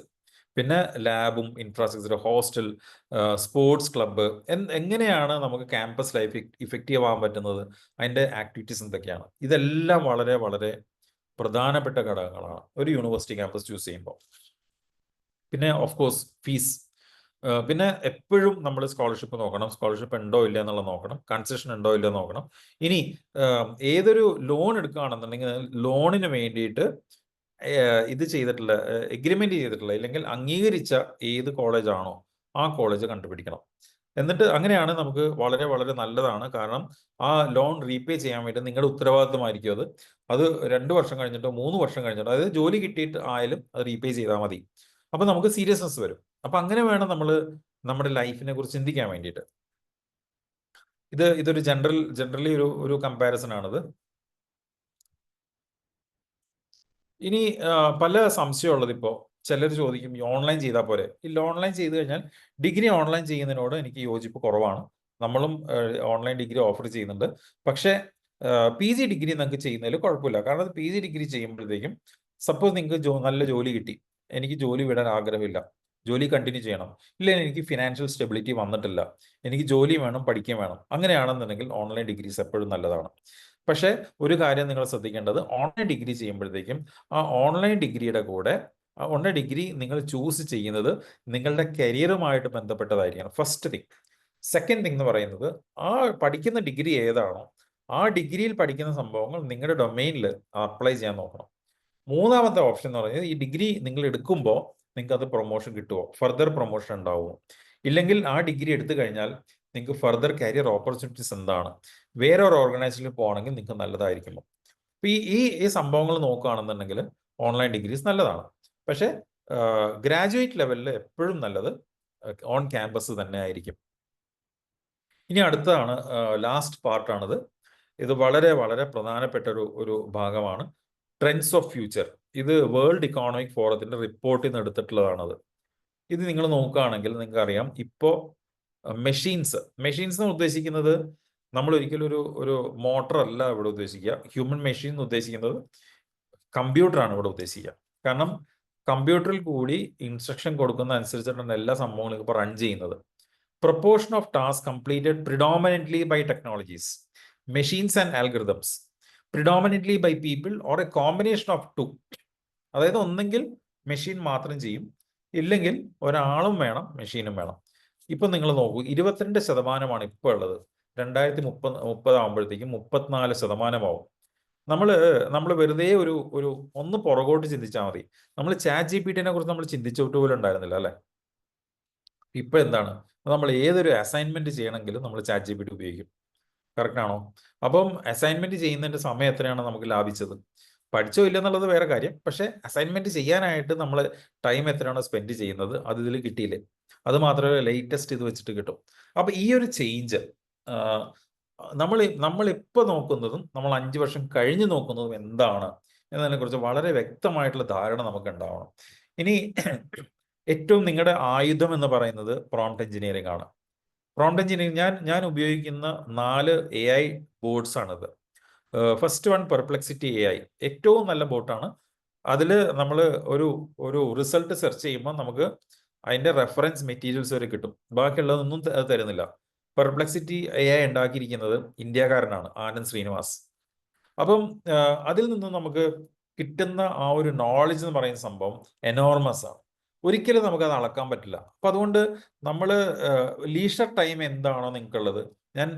പിന്നെ ലാബും ഇൻഫ്രാസ്ട്രക്ചർ, ഹോസ്റ്റൽ, സ്പോർട്സ് ക്ലബ്ബ്, എങ്ങനെയാണ് നമുക്ക് ക്യാമ്പസ് ലൈഫ് ഇഫക്റ്റീവ് ആവാൻ പറ്റുന്നത്, അതിൻ്റെ ആക്ടിവിറ്റീസ് എന്തൊക്കെയാണ്, ഇതെല്ലാം വളരെ വളരെ പ്രധാനപ്പെട്ട ഘടകങ്ങളാണ് ഒരു യൂണിവേഴ്സിറ്റി ക്യാമ്പസ് ചൂസ് ചെയ്യുമ്പോൾ. പിന്നെ ഓഫ് കോഴ്സ് ഫീസ്. പിന്നെ എപ്പോഴും നമ്മൾ സ്കോളർഷിപ്പ് നോക്കണം, സ്കോളർഷിപ്പ് ഉണ്ടോ ഇല്ല എന്നുള്ളത് നോക്കണം, കൺസെഷൻ ഉണ്ടോ ഇല്ല നോക്കണം. ഇനി ഏതൊരു ലോൺ എടുക്കുകയാണെന്നുണ്ടെങ്കിൽ ലോണിന് വേണ്ടിയിട്ട് ഇത് ചെയ്തിട്ടുള്ള, എഗ്രിമെന്റ് ചെയ്തിട്ടുള്ള, അല്ലെങ്കിൽ അംഗീകരിച്ച ഏത് കോളേജാണോ ആ കോളേജ് കണ്ടുപിടിക്കണം. എന്നിട്ട് അങ്ങനെയാണ് നമുക്ക് വളരെ വളരെ നല്ലതാണ്. കാരണം ആ ലോൺ റീപേ ചെയ്യാൻ വേണ്ടി നിങ്ങളുടെ ഉത്തരവാദിത്തമായിരിക്കും അത് 2 വർഷം കഴിഞ്ഞിട്ടോ 3 വർഷം കഴിഞ്ഞിട്ടോ, അതായത് ജോലി കിട്ടിയിട്ട് ആയാലും അത് റീപേ ചെയ്താൽ മതി. അപ്പൊ നമുക്ക് സീരിയസ്നെസ് വരും. അപ്പൊ അങ്ങനെ വേണം നമ്മൾ നമ്മുടെ ലൈഫിനെ കുറിച്ച് ചിന്തിക്കാൻ വേണ്ടിയിട്ട്. ഇതൊരു ജനറലി ഒരു കമ്പാരിസൺ ആണിത്. ഇനി പല സംശയമുള്ളത്, ഇപ്പോൾ ചിലർ ചോദിക്കും ഈ ഓൺലൈൻ ചെയ്താൽ പോരെ. ഓൺലൈൻ ചെയ്ത് കഴിഞ്ഞാൽ ഡിഗ്രി ഓൺലൈൻ ചെയ്യുന്നതിനോട് എനിക്ക് യോജിപ്പ് കുറവാണ്. നമ്മളും ഓൺലൈൻ ഡിഗ്രി ഓഫർ ചെയ്യുന്നുണ്ട്. പക്ഷേ PG ഡിഗ്രി നിങ്ങൾക്ക് ചെയ്യുന്നതിൽ കുഴപ്പമില്ല. കാരണം PG ഡിഗ്രി ചെയ്യുമ്പോഴത്തേക്കും സപ്പോസ് നിങ്ങൾക്ക് നല്ല ജോലി കിട്ടി, എനിക്ക് ജോലി വിടാൻ ആഗ്രഹമില്ല, ജോലി കണ്ടിന്യൂ ചെയ്യണം, ഇല്ല എനിക്ക് ഫിനാൻഷ്യൽ സ്റ്റെബിലിറ്റി വന്നിട്ടില്ല, എനിക്ക് ജോലി വേണം, പഠിക്കാൻ വേണം, അങ്ങനെയാണെന്നുണ്ടെങ്കിൽ ഓൺലൈൻ ഡിഗ്രീസ് എപ്പോഴും നല്ലതാണ്. പക്ഷേ ഒരു കാര്യം നിങ്ങൾ ശ്രദ്ധിക്കേണ്ടത്, ഓൺലൈൻ ഡിഗ്രി ചെയ്യുമ്പോഴത്തേക്കും ആ ഓൺലൈൻ ഡിഗ്രിയുടെ കൂടെ ഓൺലൈൻ ഡിഗ്രി നിങ്ങൾ ചൂസ് ചെയ്യുന്നത് നിങ്ങളുടെ കരിയറുമായിട്ട് ബന്ധപ്പെട്ടതായിരിക്കണം, ഫസ്റ്റ് തിങ്. സെക്കൻഡ് തിങ് എന്ന് പറയുന്നത്, ആ പഠിക്കുന്ന ഡിഗ്രി ഏതാണോ ആ ഡിഗ്രിയിൽ പഠിക്കുന്ന സംഭവങ്ങൾ നിങ്ങളുടെ ഡൊമൈനിൽ അപ്ലൈ ചെയ്യാൻ നോക്കണം. മൂന്നാമത്തെ ഓപ്ഷൻ എന്ന് പറയുന്നത്, ഈ ഡിഗ്രി നിങ്ങൾ എടുക്കുമ്പോൾ നിങ്ങൾക്ക് അത് പ്രൊമോഷൻ കിട്ടുമോ, ഫർദർ പ്രൊമോഷൻ ഉണ്ടാവുമോ, ഇല്ലെങ്കിൽ ആ ഡിഗ്രി എടുത്തു കഴിഞ്ഞാൽ നിങ്ങൾക്ക് ഫർദർ കരിയർ ഓപ്പർച്യൂണിറ്റീസ് എന്താണ്, വേറെ ഒരു ഓർഗനൈസേഷനിൽ പോകണമെങ്കിൽ നിങ്ങൾക്ക് നല്ലതായിരിക്കുമോ. അപ്പോൾ ഈ സംഭവങ്ങൾ നോക്കുകയാണെന്നുണ്ടെങ്കിൽ ഓൺലൈൻ ഡിഗ്രീസ് നല്ലതാണ്. പക്ഷേ ഗ്രാജുവേറ്റ് ലെവലിൽ എപ്പോഴും നല്ലത് ഓൺ ക്യാമ്പസ് തന്നെ ആയിരിക്കും. ഇനി അടുത്തതാണ്, ലാസ്റ്റ് പാർട്ടാണിത്. ഇത് വളരെ വളരെ പ്രധാനപ്പെട്ട ഒരു ഭാഗമാണ്, ട്രെൻഡ്സ് ഓഫ് ഫ്യൂച്ചർ. ഇത് വേൾഡ് ഇക്കോണമിക് ഫോറത്തിന്റെ റിപ്പോർട്ടിൽ നിന്ന് എടുത്തിട്ടുള്ളതാണത്. ഇത് നിങ്ങൾ നോക്കുകയാണെങ്കിൽ നിങ്ങൾക്ക് അറിയാം, ഇപ്പോൾ മെഷീൻസ് എന്ന് ഉദ്ദേശിക്കുന്നത് നമ്മൾ ഒരിക്കലും ഒരു മോട്ടർ അല്ല ഇവിടെ ഉദ്ദേശിക്കുക. ഹ്യൂമൻ മെഷീൻ എന്ന് ഉദ്ദേശിക്കുന്നത് കമ്പ്യൂട്ടറാണ് ഇവിടെ ഉദ്ദേശിക്കുക. കാരണം കമ്പ്യൂട്ടറിൽ കൂടി ഇൻസ്ട്രക്ഷൻ കൊടുക്കുന്ന അനുസരിച്ചിട്ടാണ് എല്ലാ സംഭവങ്ങളും ഇപ്പോൾ റൺ ചെയ്യുന്നത്. Proportion of task completed predominantly by technologies, machines and algorithms, predominantly by people or a combination of two. അതായത് ഒന്നെങ്കിൽ മെഷീൻ മാത്രം ചെയ്യും, ഇല്ലെങ്കിൽ ഒരാളും വേണം, മെഷീനും വേണം. ഇപ്പൊ നിങ്ങൾ നോക്കൂ, 22% ഇപ്പോൾ ഉള്ളത്. 2030 ആകുമ്പോഴത്തേക്കും 34% നമ്മൾ വെറുതെ ഒരു ഒന്ന് പുറകോട്ട് ചിന്തിച്ചാൽ മതി. നമ്മൾ ചാറ്റ് GPT കുറിച്ച് നമ്മൾ ചിന്തിച്ചിട്ട് പോലും ഉണ്ടായിരുന്നില്ല, അല്ലെ? ഇപ്പൊ എന്താണ്, നമ്മൾ ഏതൊരു അസൈൻമെന്റ് ചെയ്യണമെങ്കിലും നമ്മൾ ചാറ്റ് GPT ഉപയോഗിക്കും. കറക്റ്റ് ആണോ? അപ്പം അസൈൻമെന്റ് ചെയ്യുന്നതിന്റെ സമയം എത്രയാണ് നമുക്ക് ലാഭിച്ചത്? പഠിച്ചോ ഇല്ലെന്നുള്ളത് വേറെ കാര്യം, പക്ഷെ അസൈൻമെന്റ് ചെയ്യാനായിട്ട് നമ്മൾ ടൈം എത്രയാണോ സ്പെൻഡ് ചെയ്യുന്നത് അത് ഇതിൽ കിട്ടിയില്ലേ? അത് മാത്രമല്ല, ലേറ്റസ്റ്റ് ഇത് വെച്ചിട്ട് കിട്ടും. അപ്പൊ ഈ ഒരു ചേഞ്ച് നമ്മളിപ്പോൾ നോക്കുന്നതും നമ്മൾ 5 വർഷം കഴിഞ്ഞ് നോക്കുന്നതും എന്താണ് എന്നതിനെ കുറിച്ച് വളരെ വ്യക്തമായിട്ടുള്ള ധാരണ നമുക്ക് ഉണ്ടാവണം. ഇനി ഏറ്റവും നിങ്ങളുടെ ആയുധം എന്ന് പറയുന്നത് പ്രോംപ്റ്റ് എഞ്ചിനീയറിംഗ് ആണ്. പ്രോംപ്റ്റ് എഞ്ചിനീയറിംഗ് ഞാൻ ഉപയോഗിക്കുന്ന 4 AI ബോർഡ്സ് ആണിത്. ഫസ്റ്റ് വൺ പെർപ്ലെക്സിറ്റി AI, ഏറ്റവും നല്ല ബോട്ടാണ്. അതിൽ നമ്മൾ ഒരു റിസൾട്ട് സെർച്ച് ചെയ്യുമ്പോൾ നമുക്ക് അതിന്റെ റെഫറൻസ് മെറ്റീരിയൽസ് വരെ കിട്ടും, ബാക്കിയുള്ളതൊന്നും തരുന്നില്ല. പെർപ്ലെക്സിറ്റി AI ഉണ്ടാക്കിയിരിക്കുന്നത് ഇന്ത്യക്കാരനാണ്, ആനന്ദ് ശ്രീനിവാസ്. അപ്പം അതിൽ നിന്ന് നമുക്ക് കിട്ടുന്ന ആ ഒരു നോളജ് എന്ന് പറയുന്ന സംഭവം എനോർമസ് ആണ്. ഒരിക്കലും നമുക്കത് അളക്കാൻ പറ്റില്ല. അപ്പൊ അതുകൊണ്ട് നമ്മൾ ലീഷർ ടൈം എന്താണോ നിങ്ങൾക്കുള്ളത്, ഞാൻ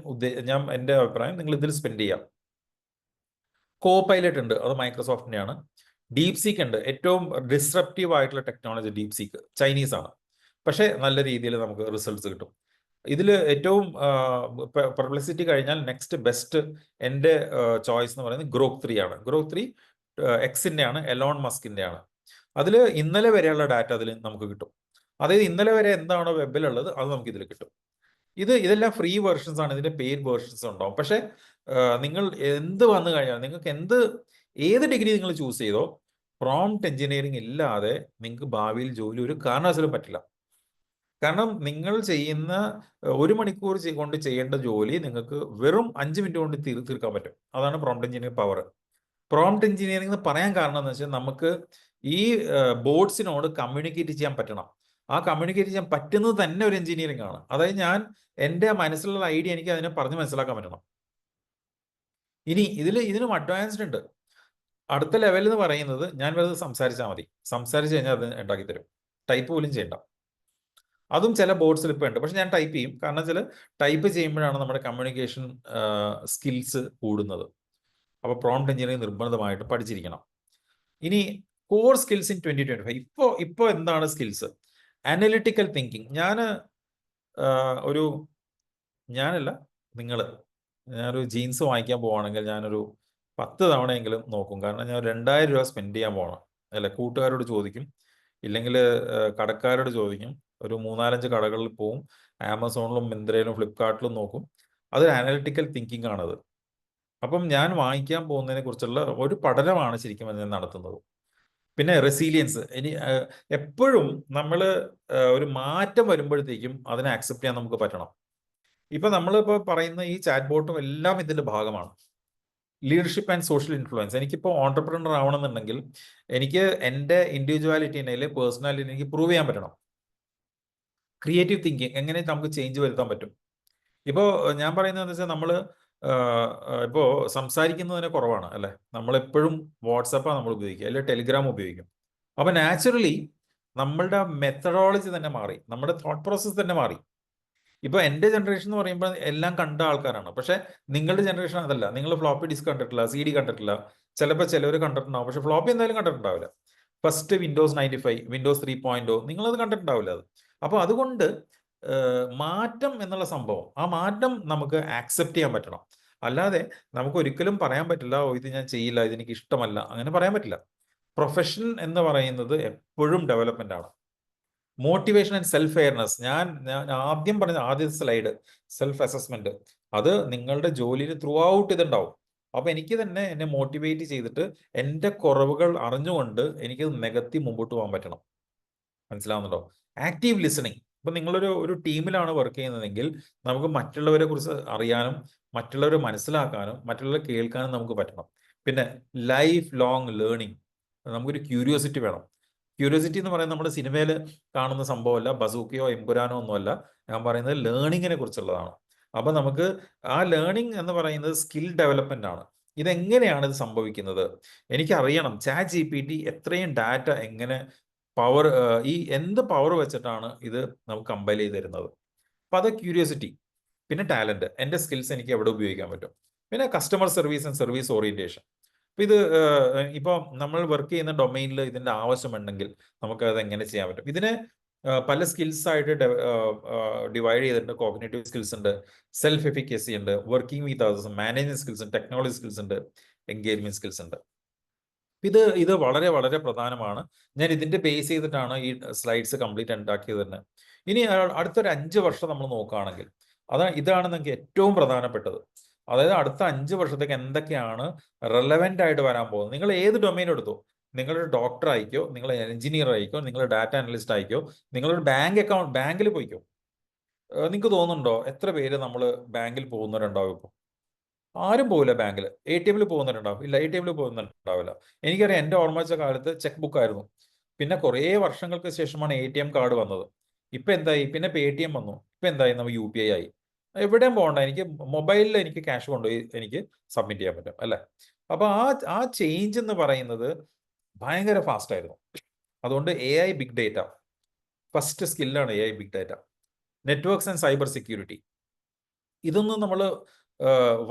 എൻ്റെ അഭിപ്രായം നിങ്ങൾ ഇതിൽ സ്പെൻഡ് ചെയ്യാം. കോ പൈലറ്റ് ഉണ്ട്, അത് മൈക്രോസോഫ്റ്റിൻ്റെയാണ്. ഡീപ് സീക്ക് ഉണ്ട്, ഏറ്റവും ഡിസ്റപ്റ്റീവ് ആയിട്ടുള്ള ടെക്നോളജി ഡീപ് സീക്ക്, ചൈനീസ് ആണ്. പക്ഷേ നല്ല രീതിയിൽ നമുക്ക് റിസൾട്ട്സ് കിട്ടും. ഇതിൽ ഏറ്റവും പെർപ്ലെക്സിറ്റി കഴിഞ്ഞാൽ നെക്സ്റ്റ് ബെസ്റ്റ് എൻ്റെ ചോയ്സ് എന്ന് പറയുന്നത് ഗ്രോക്ക് 3 ആണ്. ഗ്രോക്ക് 3 എക്സിൻ്റെ ആണ്, എലോൺ മസ്കിൻ്റെ ആണ്. അതിൽ ഇന്നലെ വരെയുള്ള ഡാറ്റ അതിൽ നമുക്ക് കിട്ടും. അതായത് ഇന്നലെ വരെ എന്താണോ വെബിലുള്ളത് അത് നമുക്ക് ഇതിൽ കിട്ടും. ഇതെല്ലാം ഫ്രീ വേർഷൻസ് ആണ്, ഇതിന്റെ പെയ്ഡ് വേർഷൻസ് ഉണ്ടാവും. പക്ഷെ നിങ്ങൾ എന്ത് വന്നു കഴിഞ്ഞാൽ നിങ്ങൾക്ക് ഏത് ഡിഗ്രി നിങ്ങൾ ചൂസ് ചെയ്തോ, പ്രോംപ്റ്റ് എഞ്ചിനീയറിംഗ് ഇല്ലാതെ നിങ്ങൾക്ക് ഭാവിയിൽ ജോലി ഒരു കാരണവശാലും പറ്റില്ല. കാരണം നിങ്ങൾ ചെയ്യുന്ന 1 മണിക്കൂർ കൊണ്ട് ചെയ്യേണ്ട ജോലി നിങ്ങൾക്ക് വെറും 5 മിനിറ്റ് കൊണ്ട് തീർക്കാൻ പറ്റും. അതാണ് prompt engineering power. Prompt engineering എന്ന് പറയാൻ കാരണം എന്ന് വെച്ചാൽ നമുക്ക് ഈ ബോർഡ്സിനോട് കമ്മ്യൂണിക്കേറ്റ് ചെയ്യാൻ പറ്റണം. ആ കമ്മ്യൂണിക്കേറ്റ് ചെയ്യാൻ പറ്റുന്നത് തന്നെ ഒരു എഞ്ചിനീയറിംഗ് ആണ്. അതായത് എൻ്റെ മനസ്സിലുള്ള ഐഡിയ എനിക്ക് അതിനെ പറഞ്ഞ് മനസ്സിലാക്കാൻ പറ്റണം. ഇനി ഇതിനും അഡ്വാൻസ്ഡ് ഉണ്ട്. അടുത്ത ലെവൽ എന്ന് പറയുന്നത്, ഞാൻ വെറുതെ സംസാരിച്ചാൽ മതി, സംസാരിച്ച് കഴിഞ്ഞാൽ അത് ഉണ്ടാക്കി തരും, ടൈപ്പ് പോലും ചെയ്യണ്ട. അതും ചില ബോർഡ്സിൽ ഇപ്പോൾ ഉണ്ട്, പക്ഷെ ഞാൻ ടൈപ്പ് ചെയ്യും. കാരണം ചില ടൈപ്പ് ചെയ്യുമ്പോഴാണ് നമ്മുടെ കമ്മ്യൂണിക്കേഷൻ സ്കിൽസ് കൂടുന്നത്. അപ്പോൾ പ്രോംപ്റ്റ് എഞ്ചിനീയറിംഗ് നിർബന്ധമായിട്ട് പഠിച്ചിരിക്കണം. ഇനി കോർ സ്കിൽസ് ഇൻ 2025. ഇപ്പോൾ എന്താണ് സ്കിൽസ്? Analytical thinking. ഞാനൊരു ജീൻസ് വാങ്ങിക്കാൻ പോവാണെങ്കിൽ ഞാനൊരു 10 തവണയെങ്കിലും നോക്കും. കാരണം ഞാൻ 2000 രൂപ സ്പെൻഡ് ചെയ്യാൻ പോകണം, അല്ല കൂട്ടുകാരോട് ചോദിക്കും, ഇല്ലെങ്കിൽ കടക്കാരോട് ചോദിക്കും. ഒരു 3-4-5 കടകളിൽ പോവും, ആമസോണിലും മിന്ത്രയിലും ഫ്ലിപ്കാർട്ടിലും നോക്കും. അതൊരു അനലിറ്റിക്കൽ തിങ്കിങ് ആണത്. അപ്പം ഞാൻ വാങ്ങിക്കാൻ പോകുന്നതിനെ കുറിച്ചുള്ള ഒരു പഠനമാണ് ശരിക്കും ഞാൻ നടത്തുന്നത്. പിന്നെ റെസീലിയൻസ്. എപ്പോഴും നമ്മൾ ഒരു മാറ്റം വരുമ്പോഴത്തേക്കും അതിനെ അക്സെപ്റ്റ് ചെയ്യാൻ നമുക്ക് പറ്റണം. ഇപ്പൊ നമ്മളിപ്പോൾ പറയുന്ന ഈ ചാറ്റ് ബോട്ടും എല്ലാം ഇതിന്റെ ഭാഗമാണ്. Leadership and social influence. എനിക്കിപ്പോൾ ഓൺടർപ്രണർ ആവണമെന്നുണ്ടെങ്കിൽ എനിക്ക് എൻ്റെ ഇൻഡിവിജ്വാലിറ്റീനെ പേഴ്സണാലിറ്റി എനിക്ക് പ്രൂവ് ചെയ്യാൻ പറ്റണം. ക്രിയേറ്റീവ് തിങ്കിങ്, എങ്ങനെ നമുക്ക് ചേഞ്ച് വരുത്താൻ പറ്റും. ഇപ്പോൾ ഞാൻ പറയുന്നത് വെച്ചാൽ നമ്മൾ ഇപ്പോൾ സംസാരിക്കുന്നതിന് കുറവാണ് അല്ലേ, നമ്മളെപ്പോഴും വാട്സപ്പാണ് നമ്മൾ ഉപയോഗിക്കുക, അല്ലെങ്കിൽ ടെലിഗ്രാം ഉപയോഗിക്കും. അപ്പോൾ നാച്ചുറലി നമ്മളുടെ മെത്തഡോളജി തന്നെ മാറി, നമ്മുടെ തോട്ട് പ്രോസസ്സ് തന്നെ മാറി. ഇപ്പോൾ എൻ്റെ ജനറേഷൻ എന്ന് പറയുമ്പോൾ എല്ലാം കണ്ട ആൾക്കാരാണ്. പക്ഷേ നിങ്ങളുടെ ജനറേഷൻ അതല്ല. നിങ്ങൾ ഫ്ലോപ്പി ഡിസ്ക് കണ്ടിട്ടില്ല, CD കണ്ടിട്ടില്ല, ചിലപ്പോൾ ചിലവർ കണ്ടിട്ടുണ്ടാവും, പക്ഷെ ഫ്ലോപ്പി എന്തായാലും കണ്ടിട്ടുണ്ടാവില്ല. ഫസ്റ്റ് വിൻഡോസ് 95, വിൻഡോസ് 3.0 നിങ്ങളത് കണ്ടിട്ടുണ്ടാവില്ല. അത് അപ്പോൾ അതുകൊണ്ട് മാറ്റം എന്നുള്ള സംഭവം, ആ മാറ്റം നമുക്ക് ആക്സെപ്റ്റ് ചെയ്യാൻ പറ്റണം. അല്ലാതെ നമുക്ക് ഒരിക്കലും പറയാൻ പറ്റില്ല, ഓ ഇത് ഞാൻ ചെയ്യില്ല, ഇതെനിക്ക് ഇഷ്ടമല്ല, അങ്ങനെ പറയാൻ പറ്റില്ല. പ്രൊഫഷൻ എന്ന് പറയുന്നത് എപ്പോഴും ഡെവലപ്മെന്റ് ആണ്. Motivation and self awareness. ഞാൻ ആദ്യം പറഞ്ഞ ആദ്യത്തെ സ്ലൈഡ് സെൽഫ് അസസ്മെന്റ്, അത് നിങ്ങളുടെ ജോലിയിൽ ത്രൂ ഔട്ട് ഇതുണ്ടാവും. അപ്പൊ എനിക്ക് തന്നെ എന്നെ മോട്ടിവേറ്റ് ചെയ്തിട്ട് എൻ്റെ കുറവുകൾ അറിഞ്ഞുകൊണ്ട് എനിക്ക് നികത്തി മുമ്പോട്ട് പോകാൻ പറ്റണം. മനസ്സിലാവുന്നുണ്ടോ? Active listening. ഇപ്പൊ നിങ്ങളൊരു ടീമിലാണ് വർക്ക് ചെയ്യുന്നതെങ്കിൽ നമുക്ക് മറ്റുള്ളവരെ കുറിച്ച് അറിയാനും മറ്റുള്ളവരെ മനസ്സിലാക്കാനും മറ്റുള്ളവരെ കേൾക്കാനും നമുക്ക് പറ്റണം. പിന്നെ ലൈഫ് ലോങ് ലേണിംഗ്, നമുക്കൊരു ക്യൂരിയോസിറ്റി വേണം. ക്യൂരിയോസിറ്റി എന്ന് പറയുന്നത് നമ്മുടെ സിനിമയിൽ കാണുന്ന സംഭവമല്ല, ബസൂക്കയോ എമ്പുരാനോ ഒന്നുമല്ല. ഞാൻ പറയുന്നത് ലേണിങ്ങിനെ കുറിച്ചുള്ളതാണ്. അപ്പൊ നമുക്ക് ആ ലേണിംഗ് എന്ന് പറയുന്നത് സ്കിൽ ഡെവലപ്മെന്റ് ആണ്. ഇതെങ്ങനെയാണ് ഇത് സംഭവിക്കുന്നത്? എനിക്കറിയണം ChatGPT എത്രയും ഡാറ്റ എങ്ങനെ പവർ, ഈ എന്ത് പവർ വെച്ചിട്ടാണ് ഇത് നമുക്ക് കമ്പൈൽ ചെയ്ത് തരുന്നത്. അപ്പൊ അത് ക്യൂരിയോസിറ്റി. പിന്നെ ടാലന്റ്, എൻ്റെ സ്കിൽസ് എനിക്ക് എവിടെ ഉപയോഗിക്കാൻ പറ്റും. പിന്നെ customer service and service orientation. അപ്പൊ ഇത് ഇപ്പോൾ നമ്മൾ വർക്ക് ചെയ്യുന്ന ഡൊമൈനിൽ ഇതിന്റെ ആവശ്യമുണ്ടെങ്കിൽ നമുക്ക് അത് എങ്ങനെ ചെയ്യാൻ പറ്റും. ഇതിനെ പല സ്കിൽസ് ആയിട്ട് ഡിവൈഡ് ചെയ്തിട്ടുണ്ട്. കോഗ്നേറ്റീവ് സ്കിൽസ് ഉണ്ട്, സെൽഫ് എഫിക്കസി ഉണ്ട്, working with others, management skills ഉണ്ട്, ടെക്നോളജി സ്കിൽസ് ഉണ്ട്, എൻഗേജ്മെന്റ് സ്കിൽസ് ഉണ്ട്. ഇത് വളരെ വളരെ പ്രധാനമാണ്. ഞാൻ ഇതിന്റെ ബേസ് ചെയ്തിട്ടാണ് ഈ സ്ലൈഡ്സ് കംപ്ലീറ്റ് ഉണ്ടാക്കിയത് തന്നെ. ഇനി അടുത്തൊരു 5 വർഷം നമ്മൾ നോക്കുകയാണെങ്കിൽ ഇതാണ് നിങ്ങൾക്ക് ഏറ്റവും പ്രധാനപ്പെട്ടത്. അതായത് അടുത്ത 5 വർഷത്തേക്ക് എന്തൊക്കെയാണ് റെലവെന്റ് ആയിട്ട് വരാൻ പോകുന്നത്. നിങ്ങൾ ഏത് ഡൊമൈൻ എടുത്തോ, നിങ്ങളൊരു ഡോക്ടർ ആയിക്കോ, നിങ്ങൾ എഞ്ചിനീയർ ആയിക്കോ, നിങ്ങൾ ഡാറ്റ അനലിസ്റ്റ് ആയിക്കോ, നിങ്ങളൊരു ബാങ്കിൽ പോയിക്കോ. നിങ്ങൾക്ക് തോന്നുന്നുണ്ടോ എത്ര പേര് നമ്മൾ ബാങ്കിൽ പോകുന്നവരുണ്ടാവും? ഇപ്പോൾ ആരും പോവില്ല ബാങ്കിൽ. ATM പോകുന്നവരുണ്ടാവും? ഇല്ല, ATM പോകുന്നുണ്ടാവില്ല. എനിക്കറിയാം, എൻ്റെ ഓർമ്മ വെച്ച കാലത്ത് ചെക്ക് ബുക്ക് ആയിരുന്നു. പിന്നെ കുറേ വർഷങ്ങൾക്ക് ശേഷമാണ് ATM കാർഡ് വന്നത്. ഇപ്പൊ എന്തായി? പിന്നെ Paytm വന്നു. ഇപ്പൊ എന്തായി? നമ്മൾ UPI ആയി. എവിടെയും പോകണ്ട, എനിക്ക് മൊബൈലിൽ എനിക്ക് ക്യാഷ് കൊണ്ടുപോയി എനിക്ക് സബ്മിറ്റ് ചെയ്യാൻ പറ്റും അല്ലേ. അപ്പൊ ആ ചേഞ്ച് എന്ന് പറയുന്നത് ഭയങ്കര ഫാസ്റ്റ് ആയിരുന്നു. അതുകൊണ്ട് AI ബിഗ് ഡേറ്റ ഫസ്റ്റ് സ്കില്ലാണ്. AI big data, networks and cyber security. ഇതൊന്നും നമ്മൾ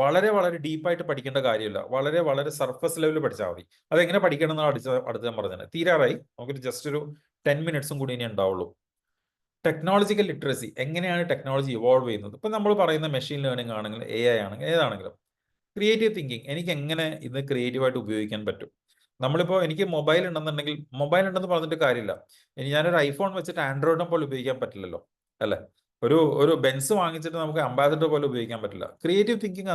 വളരെ വളരെ ഡീപ്പായിട്ട് പഠിക്കേണ്ട കാര്യമില്ല. വളരെ വളരെ സർഫസ് ലെവലിൽ പഠിച്ചാൽ മതി. അതെങ്ങനെ പഠിക്കണം എന്നാണ് അടുത്ത് ഞാൻ പറഞ്ഞത്. തീരാറായി, നമുക്കൊരു ജസ്റ്റ് ഒരു 10 മിനിറ്റ്സും കൂടി ഇനി ഉണ്ടാവുള്ളൂ. ടെക്നോളജിക്കൽ ലിറ്ററസി, എങ്ങനെയാണ് ടെക്നോളജി ഇവോൾവ് ചെയ്യുന്നത്. ഇപ്പം നമ്മൾ പറയുന്ന മെഷീൻ ലേണിംഗ് ആണെങ്കിലും AI ആണെങ്കിലും ഏതാണെങ്കിലും. ക്രിയേറ്റീവ് തിങ്കിങ്, എനിക്ക് എങ്ങനെ ഇത് ക്രിയേറ്റീവായിട്ട് ഉപയോഗിക്കാൻ പറ്റും. നമ്മളിപ്പോൾ എനിക്ക് മൊബൈൽ ഉണ്ടെന്നുണ്ടെങ്കിൽ, മൊബൈൽ ഉണ്ടെന്ന് പറഞ്ഞിട്ട് കാര്യമില്ല. ഇനി ഞാനൊരു ഐഫോൺ വെച്ചിട്ട് ആൻഡ്രോയിഡിനെ പോലെ ഉപയോഗിക്കാൻ പറ്റില്ലല്ലോ അല്ലേ. ഒരു ബെൻസ് വാങ്ങിച്ചിട്ട് നമുക്ക് അംബാസഡർ പോലെ ഉപയോഗിക്കാൻ പറ്റില്ല. ക്രിയേറ്റീവ് തിങ്കിങ്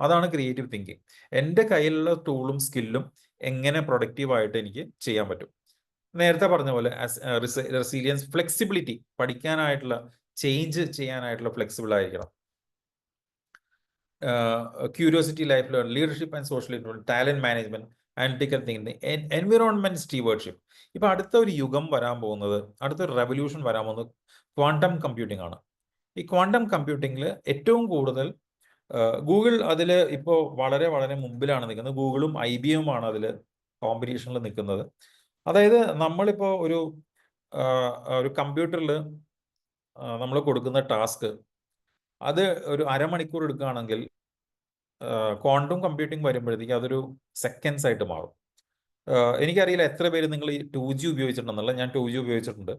അതാണ് ക്രിയേറ്റീവ് തിങ്കിങ്. എൻ്റെ കയ്യിലുള്ള ടൂളും സ്കില്ലും എങ്ങനെ പ്രൊഡക്റ്റീവായിട്ട് എനിക്ക് ചെയ്യാൻ പറ്റും. നേരത്തെ പറഞ്ഞ പോലെ റെസിലിയൻസ്, ഫ്ലെക്സിബിലിറ്റി, പഠിക്കാനായിട്ടുള്ള ചേഞ്ച് ചെയ്യാനായിട്ടുള്ള ഫ്ലെക്സിബിൾ ആയിരിക്കണം. Curiosity, life learn, leadership and social influence, talent management, analytical thinking, environment stewardship. ഇപ്പൊ അടുത്ത ഒരു യുഗം വരാൻ പോകുന്നത്, അടുത്തൊരു റെവല്യൂഷൻ വരാൻ പോകുന്നത് ക്വാണ്ടം കമ്പ്യൂട്ടിംഗ് ആണ്. ഈ ക്വാണ്ടം കമ്പ്യൂട്ടിങ്ങിൽ ഏറ്റവും കൂടുതൽ ഗൂഗിൾ അതിൽ ഇപ്പോൾ വളരെ വളരെ മുമ്പിലാണ് നിൽക്കുന്നത്. ഗൂഗിളും IBM ആണ് അതിൽ കോമ്പറ്റീഷനിൽ നിൽക്കുന്നത്. അതായത് നമ്മളിപ്പോൾ ഒരു കമ്പ്യൂട്ടറിൽ നമ്മൾ കൊടുക്കുന്ന ടാസ്ക് അത് ഒരു അരമണിക്കൂർ എടുക്കുകയാണെങ്കിൽ ക്വാണ്ടം കമ്പ്യൂട്ടിംഗ് വരുമ്പോഴത്തേക്ക് അതൊരു സെക്കൻഡ്സ് ആയിട്ട് മാറും. എനിക്കറിയില്ല എത്ര പേര് നിങ്ങൾ ഈ 2G ഉപയോഗിച്ചിട്ടുണ്ടെന്നുള്ള. ഞാൻ 2G ഉപയോഗിച്ചിട്ടുണ്ട്.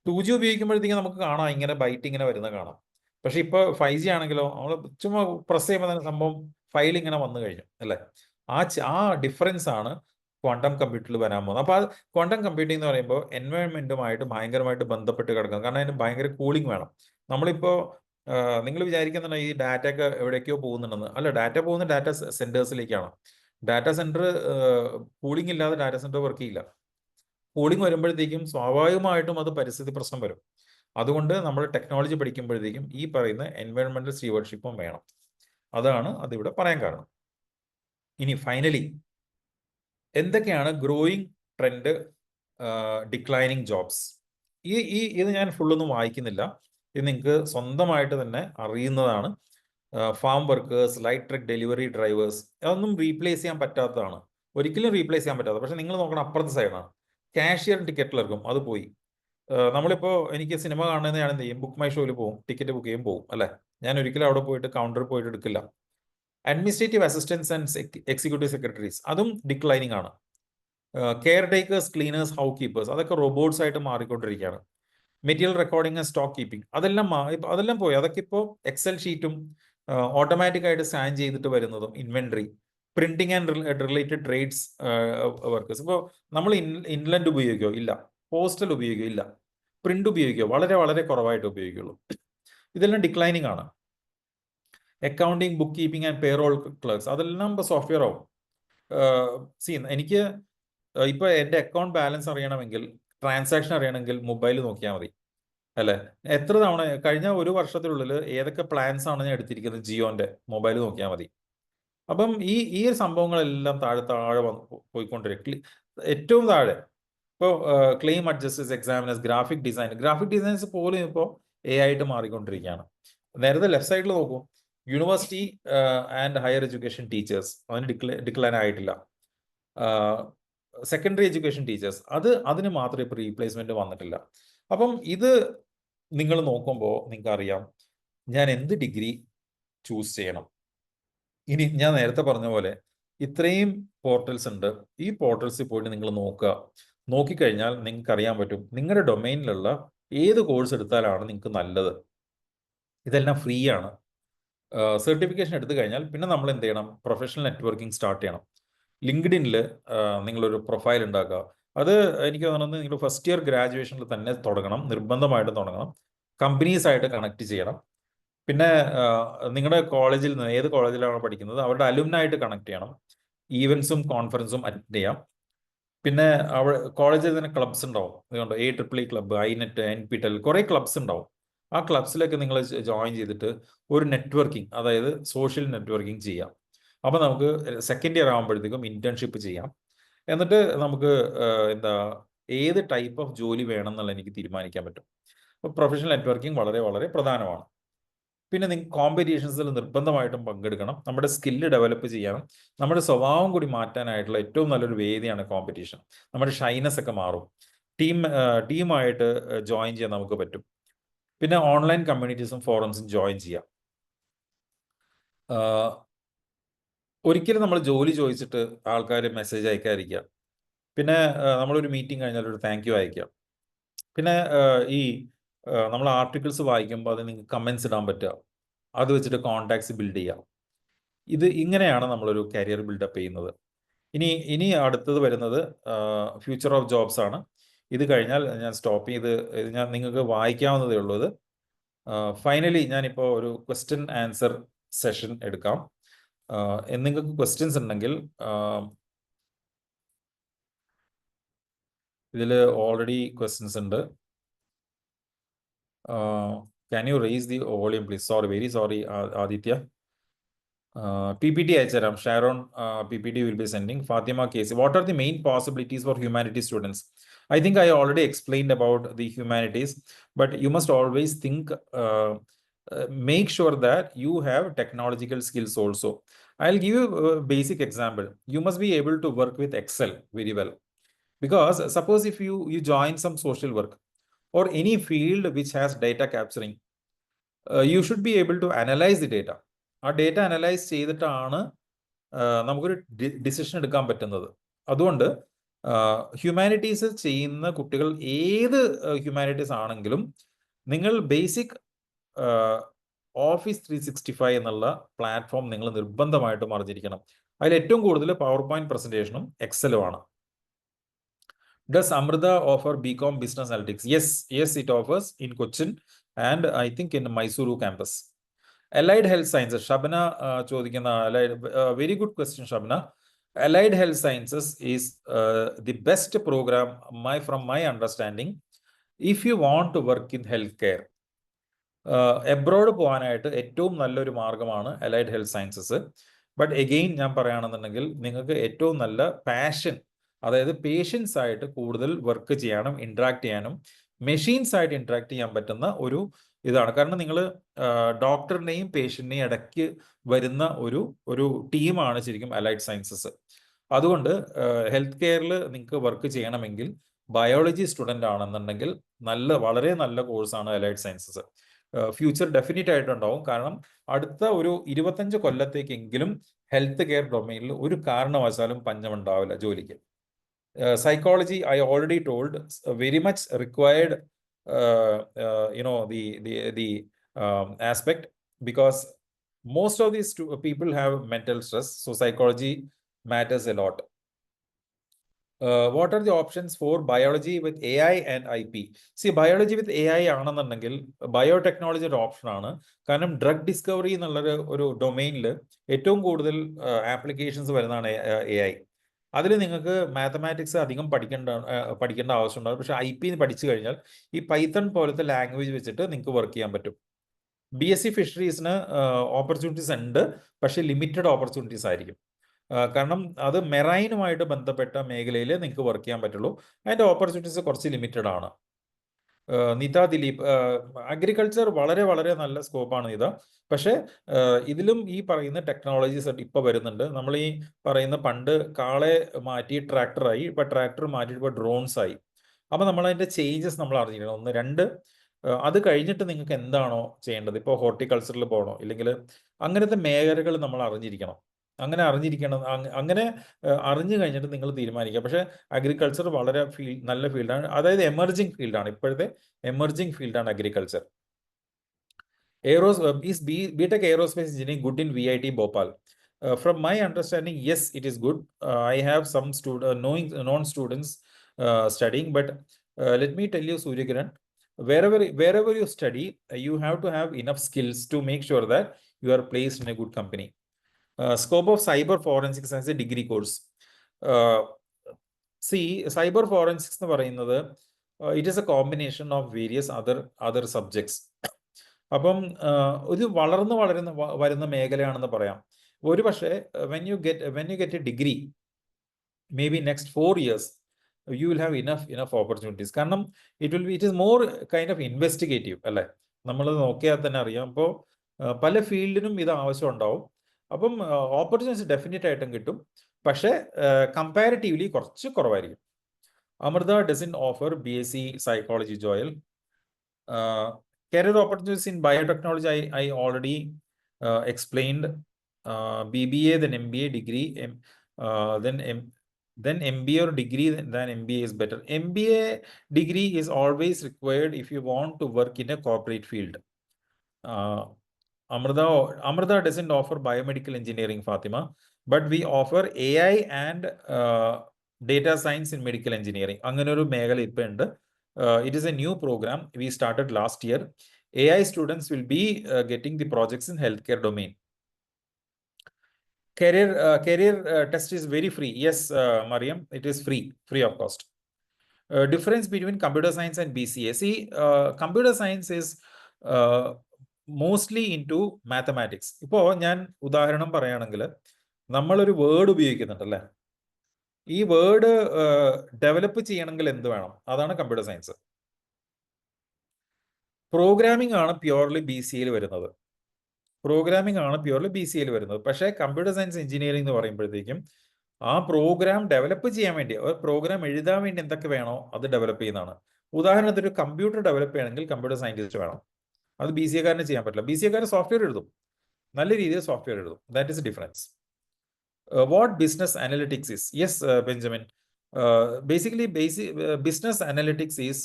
2G ഉപയോഗിക്കുമ്പോഴത്തേക്ക് നമുക്ക് കാണാം ഇങ്ങനെ ബൈറ്റ് ഇങ്ങനെ വരുന്നത് കാണാം. പക്ഷെ ഇപ്പോൾ 5G ആണെങ്കിലോ നമ്മൾ ചുമ്മാ പ്രസ് ചെയ്യുമ്പോൾ തന്നെ സംഭവം ഫയൽ ഇങ്ങനെ വന്നു കഴിഞ്ഞു അല്ലേ. ആ ഡിഫറൻസ് ആണ് ക്വാണ്ടം കമ്പ്യൂട്ടറിൽ വരാൻ പോകുന്നത്. അപ്പോൾ ക്വാണ്ടം കമ്പ്യൂട്ടിംഗ് എന്ന് പറയുമ്പോൾ എൻവയോൺമെന്റുമായിട്ട് ഭയങ്കരമായിട്ട് ബന്ധപ്പെട്ട് കിടക്കുന്നത്. കാരണം അതിന് ഭയങ്കര കൂളിംഗ് വേണം. നമ്മളിപ്പോൾ നിങ്ങൾ വിചാരിക്കുന്നുണ്ട് ഈ ഡാറ്റ ഒക്കെ എവിടേക്കോ പോകുന്നുണ്ടെന്ന്. അല്ല, ഡാറ്റ പോകുന്ന ഡാറ്റ സെന്റേഴ്സിലേക്കാണ്. ഡാറ്റ സെന്റർ കൂളിംഗ് ഇല്ലാതെ ഡാറ്റ സെന്റർ വർക്ക് ചെയ്യില്ല. കൂളിംഗ് വരുമ്പോഴത്തേക്കും സ്വാഭാവികമായിട്ടും അത് പരിസ്ഥിതി പ്രശ്നം വരും. അതുകൊണ്ട് നമ്മൾ ടെക്നോളജി പഠിക്കുമ്പോഴത്തേക്കും ഈ പറയുന്ന എൻവയോൺമെന്റൽ സ്റ്റീവേർഡ്ഷിപ്പും വേണം. അതാണ് അതിവിടെ പറയാൻ കാരണം. ഇനി ഫൈനലി എന്തൊക്കെയാണ് ഗ്രോയിങ് ട്രെൻഡ്, ഡിക്ലൈനിങ് ജോബ്സ്? ഇത് ഞാൻ ഫുള്ളൊന്നും വായിക്കുന്നില്ല, ഇത് നിങ്ങൾക്ക് സ്വന്തമായിട്ട് തന്നെ അറിയുന്നതാണ്. Farm workers, light truck delivery drivers, അതൊന്നും റീപ്ലേസ് ചെയ്യാൻ പറ്റാത്തതാണ്, ഒരിക്കലും റീപ്ലേസ് ചെയ്യാൻ പറ്റാത്ത. പക്ഷെ നിങ്ങൾ നോക്കണം അപ്പുറത്തെ സൈഡാണ്, കാഷ്യർ ടിക്കറ്റ് ക്ലർക്കും അത് പോയി. നമ്മളിപ്പോൾ എനിക്ക് സിനിമ കാണുന്നത് ഞാൻ എന്ത് ചെയ്യും, ബുക്ക് മൈ ഷോയിൽ പോകും, ടിക്കറ്റ് ബുക്ക് ചെയ്യും, പോകും അല്ലേ. ഞാൻ ഒരിക്കലും അവിടെ പോയിട്ട് കൗണ്ടറിൽ പോയിട്ട് എടുക്കില്ല. Administrative assistance and executive secretaries അതും ഡിക്ലൈനിങ് ആണ്. Care takers, cleaners, house keepers അതൊക്കെ റോബോട്ട്സ് ആയിട്ട് മാറിക്കൊണ്ടിരിക്കുകയാണ്. Material recording and stock keeping അതെല്ലാം പോയി. അതൊക്കെ ഇപ്പോൾ എക്സൽ ഷീറ്റും ഓട്ടോമാറ്റിക് ആയിട്ട് സ്കാൻ ചെയ്തിട്ട് വരുന്നതും, inventory, printing and related trades workers. ഇപ്പോൾ നമ്മൾ ഇൻലൻഡ് ഉപയോഗിക്കോ? ഇല്ല. പോസ്റ്റൽ ഉപയോഗിക്കോ? ഇല്ല. പ്രിന്റ് ഉപയോഗിക്കോ? വളരെ വളരെ കുറവായിട്ട് ഉപയോഗിക്കുള്ളൂ. ഇതെല്ലാം ഡിക്ലൈനിങ് ആണ്. Accounting, bookkeeping and payroll clerks അതെല്ലാം ഇപ്പോൾ സോഫ്റ്റ്വെയർ ആവും. എനിക്ക് ഇപ്പോൾ എൻ്റെ അക്കൗണ്ട് ബാലൻസ് അറിയണമെങ്കിൽ, ട്രാൻസാക്ഷൻ അറിയണമെങ്കിൽ മൊബൈൽ നോക്കിയാൽ മതി അല്ലേ. എത്ര തവണ കഴിഞ്ഞ ഒരു വർഷത്തിനുള്ളിൽ ഏതൊക്കെ പ്ലാൻസ് ആണ് ഞാൻ എടുത്തിരിക്കുന്നത് ജിയോന്റെ, മൊബൈൽ നോക്കിയാൽ മതി. അപ്പം ഈ സംഭവങ്ങളെല്ലാം താഴെ താഴെ പോയിക്കൊണ്ടിരിക്കും. ഏറ്റവും താഴെ ഇപ്പോൾ ക്ലെയിം അഡ്ജസ്റ്റേഴ്സ്, എക്സാമിനേഴ്സ്, ഗ്രാഫിക് ഡിസൈനേഴ്സ് പോലും ഇപ്പോൾ ആയിട്ട് മാറിക്കൊണ്ടിരിക്കുകയാണ്. നേരത്തെ ലെഫ്റ്റ് സൈഡിൽ നോക്കൂ, university and higher education teachers അതിന് ഡിക്ലൈൻ ആയിട്ടില്ല. സെക്കൻഡറി എഡ്യൂക്കേഷൻ ടീച്ചേഴ്സ് അതിന് മാത്രമേ ഇപ്പോൾ റീപ്ലേസ്മെന്റ് വന്നിട്ടില്ല. അപ്പം ഇത് നിങ്ങൾ നോക്കുമ്പോൾ നിങ്ങൾക്ക് അറിയാം ഞാൻ എന്ത് ഡിഗ്രി ചൂസ് ചെയ്യണം. ഇനി ഞാൻ നേരത്തെ പറഞ്ഞ പോലെ ഇത്രയും പോർട്ടൽസ് ഉണ്ട്, ഈ പോർട്ടൽസിൽ പോയിട്ട് നിങ്ങൾ നോക്കിക്കഴിഞ്ഞാൽ നിങ്ങൾക്ക് അറിയാൻ പറ്റും നിങ്ങളുടെ ഡൊമൈനിലുള്ള ഏത് കോഴ്സ് എടുത്താലാണ് നിങ്ങൾക്ക് നല്ലത്. ഇതെല്ലാം ഫ്രീ ആണ്. സർട്ടിഫിക്കേഷൻ എടുത്തു കഴിഞ്ഞാൽ പിന്നെ നമ്മൾ എന്ത് ചെയ്യണം, പ്രൊഫഷണൽ നെറ്റ്വർക്കിംഗ് സ്റ്റാർട്ട് ചെയ്യണം. ലിങ്ക്ഡിനിൽ നിങ്ങളൊരു പ്രൊഫൈൽ ഉണ്ടാക്കുക. അത് എനിക്ക് തോന്നുന്നത് നിങ്ങൾ ഫസ്റ്റ് ഇയർ ഗ്രാജുവേഷനിൽ തന്നെ തുടങ്ങണം, നിർബന്ധമായിട്ടും തുടങ്ങണം. കമ്പനീസായിട്ട് കണക്ട് ചെയ്യണം. പിന്നെ നിങ്ങളുടെ കോളേജിൽ നിന്ന് ഏത് കോളേജിലാണ് പഠിക്കുന്നത് അവരുടെ അലുമിനായിട്ട് കണക്ട് ചെയ്യണം. ഈവൻസും കോൺഫറൻസും അറ്റൻഡ് ചെയ്യാം. പിന്നെ കോളേജിൽ തന്നെ ക്ലബ്സ് ഉണ്ടാവും. അതുകൊണ്ട് AEEE ക്ലബ്ബ്, ഐനെറ്റ്, NPTEL കുറേ ക്ലബ്സ് ഉണ്ടാവും. ആ ക്ലബ്സിലൊക്കെ നിങ്ങൾ ജോയിൻ ചെയ്തിട്ട് ഒരു നെറ്റ്വർക്കിംഗ്, അതായത് സോഷ്യൽ നെറ്റ്വർക്കിംഗ് ചെയ്യാം. അപ്പോൾ നമുക്ക് സെക്കൻഡ് ഇയർ ആകുമ്പോഴത്തേക്കും ഇന്റേൺഷിപ്പ് ചെയ്യാം. എന്നിട്ട് നമുക്ക് ഏത് ടൈപ്പ് ഓഫ് ജോലി വേണം എന്നുള്ള എനിക്ക് തീരുമാനിക്കാൻ പറ്റും. അപ്പോൾ പ്രൊഫഷണൽ നെറ്റ്വർക്കിംഗ് വളരെ വളരെ പ്രധാനമാണ്. പിന്നെ നിങ്ങൾക്ക് കോമ്പറ്റീഷൻസിൽ നിർബന്ധമായിട്ടും പങ്കെടുക്കണം. നമ്മുടെ സ്കില്ല് ഡെവലപ്പ് ചെയ്യാനും നമ്മുടെ സ്വഭാവം കൂടി മാറ്റാനായിട്ടുള്ള ഏറ്റവും നല്ലൊരു വേദിയാണ് കോമ്പറ്റീഷൻ. നമ്മുടെ ഷൈനസ് ഒക്കെ മാറും. ടീമായിട്ട് ജോയിൻ ചെയ്യാൻ നമുക്ക് പറ്റും. പിന്നെ ഓൺലൈൻ കമ്മ്യൂണിറ്റീസും ഫോറംസും ജോയിൻ ചെയ്യാം. ഒരിക്കലും നമ്മൾ ജോലി ചോദിച്ചിട്ട് ആൾക്കാർ മെസ്സേജ് അയക്കാതിരിക്കുക. പിന്നെ നമ്മളൊരു മീറ്റിംഗ് കഴിഞ്ഞാൽ ഒരു താങ്ക് യു അയക്കാം. പിന്നെ നമ്മൾ ആർട്ടിക്കിൾസ് വായിക്കുമ്പോൾ അത് നിങ്ങൾക്ക് കമൻസ് ഇടാൻ പറ്റുക, അത് വെച്ചിട്ട് കോണ്ടാക്ട്സ് ബിൽഡ് ചെയ്യാം. ഇങ്ങനെയാണ് നമ്മളൊരു കരിയർ ബിൽഡപ്പ് ചെയ്യുന്നത്. ഇനി അടുത്തത് വരുന്നത് ഫ്യൂച്ചർ ഓഫ് ജോബ്സ് ആണ്. ഇത് കഴിഞ്ഞാൽ ഞാൻ സ്റ്റോപ്പ് ചെയ്ത് ഞാൻ നിങ്ങൾക്ക് വായിക്കാവുന്നതേ ഉള്ളൂ. ഇത് ഫൈനലി ഞാനിപ്പോൾ ഒരു ക്വസ്റ്റ്യൻ ആൻസർ സെഷൻ എടുക്കാം. നിങ്ങൾക്ക് ക്വസ്റ്റ്യൻസ് ഉണ്ടെങ്കിൽ ഇതിൽ ഓൾറെഡി ക്വസ്റ്റ്യൻസ് ഉണ്ട്. Can you raise the volume please? Very sorry Aditya. PPT അയച്ചുതരാം. Sharon PPT will be sending. Fatima Casey, what are the main possibilities for humanities students? I think I already explained about the humanities, but you must always think, make sure that you have technological skills also. I'll give you a basic example. You must be able to work with Excel very well, because suppose if you join some social work or any field which has data capturing, you should be able to analyze the data. ആ data analyse ചെയ്തിട്ടാണ് നമുക്കൊരു decision എടുക്കാൻ പറ്റുന്നത്. അതുകൊണ്ട് humanities ചെയ്യുന്ന കുട്ടികൾ ഏത് humanities ആണെങ്കിലും നിങ്ങൾ ബേസിക് ഓഫീസ് 365 എന്നുള്ള പ്ലാറ്റ്ഫോം നിങ്ങൾ നിർബന്ധമായിട്ടും അറിഞ്ഞിരിക്കണം. അതിൽ ഏറ്റവും കൂടുതൽ പവർ പോയിന്റ് പ്രസന്റേഷനും എക്സലും ആണ്. Does Amrita offer BCom Business Analytics? Yes, it offers in Cochin and I think in Mysuru campus. Allied Health Sciences, Shabana ചോദിക്കുന്ന very good question, Shabana. Allied Health Sciences is the best program from my understanding if you want to work in healthcare. Abroad പോകാനായിട്ട് ഏറ്റവും നല്ലൊരു മാർഗമാണ് Allied Health Sciences. But again ഞാൻ പറയുകയാണെന്നുണ്ടെങ്കിൽ നിങ്ങൾക്ക് ഏറ്റവും നല്ല പാഷൻ, അതായത് പേഷ്യൻസ് ആയിട്ട് കൂടുതൽ വർക്ക് ചെയ്യാനും ഇന്ററാക്ട് ചെയ്യാനും മെഷീൻസ് ആയിട്ട് ഇന്ററാക്ട് ചെയ്യാൻ പറ്റുന്ന ഒരു ഇതാണ്. കാരണം നിങ്ങൾ ഡോക്ടറിനെയും പേഷ്യന്റിനെയും ഇടയ്ക്ക് വരുന്ന ഒരു ടീമാണ് ശരിക്കും അലൈഡ് സയൻസസ്. അതുകൊണ്ട് ഹെൽത്ത് കെയറിൽ നിങ്ങൾക്ക് വർക്ക് ചെയ്യണമെങ്കിൽ ബയോളജി സ്റ്റുഡൻ്റ് ആണെന്നുണ്ടെങ്കിൽ വളരെ നല്ല കോഴ്സാണ് അലൈഡ് സയൻസസ്. ഫ്യൂച്ചർ ഡെഫിനറ്റ് ആയിട്ടുണ്ടാവും. കാരണം അടുത്ത ഒരു 25 കൊല്ലത്തേക്കെങ്കിലും ഹെൽത്ത് കെയർ ഡൊമൈനിൽ ഒരു കാരണവശാലും പഞ്ഞമുണ്ടാവില്ല ജോലിക്ക്. Psychology, I already told, very much required, the aspect, because most of these people have mental stress, so psychology matters a lot. What are the options for biology with AI and IP? See, biology with AI ആണെന്നുണ്ടെങ്കിൽ biotechnology ഒരു ഓപ്ഷനാണ്. കാരണം drug discovery എന്നുള്ള ഒരു ഡൊമൈനിൽ ഏറ്റവും കൂടുതൽ applications വരുന്നതാണ് AI. അതിൽ നിങ്ങൾക്ക് മാത്തമാറ്റിക്സ് അധികം പഠിക്കേണ്ട ആവശ്യമുണ്ടാകും. പക്ഷേ IP പഠിച്ചു കഴിഞ്ഞാൽ ഈ പൈത്തൺ പോലത്തെ ലാംഗ്വേജ് വെച്ചിട്ട് നിങ്ങൾക്ക് വർക്ക് ചെയ്യാൻ പറ്റും. BSc ഫിഷറീസിന് ഓപ്പർച്യൂണിറ്റീസ് ഉണ്ട്, പക്ഷേ ലിമിറ്റഡ് ഓപ്പർച്യൂണിറ്റീസ് ആയിരിക്കും. കാരണം അത് മെറൈനുമായിട്ട് ബന്ധപ്പെട്ട മേഖലയിൽ നിങ്ങൾക്ക് വർക്ക് ചെയ്യാൻ പറ്റുള്ളൂ. അതിൻ്റെ ഓപ്പർച്യൂണിറ്റീസ് കുറച്ച് ലിമിറ്റഡ് ആണ്. നിത ദിലീപ്, അഗ്രികൾച്ചർ വളരെ നല്ല സ്കോപ്പാണ് നിത. പക്ഷേ ഇതിലും ഈ പറയുന്ന ടെക്നോളജീസ് ഇപ്പോൾ വരുന്നുണ്ട്. നമ്മൾ ഈ പറയുന്ന പണ്ട് കാളെ മാറ്റി ട്രാക്ടറായി, ഇപ്പോൾ ട്രാക്ടർ മാറ്റിയിട്ട് ഇപ്പോൾ ഡ്രോൺസ് ആയി. അപ്പോൾ നമ്മളതിൻ്റെ ചേഞ്ചസ് നമ്മൾ അറിഞ്ഞിരിക്കണം. 1, 2 അത് കഴിഞ്ഞിട്ട് നിങ്ങൾക്ക് എന്താണോ ചെയ്യേണ്ടത്, ഇപ്പോൾ ഹോർട്ടിക്കൾച്ചറിൽ പോകണോ, ഇല്ലെങ്കിൽ അങ്ങനത്തെ മേഖലകൾ നമ്മൾ അറിഞ്ഞിരിക്കണം. അങ്ങനെ അറിഞ്ഞു കഴിഞ്ഞിട്ട് നിങ്ങൾ തീരുമാനിക്കുക. പക്ഷേ അഗ്രികൾച്ചർ വളരെ നല്ല ഫീൽഡാണ്, അതായത് എമർജിങ് ഫീൽഡാണ്. ഇപ്പോഴത്തെ എമർജിങ് ഫീൽഡാണ് agriculture. Is BTech Aerospace Engineering good in VIT Bhopal? From my understanding, yes, it is good. I have some non-students studying, but let me tell you, Suryakiran, wherever you study, you have to have enough skills to make sure that you are placed in a good company. Scope of cyber forensics as a degree course. See, cyber forensics എന്ന് പറയുന്നത് it is a combination of various other subjects. അപ്പം ഇത് വരുന്ന മേഖലയാണെന്ന് പറയാം. ഒരു പക്ഷേ when you get a degree, maybe next 4 years, you will have enough opportunities. കാരണം it is more kind of investigative, അല്ലേ? നമ്മൾ നോക്കിയാൽ തന്നെ അറിയാം. അപ്പോൾ പല ഫീൽഡിനും ഇത് ആവശ്യം ഉണ്ടാവും. അപ്പം ഓപ്പർച്യൂണിറ്റീസ് ഡെഫിനറ്റ് ആയിട്ടും കിട്ടും, പക്ഷേ കമ്പാരിറ്റീവ്ലി കുറച്ച് കുറവായിരിക്കും. Amrita doesn't offer BSc psychology, Joel. Career opportunities in biotechnology, I already explained. BBA, then MBA degree, then MBA or degree, then MBA is better. MBA degree is always required if you want to work in a corporate field. Amrita doesn't offer biomedical engineering, Fatima, but we offer AI and data science in medical engineering. അങ്ങനെ ഒരു മേഖല ഇപ്പോൾ ഉണ്ട്. It is a new program we started last year. AI students will be getting the projects in healthcare domain. Career test is very free. Yes, Mariam, it is free of cost. Difference between computer science and BCA. See, computer science is mostly into mathematics. ഇപ്പോൾ ഞാൻ ഉദാഹരണം പറയുകയാണെങ്കിൽ, നമ്മളൊരു word ഉപയോഗിക്കുന്നുണ്ട് അല്ലേ? ഈ word develop ചെയ്യണമെങ്കിൽ എന്ത് വേണം? അതാണ് കമ്പ്യൂട്ടർ സയൻസ്. പ്രോഗ്രാമിംഗ് ആണ് പ്യുവർലി BCAയിൽ വരുന്നത്. പക്ഷേ കമ്പ്യൂട്ടർ സയൻസ് എഞ്ചിനീയറിംഗ് എന്ന് പറയുമ്പോഴത്തേക്കും ആ പ്രോഗ്രാം ഡെവലപ്പ് ചെയ്യാൻ വേണ്ടി, പ്രോഗ്രാം എഴുതാൻ വേണ്ടി എന്തൊക്കെ വേണോ അത് ഡെവലപ്പ് ചെയ്യുന്നതാണ്. ഉദാഹരണത്തിന് ഒരു കമ്പ്യൂട്ടർ ഡെവലപ്പ് ചെയ്യണമെങ്കിൽ കമ്പ്യൂട്ടർ സയന്റിസ്റ്റ് വേണം. അത് BCAക്കാരന് ചെയ്യാൻ പറ്റില്ല. BCAക്കാർ സോഫ്റ്റ്വെയർ എഴുതും, നല്ല രീതിയിൽ സോഫ്റ്റ്വെയർ എഴുതും. That is difference. What business analytics is? Yes, Benjamin. Basically business analytics is,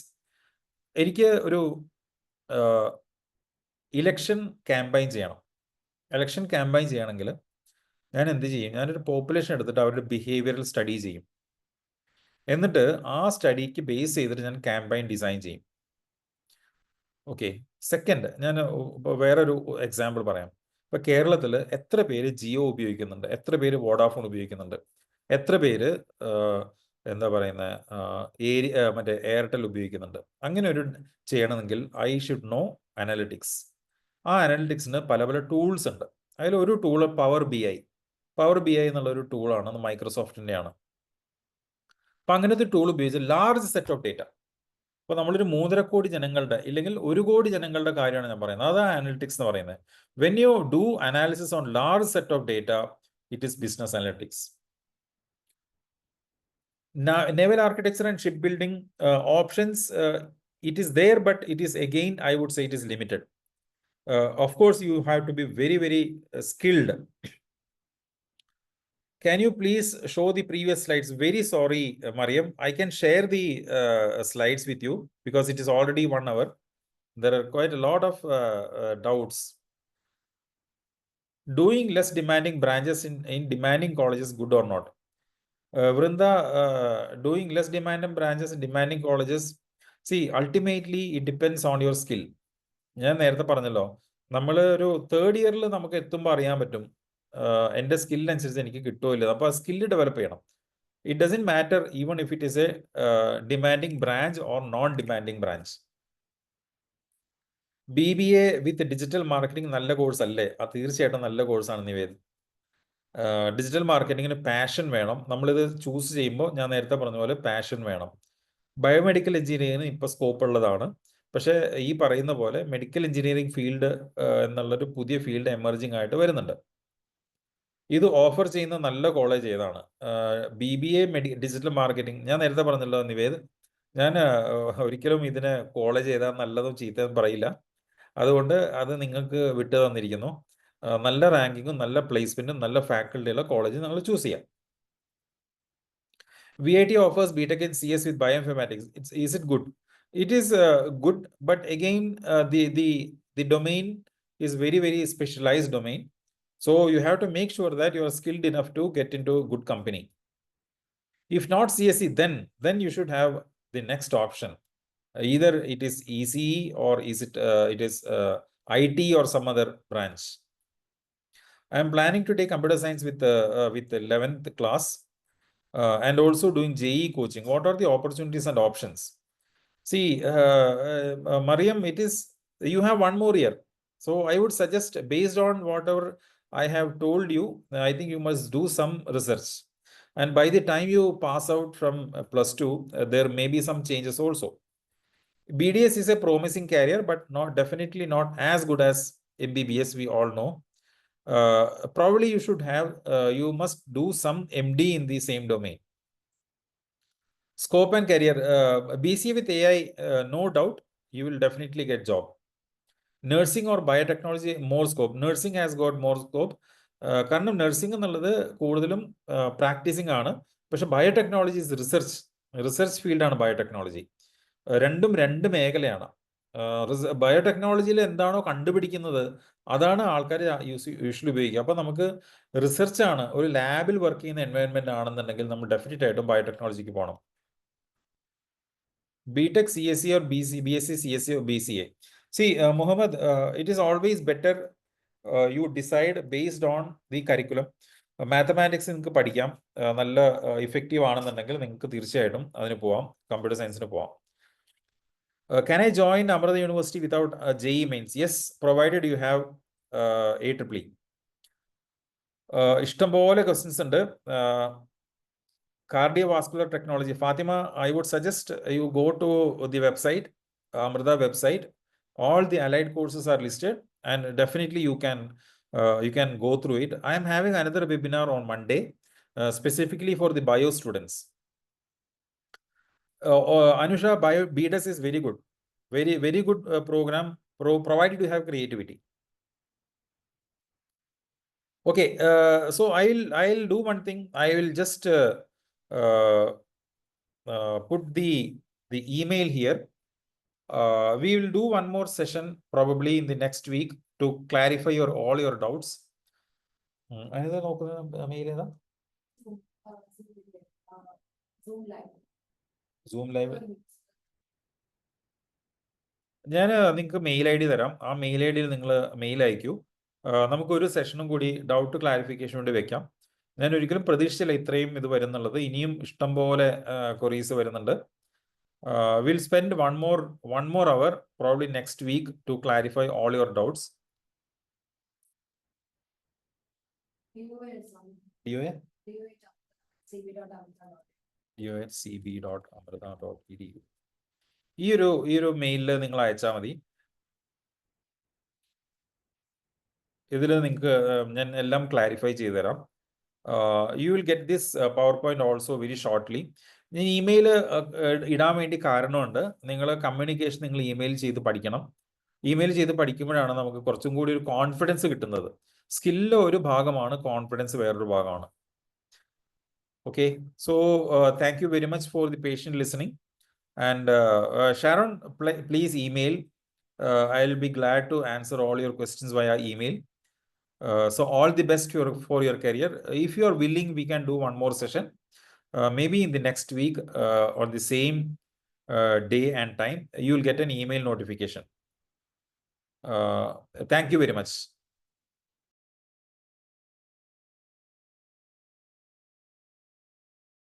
എനിക്ക് ഒരു ഇലക്ഷൻ ക്യാമ്പയിൻ ചെയ്യണമെങ്കിൽ ഞാൻ എന്ത് ചെയ്യും? ഞാനൊരു പോപ്പുലേഷൻ എടുത്തിട്ട് അവരുടെ ബിഹേവിയറൽ സ്റ്റഡി ചെയ്യും. എന്നിട്ട് ആ സ്റ്റഡിക്ക് ബേസ് ചെയ്തിട്ട് ഞാൻ ക്യാമ്പയിൻ ഡിസൈൻ ചെയ്യും. ഓക്കെ. സെക്കൻഡ്, ഞാൻ വേറൊരു എക്സാമ്പിൾ പറയാം. ഇപ്പോൾ കേരളത്തിൽ എത്ര പേര് ജിയോ ഉപയോഗിക്കുന്നുണ്ട്, എത്ര പേര് വോഡാഫോൺ ഉപയോഗിക്കുന്നുണ്ട്, എത്ര പേര് എന്താ പറയുന്നത് മറ്റേ എയർടെൽ ഉപയോഗിക്കുന്നുണ്ട്. അങ്ങനെ ഒരു ചെയ്യണമെങ്കിൽ ഐ ഷുഡ് നോ അനലിറ്റിക്സ്. ആ അനലിറ്റിക്സിന് പല ടൂൾസ് ഉണ്ട്. അതിലൊരു tool power BI. Power B I എന്നുള്ളൊരു ടൂളാണ്, മൈക്രോസോഫ്റ്റിൻ്റെയാണ്. അപ്പം അങ്ങനത്തെ ടൂൾ ഉപയോഗിച്ച് ലാർജ് സെറ്റ് ഓഫ് ഡേറ്റ, അപ്പോൾ നമ്മളൊരു 3.5 കോടി ജനങ്ങളുടെ ഇല്ലെങ്കിൽ 1 കോടി ജനങ്ങളുടെ കാര്യമാണ് ഞാൻ പറയുന്നത്, അതാണ് അനലിറ്റിക്സ് എന്ന് പറയുന്നത്. When you do analysis on large set of data, it is business analytics. Naval architecture and shipbuilding options, it is there, but it is again, I would say it is limited. Of course, you have to be very, very skilled. Can you please show the previous slides? Very sorry, Mariam. I can share the slides with you because it is already 1 hour. There are quite a lot of doubts. Doing less demanding branches in demanding colleges, good or not? Vrinda, doing less demanding branches in demanding colleges, see, ultimately it depends on your skill. ഞാൻ നേരത്തെ പറഞ്ഞല്ലോ, നമ്മൾ ഒരു 3rd ഇയറിൽ നമുക്ക് എത്തുമ്പോൾ അറിയാൻ പറ്റും എൻ്റെ സ്കില്ലനുസരിച്ച് എനിക്ക് കിട്ടുമോ ഇല്ല. അപ്പോൾ ആ സ്കില്ല് ഡെവലപ്പ് ചെയ്യണം. It doesn't matter even if it is A demanding branch or non demanding branch. BBA with digital marketing നല്ല കോഴ്സ് അല്ലേ? അത് തീർച്ചയായിട്ടും നല്ല കോഴ്സാണ് നിവേദ്. ഡിജിറ്റൽ മാർക്കറ്റിങ്ങിന് പാഷൻ വേണം. നമ്മളിത് ചൂസ് ചെയ്യുമ്പോൾ ഞാൻ നേരത്തെ പറഞ്ഞ പോലെ പാഷൻ വേണം. ബയോമെഡിക്കൽ എഞ്ചിനീയറിംഗിന് ഇപ്പോൾ സ്കോപ്പ് ഉള്ളതാണ്. പക്ഷേ ഈ പറയുന്ന പോലെ മെഡിക്കൽ എഞ്ചിനീയറിംഗ് ഫീൽഡ് എന്നുള്ളൊരു പുതിയ ഫീൽഡ് എമർജിങ് ആയിട്ട് വരുന്നുണ്ട്. ഇത് ഓഫർ ചെയ്യുന്ന നല്ല കോളേജ് ഏതാണ്? BBA digital marketing. ഞാൻ നേരത്തെ പറഞ്ഞല്ലോ നിവേദ്, ഞാൻ ഒരിക്കലും ഇതിന് കോളേജ് ഏതാ നല്ലതും ചീത്തയും പറയില്ല. അതുകൊണ്ട് അത് നിങ്ങൾക്ക് വിട്ടു തന്നിരിക്കുന്നു. നല്ല റാങ്കിങ്ങും നല്ല പ്ലേസ്മെന്റും നല്ല ഫാക്കൽറ്റിയുള്ള കോളേജ് നിങ്ങൾ ചൂസ് ചെയ്യാം. VIT offers BTech in CS with bioinformatics. Is it good? It is good, but again, the domain is very, very specialized domain. So you have to make sure that you are skilled enough to get into a good company. If not CSE, then you should have the next option. Either it is ECE or it is IT or some other branch. I am planning to take computer science with 11th class and also doing JEE coaching. What are the opportunities and options? See, Mariam, you have 1 more year. So I would suggest, based on whatever I have told you, I think you must do some research. And by the time you pass out from +2, there may be some changes also. BDS is a promising career, but definitely not as good as MBBS, we all know. Probably you must do some MD in the same domain. Scope and career, BCA with AI, no doubt, you will definitely get job. Nursing or biotechnology, more scope. Nursing has got more scope. കാരണം nursing എന്നുള്ളത് കൂടുതലും practising ആണ്. പക്ഷെ biotechnology is research ഫീൽഡാണ് biotechnology. രണ്ടും 2 മേഖലയാണ്. ബയോടെക്നോളജിയിൽ എന്താണോ കണ്ടുപിടിക്കുന്നത് അതാണ് ആൾക്കാർ യൂഷ്വലി ഉപയോഗിക്കുക. അപ്പോൾ നമുക്ക് റിസർച്ചാണ്, ഒരു ലാബിൽ വർക്ക് ചെയ്യുന്ന എൻവയോൺമെന്റ് ആണെന്നുണ്ടെങ്കിൽ നമ്മൾ ഡെഫിനറ്റ് ആയിട്ടും ബയോടെക്നോളജിക്ക് പോകണം. BTech CSE or BSc CSE or BCA. See, Muhammad, it is always better you decide based on the curriculum. Mathematics നിങ്ങൾക്ക് പഠിക്കാം, നല്ല ഇഫക്റ്റീവ് ആണെന്നുണ്ടെങ്കിൽ നിങ്ങൾക്ക് തീർച്ചയായിട്ടും അതിന് പോവാം, കമ്പ്യൂട്ടർ സയൻസിന് പോവാം. Can I join Amrita University without JEE mains? Yes, provided you have AEEE. ഇഷ്ടംപോലെ ക്വസ്റ്റ്യൻസ് ഉണ്ട്. Cardiovascular technology. Fatima, I would suggest you go to the website, Amrita website. All the allied courses are listed, and definitely you can go through it. I am having another webinar on Monday, specifically for the bio students. Anusha, BDS is very good, very, very good program, provided you have creativity. Okay, so I'll do one thing. I will just put the email here. We will do one more session probably in the next week to clarify all your doubts. Zoom live. ഞാൻ നിങ്ങൾക്ക് mail ID തരാം. ആ mail IDയിൽ നിങ്ങൾ mail അയക്കൂ. നമുക്കൊരു സെഷനും കൂടി doubt clarification വേണ്ടി വെക്കാം. ഞാൻ ഒരിക്കലും പ്രതീക്ഷിച്ചില്ല ഇത്രയും ഇത് വരുന്നുള്ളത്. ഇനിയും ഇഷ്ടം പോലെ ക്വറീസ് വരുന്നുണ്ട്. We'll spend one more hour probably next week to clarify all your doubts. DO@cb.amrita.edu. ഈ ഒരു മെയിലിൽ നിങ്ങൾ അയച്ചാൽ മതി. ഇതിൽ നിങ്ങൾക്ക് ഞാൻ എല്ലാം ക്ലാരിഫൈ ചെയ്തു തരാം. You will get this power point also very shortly. ഞാൻ ഇമെയിൽ ഇടാൻ വേണ്ടി കാരണമുണ്ട്. നിങ്ങൾ കമ്മ്യൂണിക്കേഷൻ നിങ്ങൾ ഇമെയിൽ ചെയ്ത് പഠിക്കണം. ഇമെയിൽ ചെയ്ത് പഠിക്കുമ്പോഴാണ് നമുക്ക് കുറച്ചും കൂടി ഒരു കോൺഫിഡൻസ് കിട്ടുന്നത്. സ്കില്ല് ഒരു ഭാഗമാണ്, കോൺഫിഡൻസ് വേറൊരു ഭാഗമാണ്. Okay, so thank you very much for the patient listening. And Sharon, please email. I'll be glad to answer all your questions via email. So all the best for your career. If you are willing, we can do one more session. Maybe in the next week on the same day and time, you will get an email notification. Thank you very much.